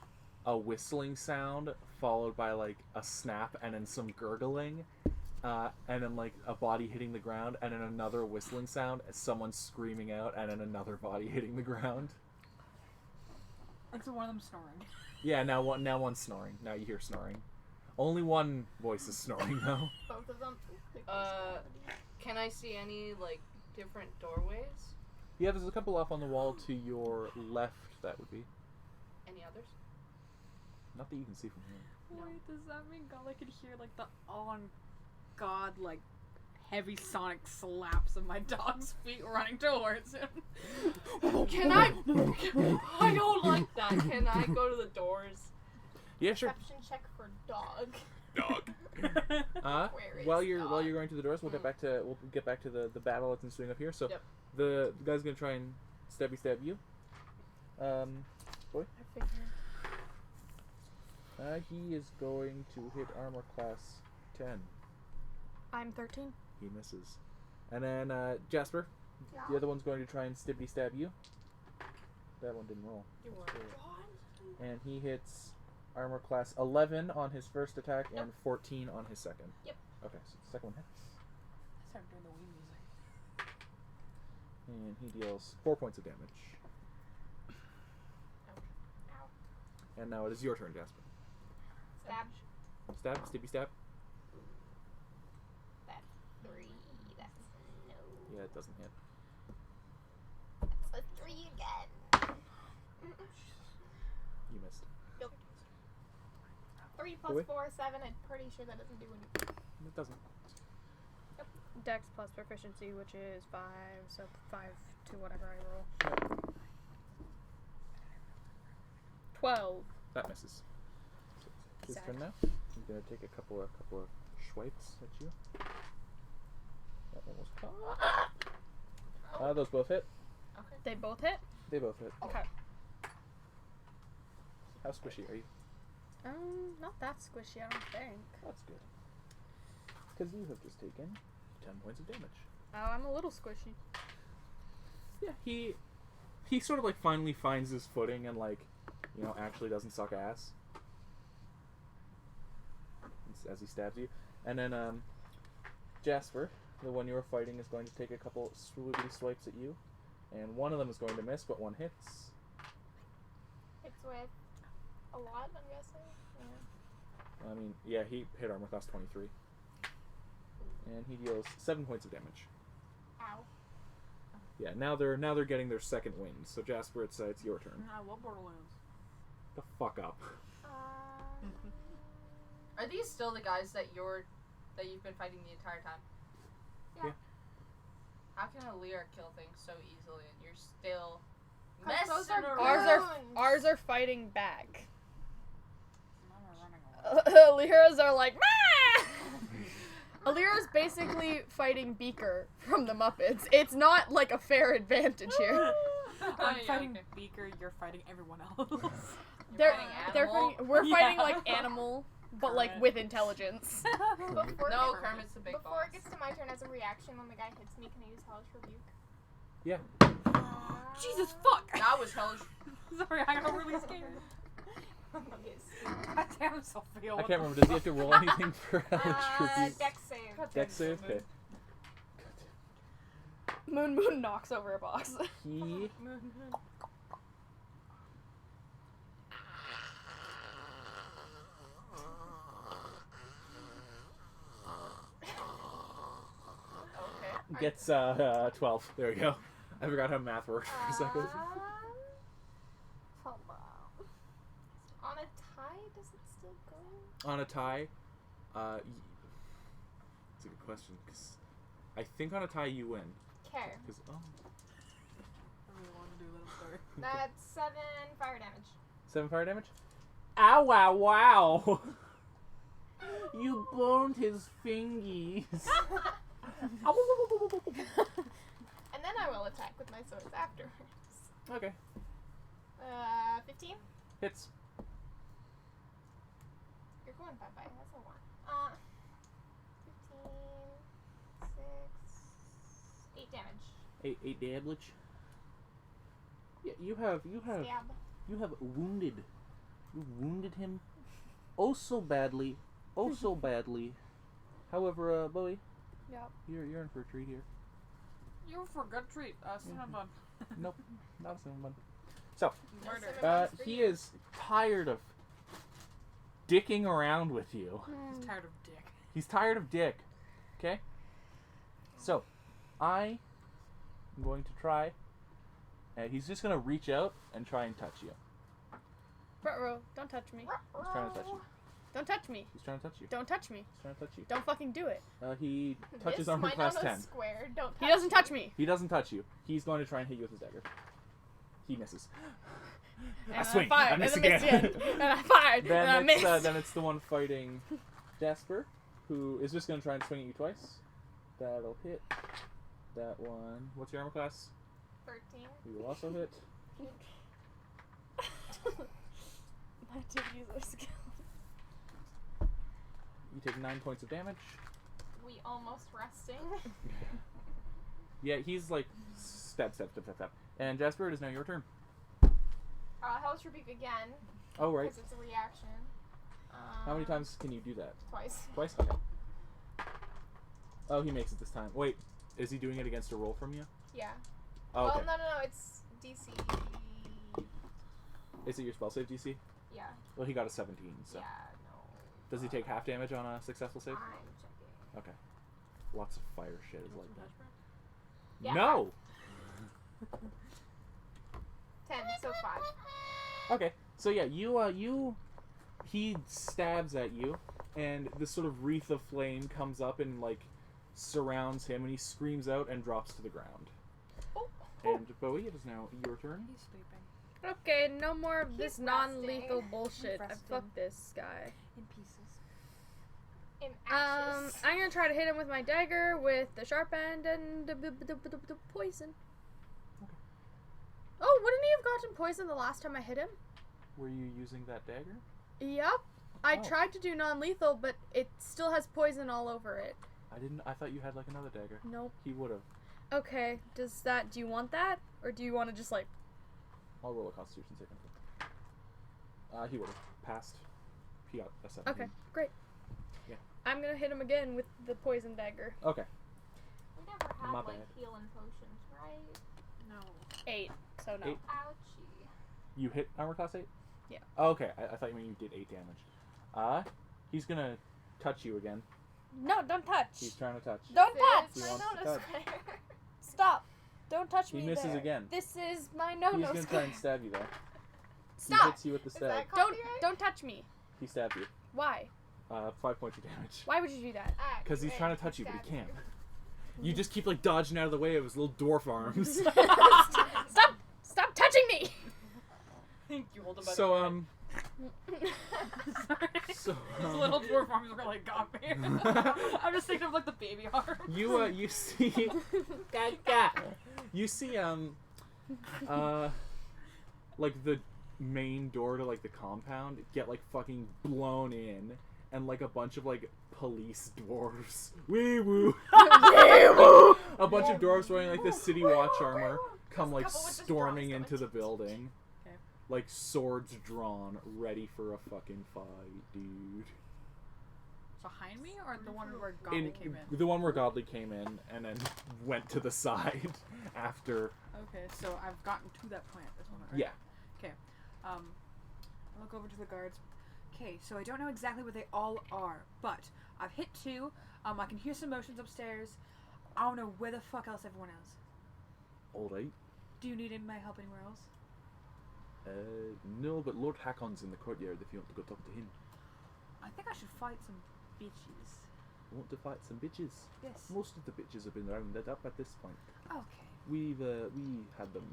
S2: a whistling sound followed by like a snap and then some gurgling, and then like a body hitting the ground, and then another whistling sound, someone screaming out, and then another body hitting the ground.
S1: And so one of them snoring.
S2: Yeah, now one's snoring. Now you hear snoring. Only one voice is snoring though.
S5: Both of them.
S4: Can I see any, like, different doorways?
S2: Yeah, there's a couple off on the wall to your left. That would be.
S4: Any others?
S2: Not that you can see from here.
S1: Wait, does that mean God I could hear like the on God like heavy sonic slaps of my dog's feet running towards him?
S4: Can I? I don't like that. Can I go to the doors?
S2: Yeah, sure.
S5: Perception check for dog.
S2: Dog.
S5: Where is
S2: While you're
S5: dog?
S2: going to the doors, we'll get back to the battle that's ensuing up here. So
S4: Yep.
S2: the guy's gonna try and stab you. Boy.
S5: I figured.
S2: He is going to hit armor class 10.
S5: I'm 13.
S2: He misses. And then Jasper,
S5: Yeah.
S2: the other one's going to try and stibbity stab you. That one didn't roll.
S4: You were.
S2: And he hits armor class 11 on his first attack and 14 on his second.
S5: Yep.
S2: Okay, so the second one hits.
S1: I started doing the Wii music.
S2: And he deals 4 points of damage.
S5: Ow.
S2: And now it is your turn, Jasper.
S5: Stab.
S2: Stab, stibby stab.
S5: That's 3. That's no.
S2: Yeah, it doesn't hit.
S5: That's a 3 again.
S2: You missed.
S5: 3 plus
S2: Boy.
S5: 4, 7. I'm pretty sure that doesn't do anything.
S2: It doesn't.
S3: Dex plus proficiency, which is 5, so 5 to whatever I roll. 12.
S2: That misses. His
S3: Sad.
S2: turn now. He's gonna take a couple of swipes at you. That one was caught. Those both hit.
S4: Okay.
S3: They both hit?
S2: They both hit.
S3: Okay.
S2: How squishy are you?
S3: Not that squishy, I don't think.
S2: That's good. Because you have just taken 10 points of damage.
S3: Oh, I'm a little squishy.
S2: Yeah, he sort of like finally finds his footing and like, you know, actually doesn't suck ass. As he stabs you. And then Jasper, the one you were fighting, is going to take a couple swoopy swipes at you. And one of them is going to miss, but one hits.
S5: It's with a lot, I'm guessing. Yeah.
S2: I mean, yeah, he hit armor class 23. And he deals 7 points of damage.
S5: Ow.
S2: Yeah, now they're getting their second wind. So Jasper, it's your turn.
S1: I love Borderlands.
S2: The fuck up.
S4: Are these still the guys that you've been fighting the entire time?
S5: Yeah.
S4: How can a Lear kill things so easily and you're still
S5: 'Cause those
S4: messing
S5: are
S4: around?
S3: Ours are fighting back.
S1: Mine are running away.
S3: Lyras are like, Mah! Alira's basically fighting Beaker from the Muppets. It's not like a fair advantage here.
S1: I'm
S4: yeah,
S1: fighting
S4: okay.
S1: Beaker, you're fighting everyone else.
S3: They're
S4: fighting
S3: they're
S4: animal?
S3: fighting, we're fighting
S1: Yeah.
S3: like animal. but like
S1: Kermit.
S3: with intelligence.
S5: Before
S4: No,
S5: it-
S4: Kermit's the big
S5: Before
S4: boss.
S5: it gets to my turn as a reaction, when the guy hits me, can I use Hellish Rebuke?
S2: Yeah.
S1: Jesus fuck!
S4: That was hellish.
S1: Sorry, I got really scared.
S5: Yes.
S1: God damn, Sophia.
S2: I can't remember. Does he have to roll anything for Hellish Rebuke?
S5: Dex save.
S2: Dex save? Okay.
S3: Moon knocks over a box.
S2: He...
S4: Okay.
S2: gets 12. There we go. I forgot how math worked for a second.
S5: Hold on. On a tie, does it still go?
S2: On a tie, it's a good question, because I think on a tie you win.
S5: Okay.
S2: 'Cause, oh,
S1: I really want to do that, I'm sorry.
S5: That's 7 fire damage.
S2: 7 fire damage? Ow, wow, wow! You boned his fingies.
S5: And then I will attack with my swords afterwards.
S2: Okay.
S5: 15?
S2: Hits.
S5: You're going bye-bye. That's a 1. 15, 6, 8 damage.
S2: 8 damage. Yeah, you have
S5: Stab.
S2: you have wounded. You wounded him oh so badly. Oh so badly. However, Bowie,
S3: Yep.
S2: you're in for a treat here.
S1: You for a good treat. Cinnamon.
S2: Nope, not a cinnamon bun.
S1: Murder.
S5: Cinnamon.
S2: He is tired of dicking around with you.
S1: He's tired of dick.
S2: He's tired of dick. Okay? So, I am going to try. He's just going to reach out and try and touch you.
S3: Ruh-roh, don't touch me.
S2: He's trying to touch you.
S3: Don't touch me.
S2: He's trying to touch you.
S3: Don't touch me.
S2: He's trying to touch you.
S3: Don't fucking do it.
S2: He touches
S5: This
S2: armor
S5: might
S2: class
S5: not
S2: 10.
S5: square. Don't touch
S3: He doesn't touch me.
S2: He doesn't touch you. He's going to try and hit you with his dagger. He misses.
S3: And
S2: I swing.
S3: fired,
S2: I miss
S3: and I missed
S2: again.
S3: again. And I fired, and I missed.
S2: Then it's the one fighting Jasper, who is just going to try and swing at you twice. That'll hit. That one. What's your armor class?
S5: 13.
S2: You will also hit.
S3: I did use a skill.
S2: You take 9 points of damage.
S5: We almost resting.
S2: Yeah, he's like stab. And Jasper, it is now your turn.
S5: Hellish Rebuke again.
S2: Oh, right.
S5: Because it's a reaction.
S2: How many times can you do that?
S5: Twice.
S2: Twice? Okay. Oh, he makes it this time. Wait, is he doing it against a roll from you?
S5: Yeah.
S2: Oh, okay.
S5: Well, no, it's DC.
S2: Is it your spell save DC?
S5: Yeah.
S2: Well, he got a 17, so.
S5: Yeah, no.
S2: Does he take half damage on a successful save?
S5: I'm checking.
S2: Okay. Lots of fire shit is like that.
S5: Yeah.
S2: No!
S5: 10, so 5.
S2: Okay, so yeah, he stabs at you, and this sort of wreath of flame comes up and, like, surrounds him, and he screams out and drops to the ground.
S5: Oh.
S2: And Bowie, it is now your turn.
S1: He's sleeping.
S3: Okay, no more of this
S5: Keep
S3: non-lethal
S5: resting.
S3: bullshit.
S1: Keep
S3: I fuck this guy.
S1: In pieces.
S5: In ashes.
S3: I'm gonna try to hit him with my dagger with the sharp end and the poison.
S2: Okay.
S3: Oh, wouldn't he have gotten poison the last time I hit him?
S2: Were you using that dagger?
S3: Yep. I
S2: Oh.
S3: tried to do non-lethal, but it still has poison all over it.
S2: I thought you had, like, another dagger.
S3: Nope.
S2: He would've.
S3: Okay, do you want that? Or do you want to just, like...
S2: I'll roll a constitution saving throw. He would've passed. He got a 17.
S3: Okay, great.
S2: Yeah.
S3: I'm gonna hit him again with the poison dagger.
S2: Okay.
S5: We never had,
S2: My
S5: like,
S2: bad.
S5: healing potions, right?
S1: No.
S3: 8, so no.
S2: 8.
S5: Ouchie.
S2: You hit armor class 8?
S3: Yeah.
S2: Oh, okay, I thought you meant you did 8 damage. He's gonna touch you again.
S3: No, don't touch!
S2: He's trying to touch.
S3: Don't
S5: This
S3: touch!
S5: is
S2: He wants
S5: my
S2: to
S5: notice
S2: touch.
S5: square.
S3: Stop! Don't touch
S2: He
S3: me
S2: misses
S3: there.
S2: again.
S3: This is my
S2: He's
S3: no-no
S2: gonna try and stab you though. He
S3: Stop!
S2: hits you with the
S5: Is
S2: stab.
S5: that
S3: Don't
S5: copyright?
S3: don't touch me.
S2: He stabs you.
S3: Why?
S2: 5 points of damage.
S3: Why would you do that?
S5: Ah,
S2: Because he's
S5: great.
S2: trying to touch you, but he
S5: Stab
S2: can't. You just keep like dodging out of the way of his little dwarf arms.
S3: Stop touching me!
S1: Thank you, hold
S2: So
S1: Sorry.
S2: so
S1: His little dwarf arms were like got me. I'm just thinking of like the baby arms.
S2: you see you see like the main door to like the compound get like fucking blown in, and like a bunch of like police dwarves. Wee woo. A bunch of dwarves wearing like the city watch armor come like
S4: Couple with the
S2: storming
S4: straws,
S2: into the building.
S1: Okay.
S2: Like swords drawn, ready for a fucking fight, dude.
S1: Behind me, or the one where Godly came in?
S2: The one where Godly came in and then went to the side after.
S1: Okay, so I've gotten to that point at this moment, right?
S2: Yeah.
S1: Okay. I look over to the guards. Okay, so I don't know exactly where they all are, but I've hit 2. I can hear some motions upstairs. I don't know where the fuck else everyone is.
S2: Alright.
S1: Do you need my help anywhere else?
S2: No, but Lord Hakon's in the courtyard if you want to go talk to him.
S1: I think I should fight some bitches.
S2: Want to fight some bitches?
S1: Yes.
S2: Most of the bitches have been rounded up at this point.
S1: Okay.
S2: We had them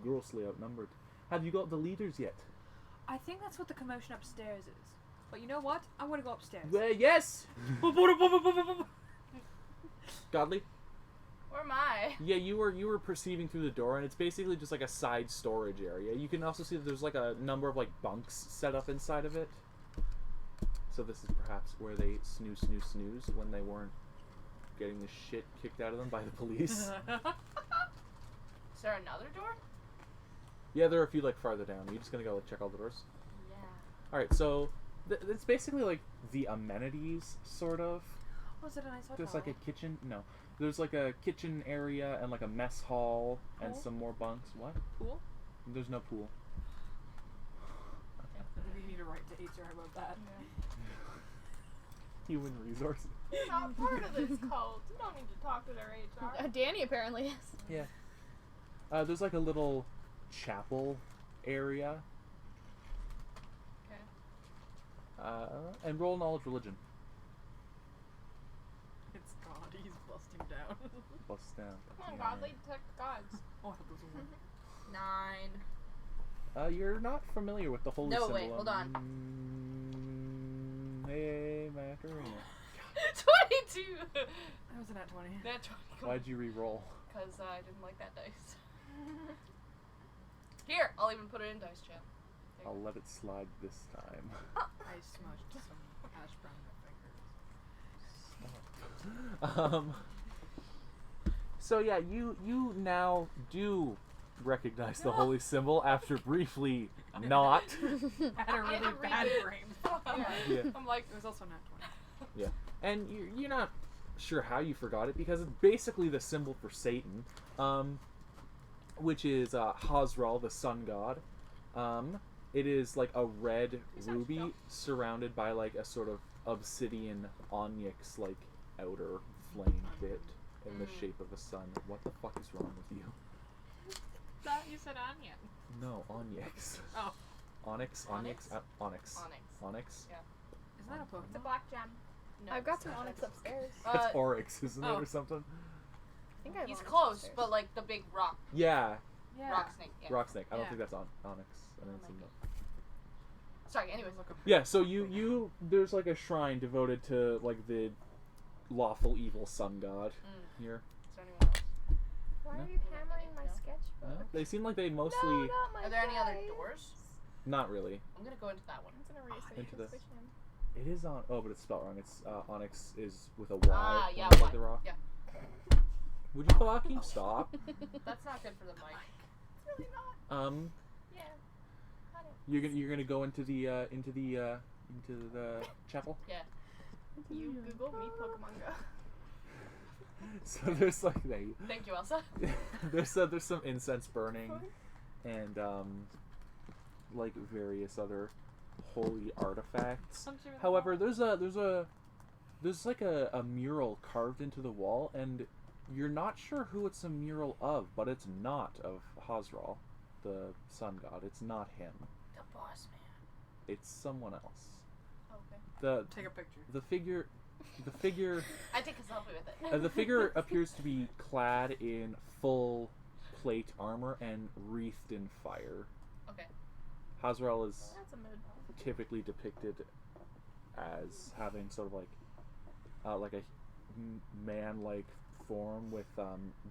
S2: grossly outnumbered. Have you got the leaders yet?
S1: I think that's what the commotion upstairs is. But you know what? I'm gonna go upstairs.
S2: Yes! Godly?
S3: Where am I?
S2: Yeah, you were perceiving through the door, and it's basically just like a side storage area. You can also see that there's like a number of like bunks set up inside of it. So this is perhaps where they snooze when they weren't getting the shit kicked out of them by the police.
S4: Is there another door?
S2: Yeah, there are a few like farther down. Are you just gonna go like check all the doors?
S4: Yeah.
S2: All right, so it's basically like the amenities sort of.
S1: Was it a nice hotel?
S2: There's like a kitchen. No, there's like a kitchen area and like a mess hall and
S1: Pool?
S2: some more bunks. What?
S1: Pool?
S2: There's no pool.
S1: We need to write to HR about that.
S2: Human resources.
S5: You're not part of this cult. You don't need to talk to their HR.
S3: Danny apparently is.
S2: Yeah. There's like a little chapel area.
S4: Okay.
S2: And roll knowledge religion.
S1: It's God. He's busting down.
S2: Bust down.
S5: Come on, godly, detect the gods.
S1: Oh, I thought those were
S4: 9.
S2: You're not familiar with the holy
S4: No,
S2: symbol.
S4: wait, hold on.
S2: Hey, Macarena.
S4: 22.
S1: That was a nat 20.
S4: Nat 20.
S2: Why'd you re-roll?
S4: Because I didn't like that dice. Here, I'll even put it in dice chat. There you
S2: I'll
S4: go.
S2: let it slide this time.
S1: I smudged some ash brown in my fingers.
S2: So yeah, you now do recognize the holy symbol after briefly not.
S1: I had a really bad brain.
S2: Yeah.
S4: I'm like,
S1: It was also nat 20.
S2: Yeah, and you're not sure how you forgot it because it's basically the symbol for Satan, which is Hazral, the sun god. It is like a red ruby surrounded by like a sort of obsidian onyx like outer flame bit in the shape of a sun. What the fuck is wrong with you?
S1: Thought you said onion.
S2: No, onyx.
S1: Oh.
S2: Onyx.
S4: Onyx?
S2: Onyx.
S4: Onyx.
S2: Onyx.
S4: Yeah.
S1: Is that a
S5: It's a
S1: Pokemon?
S5: black gem.
S4: No,
S3: I've got
S4: it's
S3: some
S4: not.
S3: onyx upstairs.
S2: That's Oryx, isn't it,
S1: oh.
S2: or something?
S3: I think I have
S4: He's
S3: onyx
S4: close,
S3: upstairs.
S4: but like the big rock.
S2: Yeah,
S1: Yeah.
S4: Rock snake. Yeah.
S2: rock snake. I don't
S1: Yeah.
S2: think that's onyx. I don't think that.
S4: Sorry, anyways.
S2: Yeah, so you there's like a shrine devoted to like the lawful evil sun god here.
S4: Is there anyone else?
S5: Why
S2: No.
S5: are you hammering my
S4: No.
S5: sketchbook?
S2: No, they seem like they mostly
S5: No, not my
S4: Are there any other
S5: dice.
S4: doors?
S2: not really.
S4: I'm gonna go into that one.
S5: It's an eraser.
S2: Into
S5: Just
S2: this.
S5: switch him.
S2: It is on. Oh, but it's spelled wrong. It's onyx is with a Y.
S4: Ah, yeah,
S2: like
S4: Y.
S2: the rock.
S4: Yeah.
S2: Would you fucking stop?
S4: That's not good for the mic.
S5: It's really not. Yeah. Got it.
S2: You're gonna go into the chapel.
S4: Yeah.
S5: You Google me Pokemon Go.
S2: So there's like
S4: Thank you, Elsa.
S2: there's some incense burning, and like various other holy artifacts. However, there's like a mural carved into the wall, and you're not sure who it's a mural of, but it's not of Hazral, the sun god. It's not him.
S4: The boss man.
S2: It's someone else.
S4: Okay.
S1: Take a picture.
S2: The figure
S4: I take a selfie with it.
S2: the figure appears to be clad in full plate armor and wreathed in fire.
S4: Okay.
S2: Hazral is
S5: That's a mood.
S2: typically depicted as having sort of like a man-like form with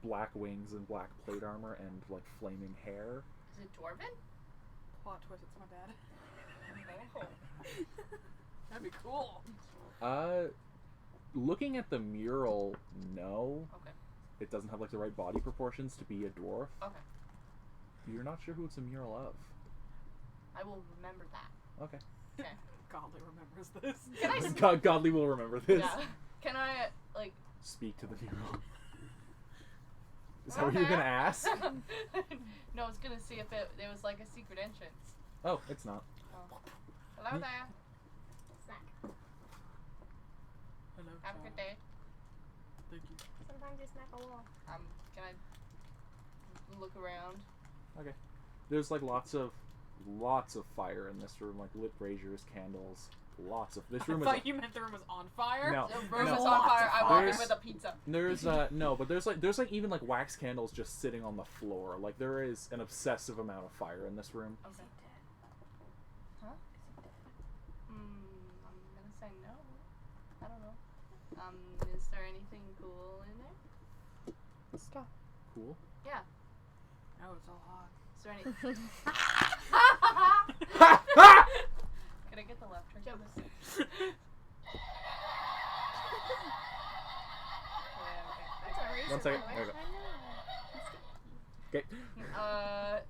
S2: black wings and black plate armor and like flaming hair.
S4: Is it Dwarven?
S1: Plot twist, it's my dad.
S4: Oh.
S1: That'd be cool.
S2: Looking at the mural, no.
S4: Okay.
S2: It doesn't have like the right body proportions to be a dwarf.
S4: Okay.
S2: You're not sure who it's a mural of.
S4: I will remember that.
S2: Okay.
S4: Okay.
S1: Godly remembers this.
S4: Can I
S2: Godly will remember this.
S4: Yeah. Can I like?
S2: Speak to the mural. Is that what you were gonna ask?
S4: No, I was gonna see if it was like a secret entrance.
S2: Oh, it's not.
S4: Oh. Hello there.
S5: Snack.
S1: Hello,
S4: Have a good day.
S1: Thank you.
S5: Sometimes you snack a wall.
S4: Can I look around?
S2: Okay. There's like lots of fire in this room, like lit braziers, candles, lots of. This room
S1: I
S2: is.
S1: thought you meant the room was on fire.
S2: No.
S4: The room
S2: No.
S4: is on fire. I walk in
S2: There's-
S4: with a pizza.
S2: There's no, but there's like even like wax candles just sitting on the floor. Like there is an obsessive amount of fire in this room.
S4: Okay. Huh? I'm gonna say no. I don't know. Is there anything cool in there?
S3: Stop.
S2: Cool.
S4: Yeah.
S1: Oh, it's all hot.
S4: Is there any? Can I get the left turn?
S5: Jokes. That's our reason.
S2: 1 second.
S5: by the
S2: There
S5: way.
S2: we go. Okay.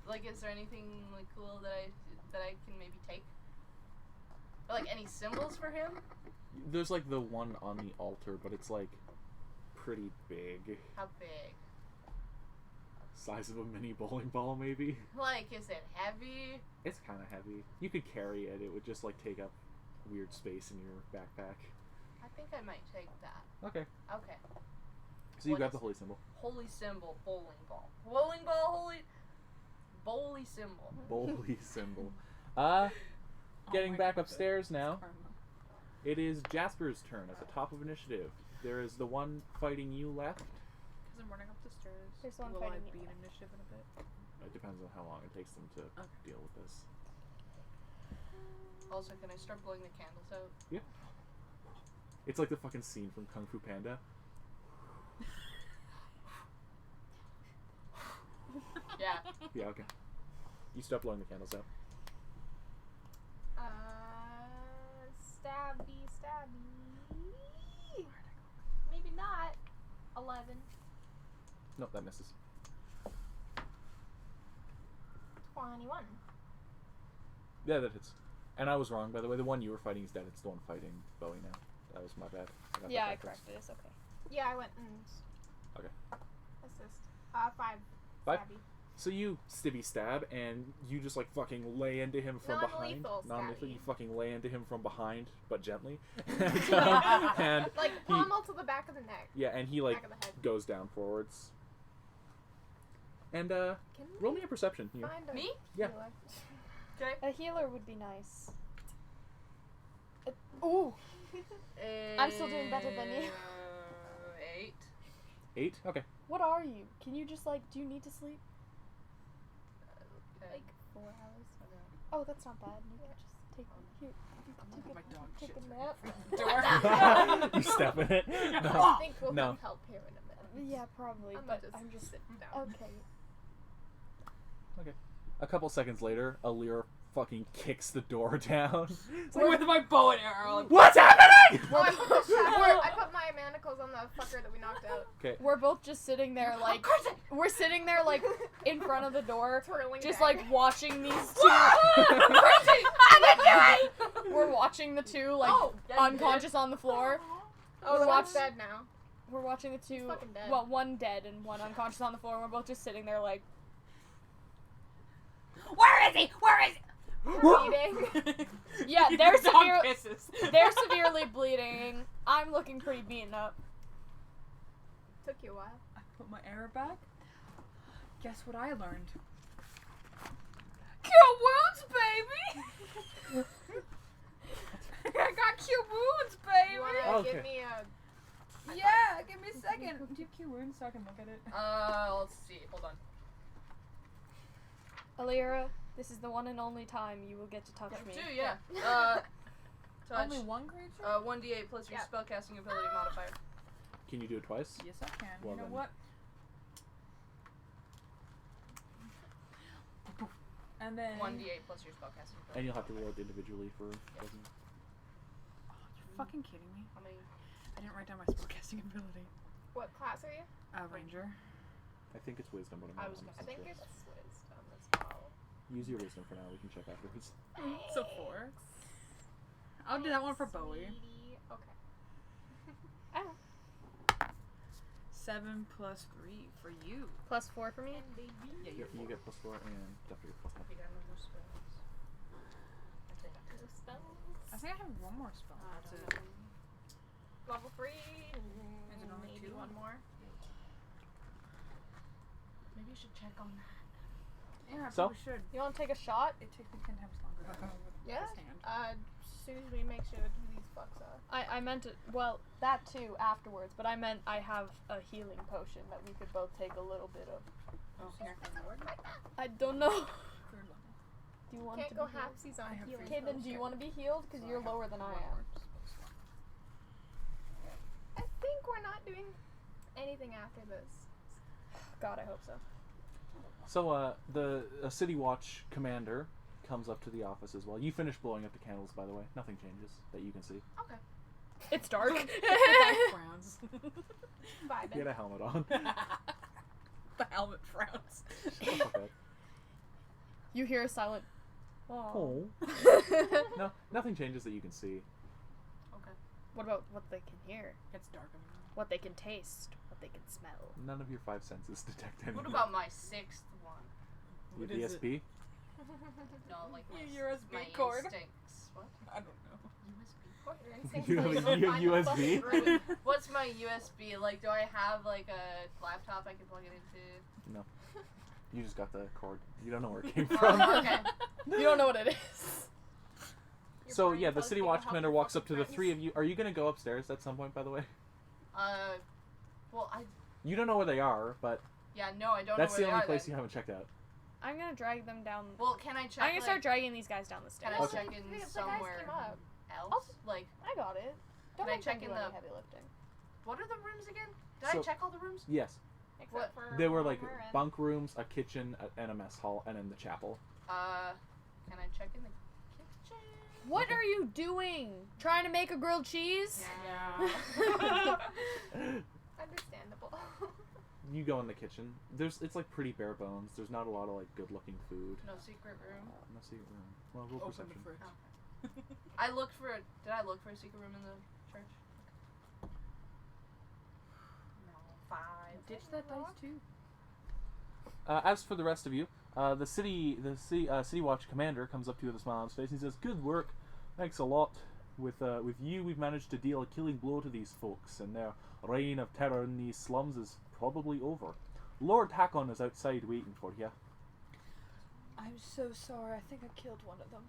S4: Like, is there anything like cool that I can maybe take? Or, like any symbols for him?
S2: There's like the one on the altar, but it's like pretty big.
S4: How big?
S2: Size of a mini bowling ball, maybe.
S4: Like, is it heavy?
S2: It's kind of heavy. You could carry it. It would just like take up weird space in your backpack.
S4: I think I might take that.
S2: Okay.
S4: Okay.
S2: So you
S4: What
S2: got
S4: is-
S2: the holy symbol.
S4: Holy symbol, bowling ball. Bowling ball, holy. Bowly symbol.
S2: Holy symbol.
S1: Oh
S2: Getting
S1: my
S2: back
S1: God.
S2: upstairs now.
S1: Karma.
S2: It is Jasper's turn at the top of initiative. There is the one fighting you left.
S1: Because I'm running up the stairs.
S6: There's one
S1: Will
S6: fighting
S1: I
S6: you
S1: beat
S6: left.
S1: initiative in a bit?
S2: It depends on how long it takes them to deal with this.
S4: Also, can I start blowing the candles out?
S2: It's like the fucking scene from Kung Fu Panda.
S4: Yeah.
S2: Yeah, okay. You start blowing the candles out.
S5: Stabby. Maybe not. 11.
S2: Nope, that misses.
S5: 21.
S2: Yeah, that hits. And I was wrong, by the way. The one you were fighting is dead. It's the one fighting Bowie now. That was my bad. Got
S3: Yeah,
S2: that
S3: I
S2: backwards.
S3: corrected it. It's okay.
S5: Yeah, I went and
S2: Okay.
S5: assist. 5.
S2: 5?
S5: Stabby.
S2: So you stibby stab, and you just like fucking lay into him from behind.
S5: Non-lethal
S2: Non-lethal.
S5: stabby.
S2: You fucking lay into him from behind, but gently. and
S5: Like,
S2: he,
S5: pommel to the back of the neck.
S2: yeah, and he like
S5: Back of the head.
S2: goes down forwards. And
S5: Can
S2: roll me a perception. Here.
S5: find a
S4: Me?
S2: Yeah.
S5: healer?
S4: Okay.
S3: A healer would be nice. Ooh. I'm still doing better than you.
S4: 8.
S2: 8? Okay.
S3: What are you? Can you just like? Do you need to sleep?
S4: Okay.
S3: Like 4 hours. Oh, that's not bad. You can just take here.
S1: My dog
S3: Take
S1: shit.
S3: a nap.
S2: You step in it.
S5: I
S2: No.
S5: think we'll
S2: No.
S5: have help here in a minute.
S3: Yeah, probably.
S5: I'm
S3: but
S5: gonna
S3: I'm just
S5: sit down.
S3: okay.
S2: A couple seconds later, Alir fucking kicks the door down.
S1: With my bow and arrow. Like,
S2: What's happening?
S5: Oh, I put the shadow. I put my manacles on the fucker that we knocked out.
S2: Okay.
S3: We're both just sitting there like we're sitting there like in front of the door,
S5: Twirling
S3: just
S5: dagger.
S3: like watching these two. We're watching the two like
S4: Oh, yeah, you
S3: unconscious on the floor.
S5: Oh,
S3: We're
S5: the one's
S3: watch-
S5: dead now.
S3: We're watching the two.
S5: fucking dead.
S3: Well, one dead and one unconscious on the floor. And we're both just sitting there like.
S1: where is he? Where is he?
S5: Bleeding.
S3: Yeah, they're
S1: The dog
S3: severe.
S1: pisses.
S3: They're severely bleeding. I'm looking pretty beaten up.
S5: Took you a while.
S1: I put my arrow back. Guess what I learned? Cure wounds, baby! I got cure wounds, baby!
S5: You wanna
S2: Okay.
S5: give me a...
S1: Yeah, give me a second. Do you have cure wounds so I can look at it?
S4: Let's see. Hold on.
S3: Alira, this is the one and only time you will get to touch me.
S4: 2, yeah. Touch.
S1: Only one creature?
S4: 1d8 plus your
S5: Yeah.
S4: spellcasting ability modifier.
S2: Can you do it twice?
S1: Yes, I can.
S2: Well
S1: you know
S2: then.
S1: what? And then
S4: 1d8 plus your spellcasting ability.
S2: And you'll have to roll it individually for.
S1: Oh, you fucking kidding me?
S4: How many?
S1: I didn't write down my spellcasting ability.
S5: What class are you?
S1: Ranger.
S2: I think it's wisdom, but I'm
S4: I
S2: not
S4: was
S2: 100%
S4: gonna
S5: I think
S2: sure.
S5: it's
S4: Wisdom as well.
S2: Use your wisdom for now. We can check afterwards.
S1: So 4. I'll do that one for Bowie.
S5: Sweetie. Okay.
S1: 7 plus 3 for you.
S3: Plus 4 for me.
S5: And baby.
S1: Yeah,
S2: You,
S1: you're
S2: you get +4 and Jeffrey gets +1.
S4: You got no more spells. I think.
S5: Two spells.
S1: I think I have one more spell. That's it.
S5: Level 3.
S1: Is it only
S5: Maybe
S1: 2?
S5: one more.
S4: Maybe you should check on that.
S1: Yeah, I
S2: So?
S1: probably should.
S3: You want to take a shot?
S1: It takes me 10 times longer with
S5: Yeah.
S1: this hand.
S5: As soon as we make sure who these fucks are.
S3: I meant it. Well, that too afterwards, but I meant I have a healing potion that we could both take a little bit of.
S1: Oh, here.
S3: I don't know.
S1: 3rd level.
S3: Do you want
S5: Can't
S3: to
S5: go
S3: be healed?
S5: halfsies on
S1: I have
S5: healing.
S1: free
S3: Kaden, do you want to be healed? Because
S1: So
S3: you're
S1: I have
S3: lower than I
S1: one
S3: am.
S1: more spell slot.
S5: I think we're not doing anything after this.
S3: God, I hope so.
S2: So, the City Watch commander comes up to the office as well. You finish blowing up the candles, by the way. Nothing changes that you can see.
S4: Okay.
S3: It's dark.
S1: The frowns.
S5: Vibing.
S2: He had a helmet on.
S1: The helmet frowns.
S2: Shut the fuck up.
S3: You hear a silent.
S2: Oh. No, nothing changes that you can see.
S4: Okay.
S3: What about what they can hear?
S1: It's dark in the room.
S3: What they can taste? What they can smell?
S2: None of your 5 senses detect anything.
S4: What about my 6th one?
S2: Your
S1: What is it?
S2: DSP?
S4: No, like my,
S1: Your USB
S4: my
S1: cord.
S4: instincts. What?
S1: I don't know.
S4: USB.
S5: What? Your instincts
S2: You
S5: tell
S2: have
S5: to
S2: a
S5: find the
S2: USB?
S5: fucking room.
S4: What's my USB? Like, do I have like a laptop I can plug it into?
S2: No. You just got the cord. You don't know where it came
S4: Oh,
S2: from.
S4: okay.
S3: You don't know what it is.
S5: Your
S2: So,
S5: brain
S2: yeah, the
S5: tells
S2: City
S5: you to
S2: Watch
S5: help
S2: commander
S5: your
S2: walks up to
S5: fucking
S2: the
S5: friends.
S2: 3 of you. Are you going to go upstairs at some point, by the way?
S4: Well,
S2: You don't know where they are, but
S4: yeah, no, I don't
S2: that's
S4: know
S2: the
S4: where
S2: only
S4: they are
S2: place
S4: then.
S2: you haven't checked out.
S3: I'm gonna drag them down.
S4: Well, can I check?
S3: I'm gonna start
S4: like,
S3: dragging these guys down the
S4: Can
S3: stairs.
S4: I
S2: Okay.
S4: check in
S5: The guys
S4: somewhere
S5: came up.
S4: else? Like,
S3: I got it. Don't
S4: Can I
S3: make
S4: check
S3: them
S4: in
S3: do any
S4: the-
S3: heavy lifting.
S4: what are the rooms again? Did
S2: So-
S4: I check all the rooms?
S2: Yes.
S5: Except
S4: What?
S5: for
S2: There were
S5: when
S2: like
S5: we're in.
S2: bunk rooms, a kitchen, and a mess hall, and then the chapel.
S4: Can I check in the kitchen?
S3: What are you doing? Trying to make a grilled cheese?
S1: Yeah.
S5: Understandable.
S2: You go in the kitchen. It's like pretty bare bones. There's not a lot of like good looking food.
S4: No secret room.
S2: No secret room. Well, roll
S1: Open
S2: perception.
S1: the fridge.
S4: I looked for. Did I look for a secret room in the church? No, 5.
S1: Ditch that dice too.
S2: As for the rest of you, the city watch commander comes up to you with a smile on his face and he says, "Good work, thanks a lot. With you, we've managed to deal a killing blow to these folks, and their reign of terror in these slums is probably over. Lord Hakon is outside waiting for you."
S6: I'm so sorry. I think I killed one of them.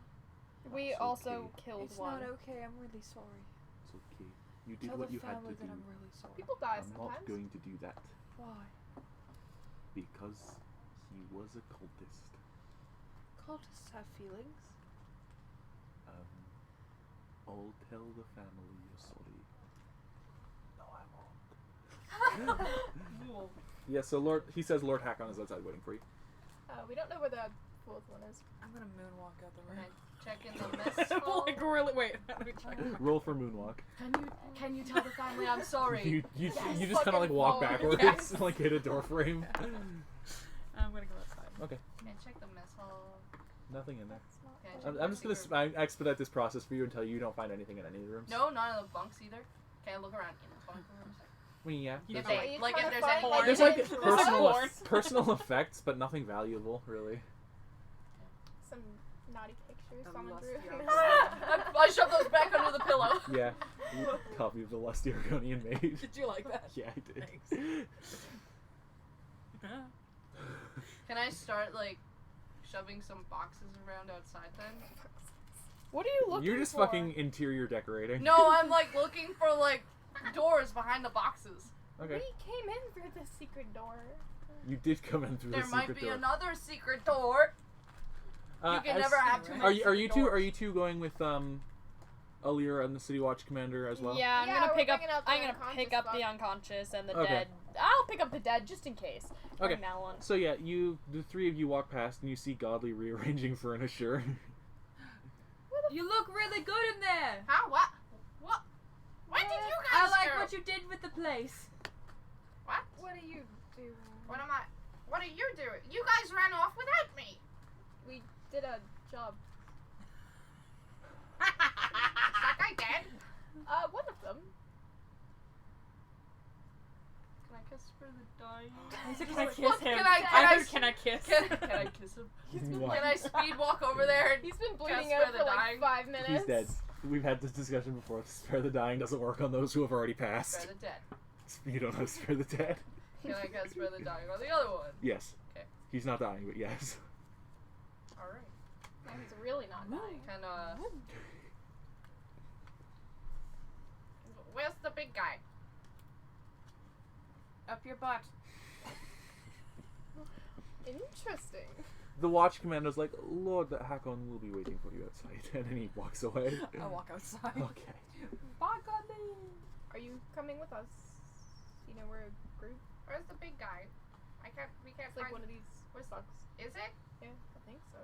S3: We
S2: It's
S3: also
S2: okay.
S3: killed
S6: It's
S3: one.
S6: not okay. I'm really sorry.
S2: It's okay. You did
S6: Tell
S2: what
S6: the
S2: you had
S6: family
S2: to
S6: that
S2: do.
S6: I'm really sorry.
S5: People die
S2: I'm
S5: sometimes.
S2: not going to do that
S6: Why?
S2: because he was a cultist.
S6: Cultists have feelings.
S2: I'll tell the family you're sorry. No, I won't. Yeah, so he says Lord Hakon is outside waiting for you.
S5: We don't know where the fourth one is.
S1: I'm gonna moonwalk out the
S4: Can
S1: room.
S4: I check in the mess hall?
S1: Like really? Wait. Let me check.
S2: Roll for moonwalk.
S4: Can you tell the family I'm sorry?
S2: You
S5: Yes,
S2: just kind of like
S5: fucking
S2: walk
S5: forward.
S2: backwards
S1: Yes.
S2: and like hit a door frame.
S1: I'm gonna go outside.
S2: Okay,
S4: Can I check the mess hall?
S2: nothing in there.
S4: Can I check
S2: I'm
S4: the
S2: just gonna
S4: secret-
S2: expedite this process for you until you don't find anything in any of the rooms.
S4: No, none of the bunks either. Can I look around in the bunk rooms?
S2: I mean, yeah.
S1: You
S4: If
S1: don't-
S4: they,
S5: you
S4: like
S5: trying
S4: if
S5: to
S4: there's
S5: find,
S4: any
S5: like,
S2: There's
S5: Yeah,
S2: like
S5: it's
S1: porn.
S2: personal effects, but nothing valuable, really.
S5: Some naughty pictures
S1: The
S5: on the
S1: lusty
S5: roof.
S4: I shoved those back under the pillow.
S2: Yeah, copy of the lusty Argonian maid.
S1: Did you like that?
S2: Yeah, I did.
S1: Thanks.
S4: Can I start like shoving some boxes around outside then?
S3: What are you looking for?
S2: You're just fucking interior decorating.
S4: No, I'm like looking for like doors behind the boxes.
S2: Okay.
S5: We came in through the secret door.
S2: You did come in through
S4: There
S2: the
S4: might
S2: secret
S4: be
S2: door.
S4: another secret door. You can never have too many.
S2: Are you
S4: secret
S2: two?
S4: doors.
S2: Are you two going with Alira and the City Watch commander as well?
S3: Yeah,
S5: Yeah,
S3: I'm gonna
S5: we're
S3: pick up.
S5: bringing out the
S3: I'm gonna pick
S5: unconscious
S3: up the
S5: fuck.
S3: unconscious and the
S2: Okay.
S3: dead. I'll pick up the dead just in case.
S2: Okay.
S3: Bring that one.
S2: So yeah, the three of you walk past and you see Godly rearranging furniture.
S1: You look really good in there.
S4: How? What? What?
S1: face.
S4: What?
S5: What are you doing?
S4: What are you doing? You guys ran off without me.
S5: We did a job.
S4: That guy dead?
S5: One of them.
S4: Can I kiss for the dying?
S1: I said, can I kiss him?
S4: Can
S1: I
S4: I
S1: heard, can I kiss?
S4: Can I kiss him?
S2: What?
S4: Can I speed walk over there and
S5: He's been bleeding
S4: Just
S5: out
S4: for
S5: for
S4: the
S5: like
S4: dying.
S5: 5 minutes.
S2: He's dead. We've had this discussion before. Spare the dying doesn't work on those who have already passed.
S4: spare the dead?
S2: You don't have spare the dead.
S4: Can I kiss for the dying on the other one?
S2: Yes.
S4: Okay.
S2: He's not dying, but yes.
S4: Alright.
S5: No, he's really not dying.
S4: Kinda. Where's the big guy?
S1: Up your butt.
S5: Interesting.
S2: The watch commander's like, Lord, that Hakon will be waiting for you outside. And then he walks away.
S1: I walk outside.
S2: Okay.
S1: Bye, Godly.
S5: Are you coming with us? You know, we're a group.
S4: Where's the big guy? We can't
S5: It's like
S4: find.
S5: one of these bugs.
S4: Is it?
S5: Yeah, I think so.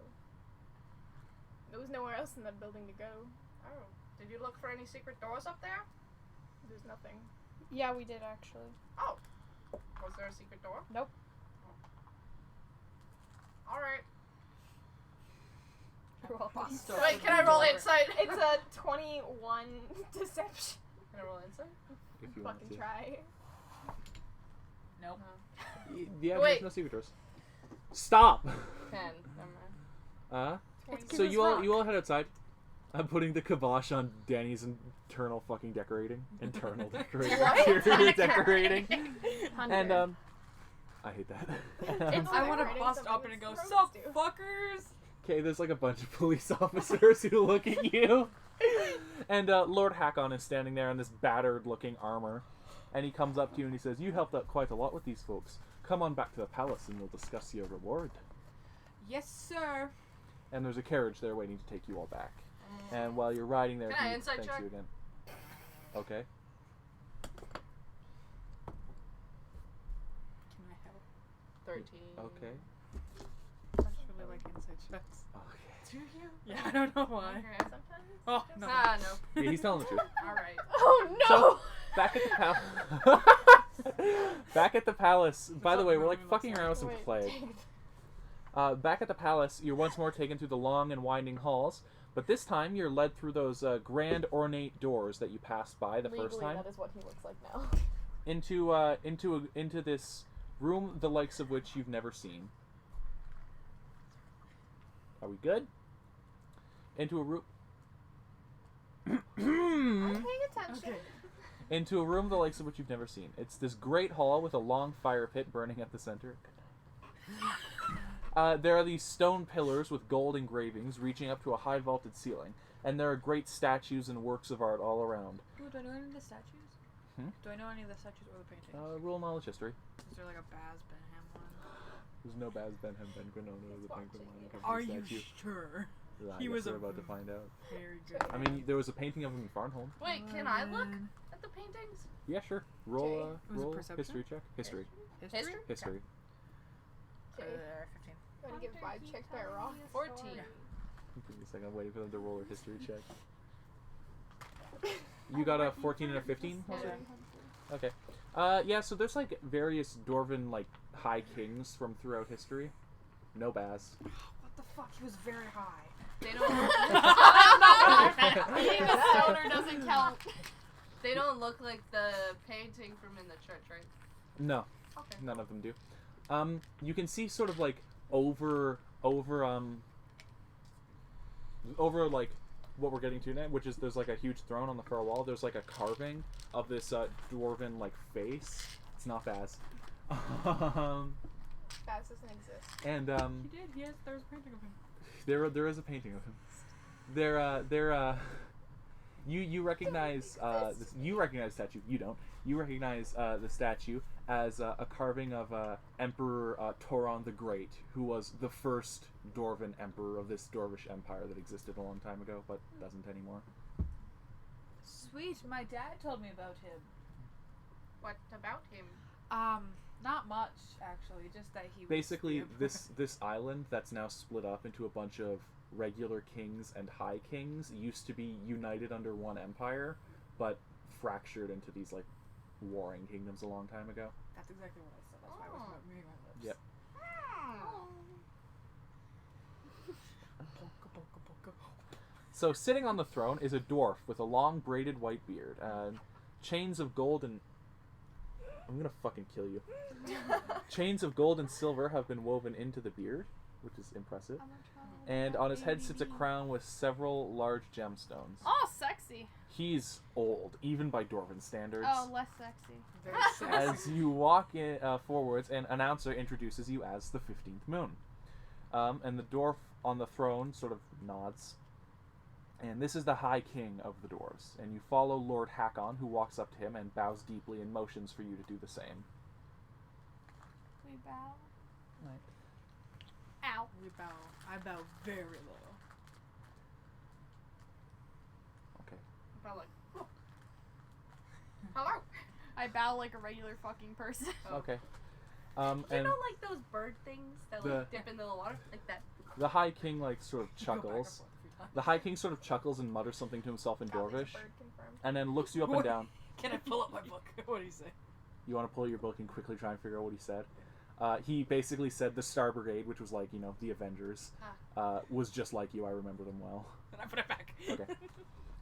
S5: There was nowhere else in that building to go.
S4: Oh. Did you look for any secret doors up there?
S5: There's nothing.
S6: Yeah, we did actually.
S4: Oh. Was there a secret door?
S6: Nope.
S4: Alright.
S5: You're welcome.
S4: Wait, can I roll insight?
S5: It's a 21 deception.
S4: Can I roll insight?
S2: If you want
S5: Fucking
S2: to.
S5: try.
S1: Nope.
S2: Yeah,
S4: Wait.
S2: there's no secret doors. Stop!
S4: 10. Never mind.
S2: So you all head outside. I'm putting the kibosh on Danny's internal fucking decorating. Internal decorating. Interior decorating. And I hate that.
S5: It's
S1: I want to
S5: decorating
S1: bust
S5: something
S1: up and
S5: it's
S1: go,
S5: supposed
S1: sup,
S5: to."
S1: fuckers?
S2: Okay, there's like a bunch of police officers who look at you. And Lord Hakon is standing there in this battered looking armor. And he comes up to you and he says, you helped out quite a lot with these folks. Come on back to the palace and we'll discuss your reward.
S1: Yes, sir.
S2: And there's a carriage there waiting to take you all back. And while you're riding there,
S4: Can I
S2: he
S4: insight
S2: thanks
S4: check?
S2: you again. Okay.
S1: Can I help?
S4: 13.
S2: Okay.
S1: I just really like inside checks.
S2: Okay.
S4: Do you?
S1: Yeah, I don't know why.
S4: Okay.
S5: Sometimes.
S1: Oh, no.
S4: Ah, no.
S2: Yeah, he's telling the truth.
S4: Alright.
S5: Oh no!
S2: So, back at the palace. Back at the palace. By the way, we're like fucking around with some
S5: Wait.
S2: plague. Back at the palace, you're once more taken through the long and winding halls, but this time you're led through those grand ornate doors that you passed by the first time
S5: that is what he looks like now.
S2: into this room the likes of which you've never seen. Are we good? Into a room.
S5: I'm paying attention.
S1: Okay.
S2: Into a room the likes of which you've never seen. It's this great hall with a long fire pit burning at the center. There are these stone pillars with gold engravings reaching up to a high vaulted ceiling, and there are great statues and works of art all around.
S1: Ooh, do I know any of the statues?
S2: Hmm?
S1: Do I know any of the statues or the paintings?
S2: Roll knowledge history.
S1: Is there like a Baz Benham one?
S2: There's no Baz Benham Ben Granona the
S5: watching
S2: penguin line
S5: it.
S2: cover
S1: Are
S2: the
S1: you
S2: statue.
S1: sure?
S2: Yeah,
S1: He
S2: I
S1: was
S2: guess we're
S1: a
S2: about to find out.
S1: Very good.
S2: I mean, there was a painting of him in Farnholm.
S4: Wait, can I look at the paintings?
S2: Yeah, sure. Roll
S1: Was it
S2: roll
S1: perception?
S2: history check. History.
S1: History?
S2: History.
S5: Okay.
S1: 15.
S5: You want to give vibe check by a rock?
S4: 14.
S2: Give me a second. I'm waiting for them to roll their history check. You got a 14 and a 15? was it? Okay. Yeah, so there's like various Dwarven like high kings from throughout history. No Baz.
S1: What the fuck? He was very high.
S4: They don't.
S5: Being a stoner doesn't count.
S4: They don't look like the painting from in the church, right?
S2: No.
S4: Okay.
S2: None of them do. You can see sort of like over like what we're getting to now, which is there's like a huge throne on the far wall. There's like a carving of this dwarven like face. It's not Baz.
S5: That doesn't exist.
S2: And
S1: He did. Yes, there was a painting of him.
S2: there is a painting of him. You recognize you recognize the statue. You don't. You recognize the statue as a carving of Emperor Toron the Great, who was the first Dwarven emperor of this Dwarvish empire that existed a long time ago, but doesn't anymore.
S1: Sweet. My dad told me about him.
S4: What about him?
S1: Not much actually. Just that he was
S2: Basically,
S1: the emperor.
S2: this island that's now split up into a bunch of regular kings and high kings used to be united under one empire, but fractured into these like warring kingdoms a long time ago.
S1: That's exactly what I said. That's why I was moving my lips.
S2: Yep. So sitting on the throne is a dwarf with a long braided white beard, chains of gold and... I'm gonna fucking kill you. Chains of gold and silver have been woven into the beard, which is impressive. And on his head sits a crown with several large gemstones.
S3: Oh, sexy.
S2: He's old, even by Dwarven standards.
S3: Oh, less sexy.
S1: Very sexy.
S2: As you walk in, forwards, an announcer introduces you as the 15th moon. And the dwarf on the throne sort of nods. And this is the High King of the Dwarves. And you follow Lord Hakon, who walks up to him and bows deeply and motions for you to do the same.
S3: We bow.
S2: Right.
S3: Ow.
S1: We bow. I bow very low.
S2: Okay.
S4: About like, oh. Hello.
S3: I bow like a regular fucking person.
S2: Okay.
S4: You
S2: And
S4: know, like those bird things that like dip into the water, like that.
S2: the High King, like, sort of
S1: You go back and
S2: chuckles.
S1: forth a few times.
S2: The High King sort of chuckles and mutters something to himself in
S5: Probably
S2: Dwarvish.
S5: a bird confirmed.
S2: And then looks you up and
S1: What?
S2: down.
S1: Can I pull up my book? What do you say?
S2: You want to pull your book and quickly try and figure out what he said? He basically said the Star Brigade, which was like, you know, the Avengers, was just like you. I remember them well.
S1: And I put it back.
S2: Okay.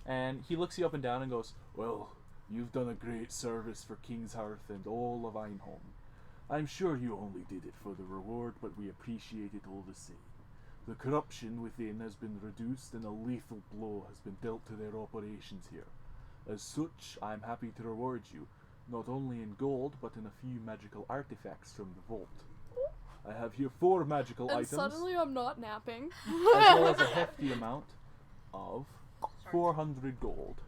S2: And he looks you up and down and goes, "Well, you've done a great service for King's Hearth and all of Einholm. I'm sure you only did it for the reward, but we appreciate it all the same. The corruption within has been reduced and a lethal blow has been dealt to their operations here. As such, I'm happy to reward you, not only in gold, but in a few magical artifacts from the vault. I have here 4 magical
S3: And
S2: items,
S3: suddenly I'm not napping.
S2: as well as a hefty amount of 400 gold.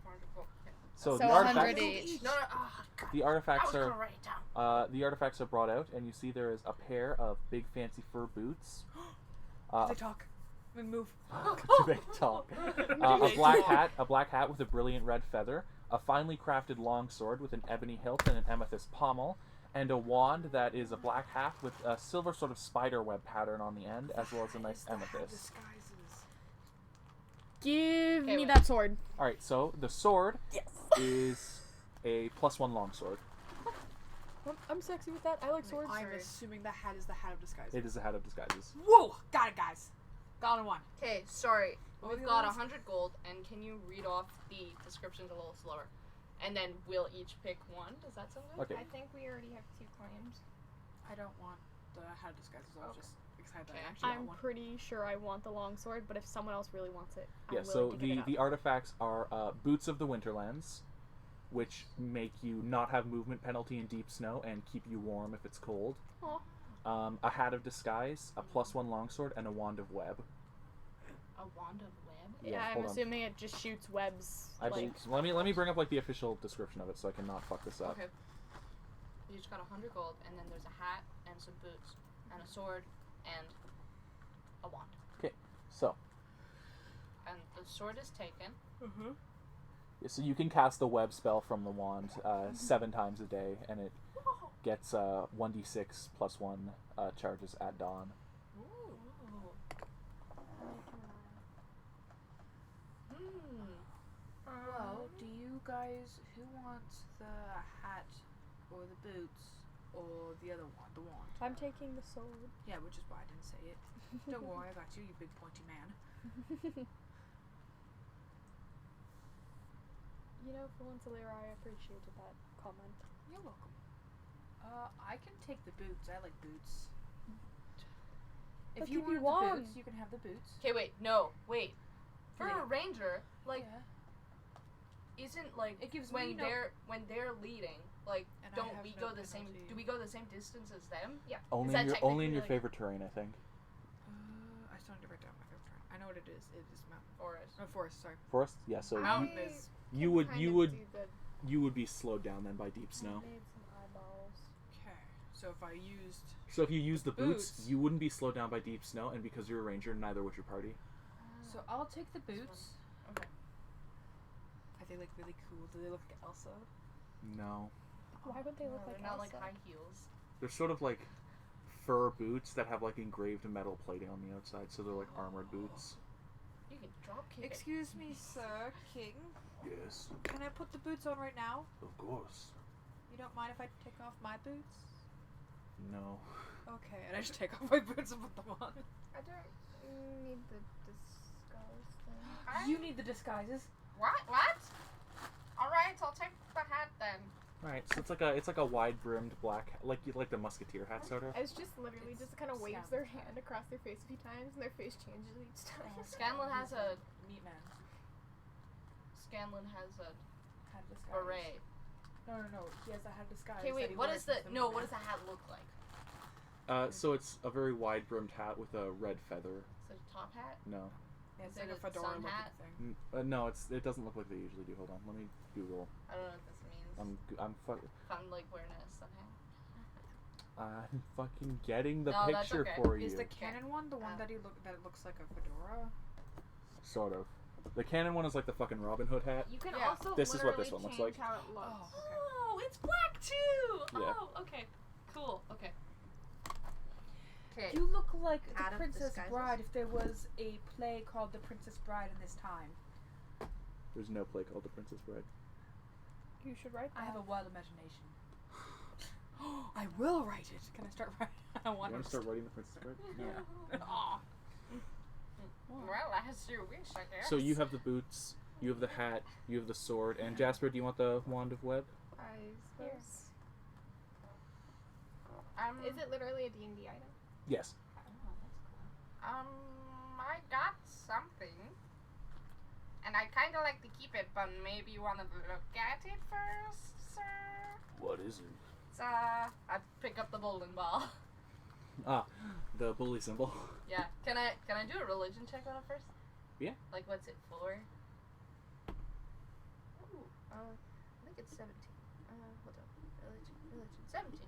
S2: So the
S3: 100
S2: artifacts,
S3: each.
S4: No, God.
S2: the
S4: I
S2: artifacts
S4: was
S2: are
S4: gonna write it down.
S2: the artifacts are brought out, and you see there is a pair of big fancy fur boots.
S1: They talk. We move.
S2: Do they talk? A black hat with a brilliant red feather, a finely crafted long sword with an ebony hilt and an amethyst pommel, and a wand that is a black half with a silver sort of spider web pattern on the end, as well as a nice amethyst.
S1: Disguises.
S3: Give
S4: Okay,
S3: me
S4: wait.
S3: that sword.
S2: Alright, so the sword is a +1 longsword.
S3: I'm sexy with that. I like swords.
S1: I'm assuming the hat is the hat of disguises.
S2: It is a hat of disguises.
S1: Whoa! Got it, guys. Got it one.
S4: Okay, sorry.
S1: What were
S4: We've
S1: the
S4: got
S1: others?
S4: 100 gold, and can you read off the descriptions a little slower? And then we'll each pick one. Does that sound good?
S2: Okay.
S5: I think we already have 2 claims.
S1: I don't want the hat of disguises. I was
S4: Okay.
S1: just excited that I
S4: Okay.
S1: actually got
S3: I'm
S1: one.
S3: pretty sure I want the long sword, but if someone else really wants it, I'm
S2: Yeah,
S3: willing
S2: so
S3: to give it up.
S2: the artifacts are boots of the Winterlands, which make you not have movement penalty in deep snow and keep you warm if it's cold.
S3: Aw.
S2: A hat of disguise, a +1 longsword, and a wand of web.
S4: A wand of web?
S3: Yeah, I'm
S2: hold on.
S3: assuming it just shoots webs.
S2: I
S3: like,
S2: believe, let me bring up like the official description of it so I can not fuck this up.
S4: Okay. You just got 100 gold, and then there's a hat, and some boots, and a sword, and a wand.
S2: So,
S4: And the sword is taken.
S2: so you can cast the web spell from the wand 7 times a day, and it gets 1d6 +1 charges at dawn.
S4: Ooh.
S1: Well, do you guys, who wants the hat or the boots or the other one, the wand?
S3: I'm taking the sword.
S1: Yeah, which is why I didn't say it. Don't worry, I got you, you big pointy man.
S3: You know, for once, Alira, I appreciated that comment.
S1: You're welcome. I can take the boots. I like boots.
S3: But
S1: If you
S3: if you
S1: want the
S3: want-
S1: boots, you can have the boots.
S4: Okay, wait. No, wait. For
S1: Yeah.
S4: a ranger, like,
S1: Yeah.
S4: isn't like
S1: It gives
S4: when
S1: me no-
S4: they're leading, like,
S1: And I
S4: don't
S1: have
S4: we
S1: no
S4: go the same?
S1: penalty.
S4: Do we go the same distance as them? Yeah.
S2: Only
S4: that
S2: in your
S4: technically, like-
S2: favorite terrain, I think.
S1: I still need to write down my favorite terrain. I know what it is. It is mountain.
S4: Forest.
S1: Oh, forest, sorry.
S2: Forest, yeah. So
S1: Mountain is...
S2: you would
S3: Kind
S2: you
S3: of
S2: would
S3: do the-
S2: you would be slowed down then by deep snow.
S3: I made some eyeballs.
S1: Okay. So if I used...
S2: So if you use the boots,
S1: Boots.
S2: you wouldn't be slowed down by deep snow, and because you're a ranger, neither would your party.
S1: So I'll take the boots.
S4: Okay.
S1: Are they like really cool? Do they look like Elsa?
S2: No,
S3: Why would they
S4: No,
S3: look
S4: they're
S3: like
S4: not
S3: Elsa?
S4: like high heels.
S2: they're sort of like fur boots that have like engraved metal plating on the outside, so they're like armored boots.
S4: You can drop kick it.
S1: Excuse me, sir, king.
S2: Yes,
S1: Can I put the boots on right now?
S2: of course.
S1: You don't mind if I take off my boots?
S2: No.
S1: Okay, and I just take off my boots and put them on.
S5: I don't need the disguise thing.
S1: You need the disguises.
S4: What? Alright, I'll take the hat then.
S2: Alright, so it's like a wide brimmed black like the musketeer hat sort of.
S5: It's just literally
S1: It's
S5: just kind of waves
S1: Scanlan.
S5: their hand across their face a few times, and their face changes each time.
S4: Scanlan has a
S1: meat man.
S4: Scanlan has a
S1: Hat disguise.
S4: beret.
S1: No. He has a hat disguise.
S4: Okay,
S1: that
S4: wait.
S1: he
S4: What
S1: wears
S4: is the
S1: with
S4: no?
S1: meat
S4: What
S1: man.
S4: does the hat look like?
S2: So it's a very wide brimmed hat with a red feather.
S4: Is it a top hat?
S2: No.
S1: Yeah, it's
S4: Is
S1: like
S4: it
S1: a
S4: a
S1: fedora
S4: sun
S1: looking
S4: hat?
S1: thing.
S2: No, it doesn't look like they usually do. Hold on, let me Google.
S4: I don't know what this means.
S2: I'm
S4: I'm like wearing a sun hat.
S2: I'm fucking getting the
S4: No, that's
S2: picture
S4: okay.
S2: for you.
S1: Is the canon one the one that looks like a fedora?
S2: Sort of. The canon one is like the fucking Robin Hood hat.
S5: You can
S1: Yeah.
S5: also
S2: This is what this
S5: literally
S2: one looks
S5: change
S2: like.
S5: how it looks.
S1: Oh, okay.
S4: Oh, it's black too.
S2: Yeah.
S4: Oh, okay. Cool. Okay. Okay.
S1: You look like
S4: Hat
S1: the
S4: of
S1: Princess
S4: Disguises?
S1: Bride if there was a play called The Princess Bride in this time.
S2: There's no play called The Princess Bride.
S5: You should write that.
S1: I have a wild imagination. I will write it. Can I start writing? I
S2: You
S1: want
S2: want to start writing The Princess Bride?
S1: Yeah. Aw.
S4: Well, that's your wish, I guess.
S2: So you have the boots, you have the hat, you have the sword, and Jasper, do you want the wand of web?
S5: I suppose.
S4: Is
S5: Is it literally a D&D item?
S2: Yes.
S4: I got something. And I kind of like to keep it, but maybe you want to look at it first, sir?
S2: What is it?
S4: It's, I pick up the bowling ball.
S2: Ah, the bully symbol.
S4: Yeah. Can I do a religion check on it first?
S2: Yeah.
S4: Like, what's it for? Ooh, I think it's 17. Hold on. Religion. 17.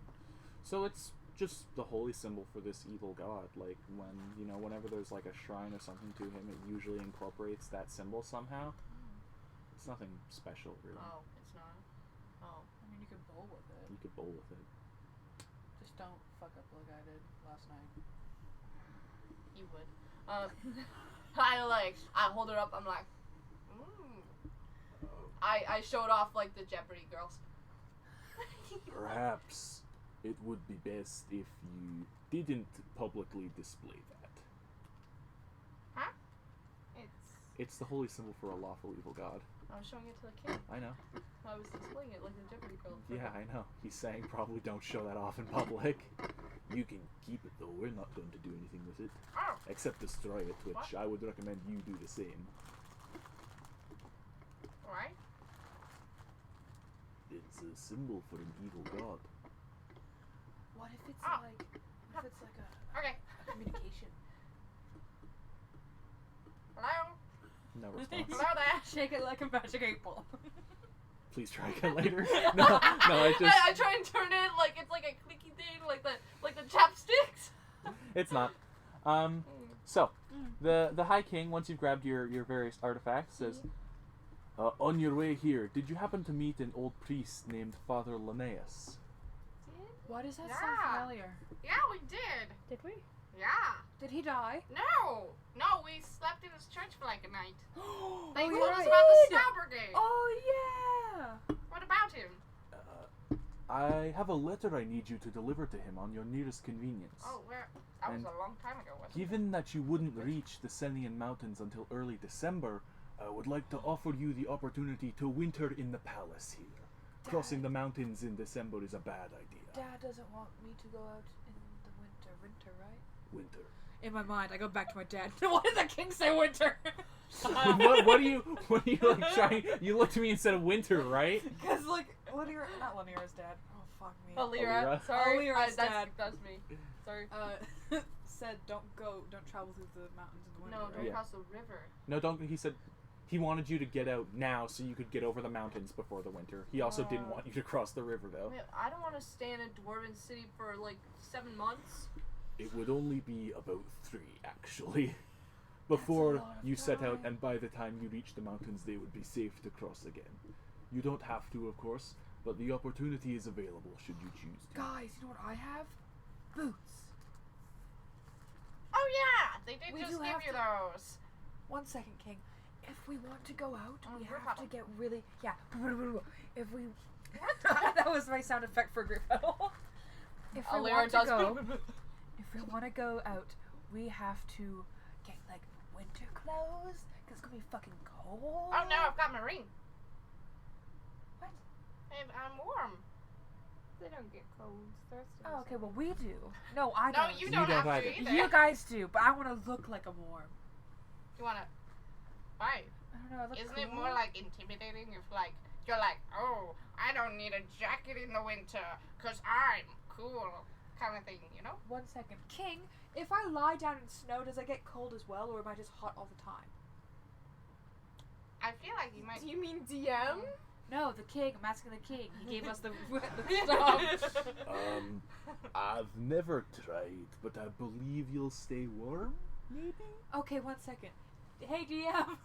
S2: So it's just the holy symbol for this evil god. Like whenever there's like a shrine or something to him, it usually incorporates that symbol somehow. It's nothing special, really.
S4: Oh, it's not. Oh.
S1: I mean, you could bowl with it.
S2: You could bowl with it.
S1: Just don't fuck up like I did last night.
S4: You would. I hold it up. I'm like, I showed off like the Jeopardy girls.
S2: Perhaps it would be best if you didn't publicly display that.
S4: Huh?
S2: It's the holy symbol for a lawful evil god.
S4: I was showing it to the kid.
S2: I know.
S4: I was displaying it like the Jeopardy girls.
S2: Yeah, I know. He's saying probably don't show that off in public. You can keep it though. We're not going to do anything with it.
S4: Oh.
S2: Except destroy it, which
S4: What?
S2: I would recommend you do the same.
S4: Right?
S2: It's a symbol for an evil god.
S1: What if it's
S4: Ah.
S1: what if it's like a
S4: Okay.
S1: communication?
S4: Hello?
S2: No response.
S4: Hello there.
S1: Shake it like a magic 8-ball.
S2: Please try again later. No, I just...
S4: I try and turn it like it's like a clicky thing, like the chapsticks.
S2: It's not. So, the High King, once you've grabbed your various artifacts, says, on your way here, did you happen to meet an old priest named Father Linnaeus?
S1: Why does that
S4: Yeah.
S1: sound familiar?
S4: Yeah, we did.
S6: Did we?
S4: Yeah.
S1: Did he die?
S4: No, we slept in his church for like a night. They
S1: Oh,
S4: told
S1: you're
S4: us
S1: right.
S4: about the Star Brigade.
S1: Oh yeah.
S4: What about him?
S2: I have a letter I need you to deliver to him on your nearest convenience.
S4: Oh, that was
S2: And
S4: a long time ago, wasn't it?
S2: Given that you wouldn't reach the Senian Mountains until early December, I would like to offer you the opportunity to winter in the palace here. Crossing the mountains in December is a bad idea.
S1: Dad doesn't want me to go out in the winter. Winter, right?
S2: Winter.
S1: In my mind, I go back to my dad. Why did the king say winter?
S2: what are you like trying? You looked at me and said winter, right?
S1: Because like not Lanira's dad. Oh fuck me.
S4: Alira,
S2: Alira.
S4: sorry.
S1: Alira's dad.
S4: That's me. Sorry.
S1: Said don't travel through the mountains in the winter.
S4: No, don't
S2: Yeah.
S4: cross the river.
S2: No, don't. He said he wanted you to get out now so you could get over the mountains before the winter. He also didn't want you to cross the river though.
S4: Wait, I don't want to stay in a dwarven city for like 7 months.
S2: It would only be about 3, actually. Before
S1: lot of
S2: you set out,
S1: time.
S2: and by the time you reach the mountains, they would be safe to cross again. You don't have to, of course, but the opportunity is available should you choose to.
S1: Guys, you know what I have? Boots.
S4: Oh yeah, they did
S1: We
S4: just
S1: do
S4: give
S1: have
S4: you
S1: to-
S4: those.
S1: 1 second, King. If we want to go out, we
S4: we're
S1: have to
S4: fine.
S1: get really If That was my sound effect for group battle. If we
S4: Alira
S1: want to
S4: does.
S1: go, if we want to go out, we have to get like winter clothes because it's gonna be fucking cold.
S4: Oh no, I've got my ring.
S1: What?
S4: And I'm warm.
S5: They don't get colds. They're still
S1: Oh, okay. Well, we do. No, I
S4: No,
S1: don't.
S4: you
S2: You
S4: don't
S2: don't
S4: have
S2: either.
S4: to either.
S1: You guys do, but I want to look like I'm warm.
S4: You wanna? Why?
S1: I don't know. I look
S4: Isn't
S1: cool.
S4: it more like intimidating if like you're like, oh, I don't need a jacket in the winter because I'm cool, kind of thing, you know?
S1: 1 second, King. If I lie down in snow, does it get cold as well, or am I just hot all the time?
S4: I feel like you might.
S5: Do you mean DM?
S1: No, the king. I'm asking the king. He gave us the stuff.
S2: I've never tried, but I believe you'll stay warm. Maybe.
S1: Okay, 1 second. Hey, DM.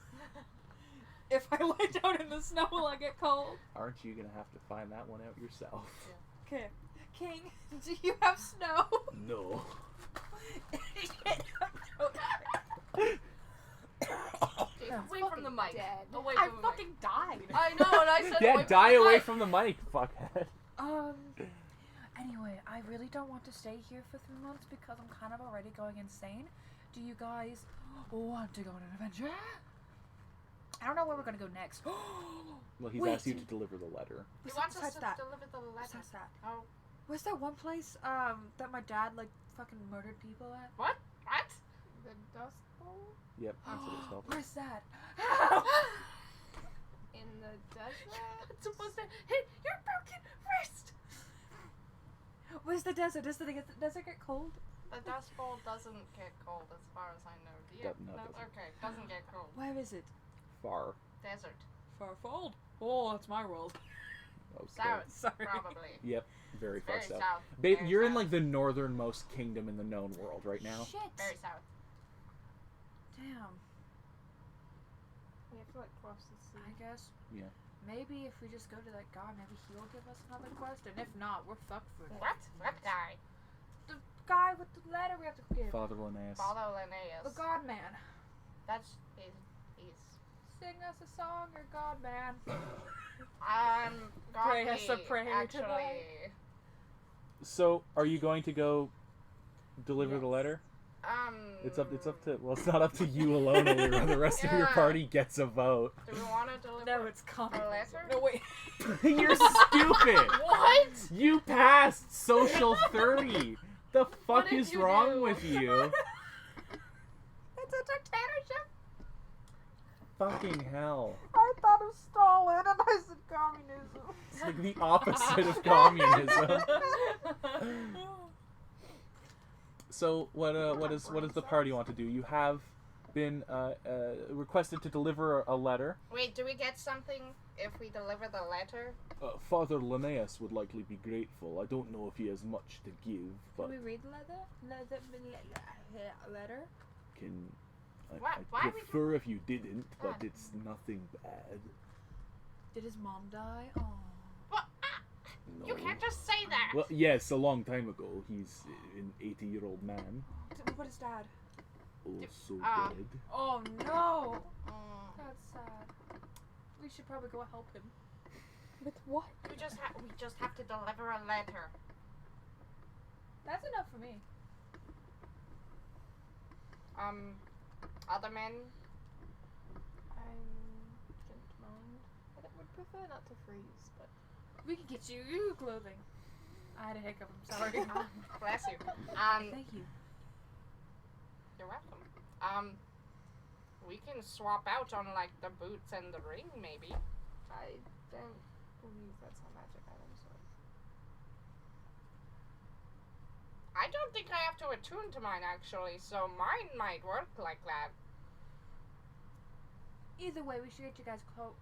S1: If I lie down in the snow, will I get cold?
S2: Aren't you gonna have to find that one out yourself?
S1: Okay. King, do you have snow?
S2: No.
S4: Away from the mic.
S5: dead.
S4: Away
S1: I
S4: from the
S1: fucking died.
S4: mic. I know, and I said
S2: Yeah,
S4: away
S2: die
S4: from the
S2: away
S4: mic.
S2: from the mic, fuckhead.
S1: Anyway, I really don't want to stay here for 3 months because I'm kind of already going insane. Do you guys want to go on an adventure? I don't know where we're gonna go next.
S2: Well, he's
S1: Wait.
S2: asked you to deliver the letter.
S4: He wants us
S1: Besides
S4: to
S1: that.
S4: deliver the letter.
S1: Besides that.
S4: Oh,
S1: Was there one place that my dad like fucking murdered people at?
S4: what? What?
S5: The Dust Bowl?
S2: Yep, that's what it's called.
S1: Where's that?
S5: In the desert?
S4: It's supposed to hit your broken wrist.
S1: Where's the desert? Does the desert get cold?
S4: The Dust Bowl doesn't get cold as far as I know. Do you?
S2: No, it doesn't.
S4: Okay, doesn't get cold.
S1: Where is it?
S2: Far.
S4: Desert.
S1: Farfold. Oh, that's my world.
S2: Oh,
S4: South,
S1: Sorry.
S4: probably.
S2: Yep, very far
S4: Very
S2: south.
S4: south.
S2: Ba-
S4: Very
S2: you're in
S4: south.
S2: like the northernmost kingdom in the known world right now.
S1: Shit.
S4: Very south.
S1: Damn.
S5: We have to like cross the sea.
S1: I guess.
S2: Yeah.
S1: Maybe if we just go to that guy, maybe he'll give us another quest, and if not, we're fucked for it.
S4: What? What guy?
S1: The guy with the letter we have to give.
S2: Father Linnaeus.
S4: Father Linnaeus.
S1: The God Man.
S4: That's he's.
S1: Sing us a song, your God Man.
S4: Godly,
S1: Pray us a prayer
S4: actually.
S1: tonight.
S2: So, are you going to go deliver the letter? It's up to. Well, it's not up to you alone. Alira. The rest of your
S4: Yeah.
S2: party gets a vote.
S4: Do we want to deliver?
S1: No, it's coming.
S4: a letter?
S1: No, wait.
S2: You're stupid.
S4: What?
S2: You passed social 30. The
S4: What
S2: fuck
S4: did
S2: is
S4: you
S2: wrong
S4: do?
S2: with you?
S1: It's a dictatorship.
S2: Fucking hell.
S1: I thought of Stalin, and I said communism.
S2: It's like the opposite of communism. So what does the party want to do? You have been requested to deliver a letter.
S4: Wait, do we get something if we deliver the letter?
S2: Father Linnaeus would likely be grateful. I don't know if he has much to give, but
S1: Can we read the letter? Letter?
S2: can
S4: Why
S2: I
S4: we-
S2: prefer if you didn't, but
S4: God.
S2: it's nothing bad.
S1: Did his mom die? Oh.
S4: What?
S2: No.
S4: You can't just say that.
S2: Well, yes, a long time ago. He's an 80-year-old man.
S1: What is dad?
S2: Oh, so dead.
S1: Oh no!
S4: Mm,
S1: That's sad. We should probably go help him.
S6: With what?
S4: we just have to deliver a letter.
S1: That's enough for me.
S4: Other men.
S5: I don't mind. I would prefer not to freeze, but
S1: We can get you clothing. I had a hiccup. I'm sorry.
S4: Bless you.
S1: Thank you.
S4: You're welcome. We can swap out on like the boots and the ring, maybe.
S5: I don't believe that's how magic items work.
S4: I don't think I have to attune to mine actually, so mine might work like that.
S1: Either way, we should get you guys cold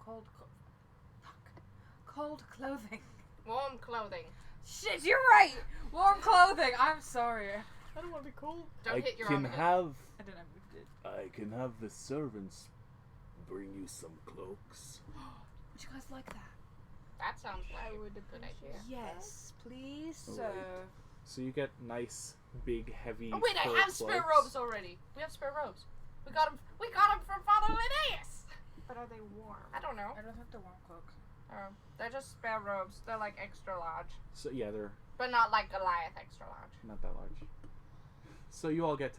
S1: clothing.
S4: Warm clothing.
S1: Shit, you're right. Warm clothing. I'm sorry.
S5: I don't want to be cold.
S4: Don't
S2: I
S4: hit your
S2: can
S4: arm again.
S2: have
S1: I don't know if we did.
S2: I can have the servants bring you some cloaks.
S1: Would you guys like that?
S4: That sounds like
S5: I
S4: a
S5: would
S4: good
S5: appreciate
S4: idea.
S1: Yes, please,
S2: All
S1: sir.
S2: right. So you get nice, big, heavy.
S4: Oh wait, I
S2: fur
S4: have spare
S2: cloaks.
S4: robes already. We have spare robes. We got them from Father Linnaeus.
S5: But are they warm?
S4: I don't know.
S1: I don't have the warm cloak.
S4: They're just spare robes. They're like extra large.
S2: So yeah, they're
S4: But not like Goliath extra large.
S2: not that large. So you all get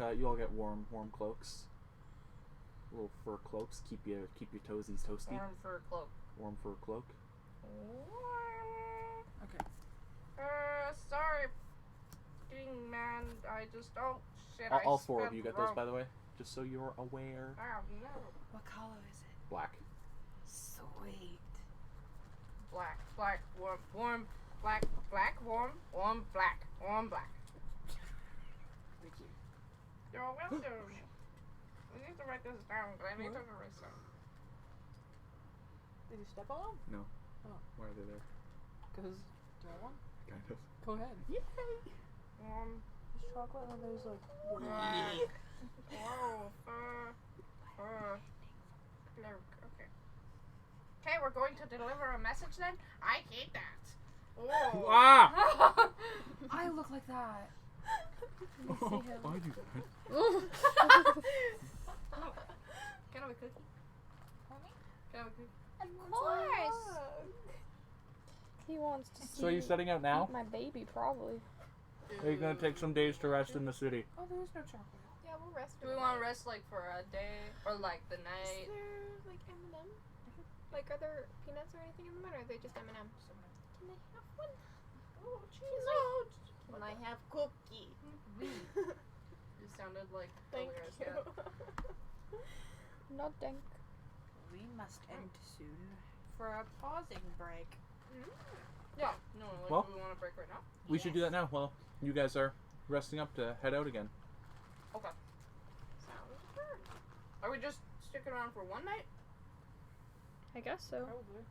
S2: warm cloaks, little fur cloaks. Keep your toesies toasty.
S4: Warm fur cloak.
S2: Warm fur cloak.
S1: Okay.
S4: Sorry. Man, I just shit.
S2: All four of
S4: spilled
S2: you get
S4: the
S2: those,
S4: rope.
S2: by the way, just so you're aware.
S4: Oh no.
S1: What color is it?
S2: Black.
S1: Sweet.
S4: Black, warm, black, warm, black.
S1: Thank you.
S4: You're welcome. We need to write this down, but I need to erase it.
S6: Did you step on them?
S2: No.
S6: Oh.
S2: Why are they there?
S6: Because, do I want?
S2: Kind of.
S6: Go ahead. There's chocolate and there's like.
S4: Whoa, okay. Okay, we're going to deliver a message then? I hate that. Oh.
S2: Ah!
S1: I look like that.
S2: Oh, I do that.
S4: Can I have a cookie? Can I have a cookie?
S5: Of course.
S6: He wants to see
S2: So are you setting out now?
S6: my baby, probably.
S2: Or are you gonna take some days to rest in the city?
S1: Oh, there is no chocolate.
S5: Yeah, we'll rest.
S4: Do we want to rest like for a day or like the
S5: Is
S4: night?
S5: there like M&M? Like, are there peanuts or anything in them, or are they just M&Ms? Can I have one? Oh, cheese. Can I have cookie?
S4: You sounded like
S5: Thank
S4: Hilarious
S5: you.
S4: Cat.
S6: Not dank.
S1: We must end soon for a pausing break.
S4: Yeah. No, like,
S2: Well-
S4: do we want to break right now?
S2: We should do that now. Well, you guys are resting up to head out again.
S4: Okay.
S5: Sounds good.
S4: Are we just sticking around for one night?
S6: I guess so.
S1: Probably.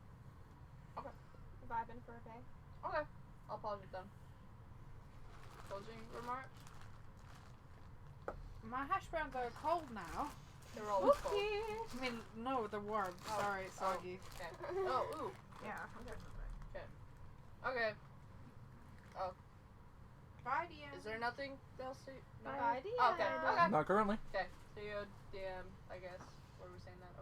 S5: Vibing for a day.
S4: Okay. I'll pause it then. Closing remarks?
S1: My hash browns are cold now.
S4: They're always cold.
S1: I mean, no, they're warm.
S4: Oh,
S1: Sorry,
S4: oh.
S1: soggy.
S4: Okay. Oh, ooh.
S5: Yeah.
S4: Okay. Oh,
S1: Bye, DM.
S4: is there nothing else to...
S5: Bye.
S4: Okay. Okay.
S2: Not currently.
S4: Okay. See you, DM, I guess. What are we saying that?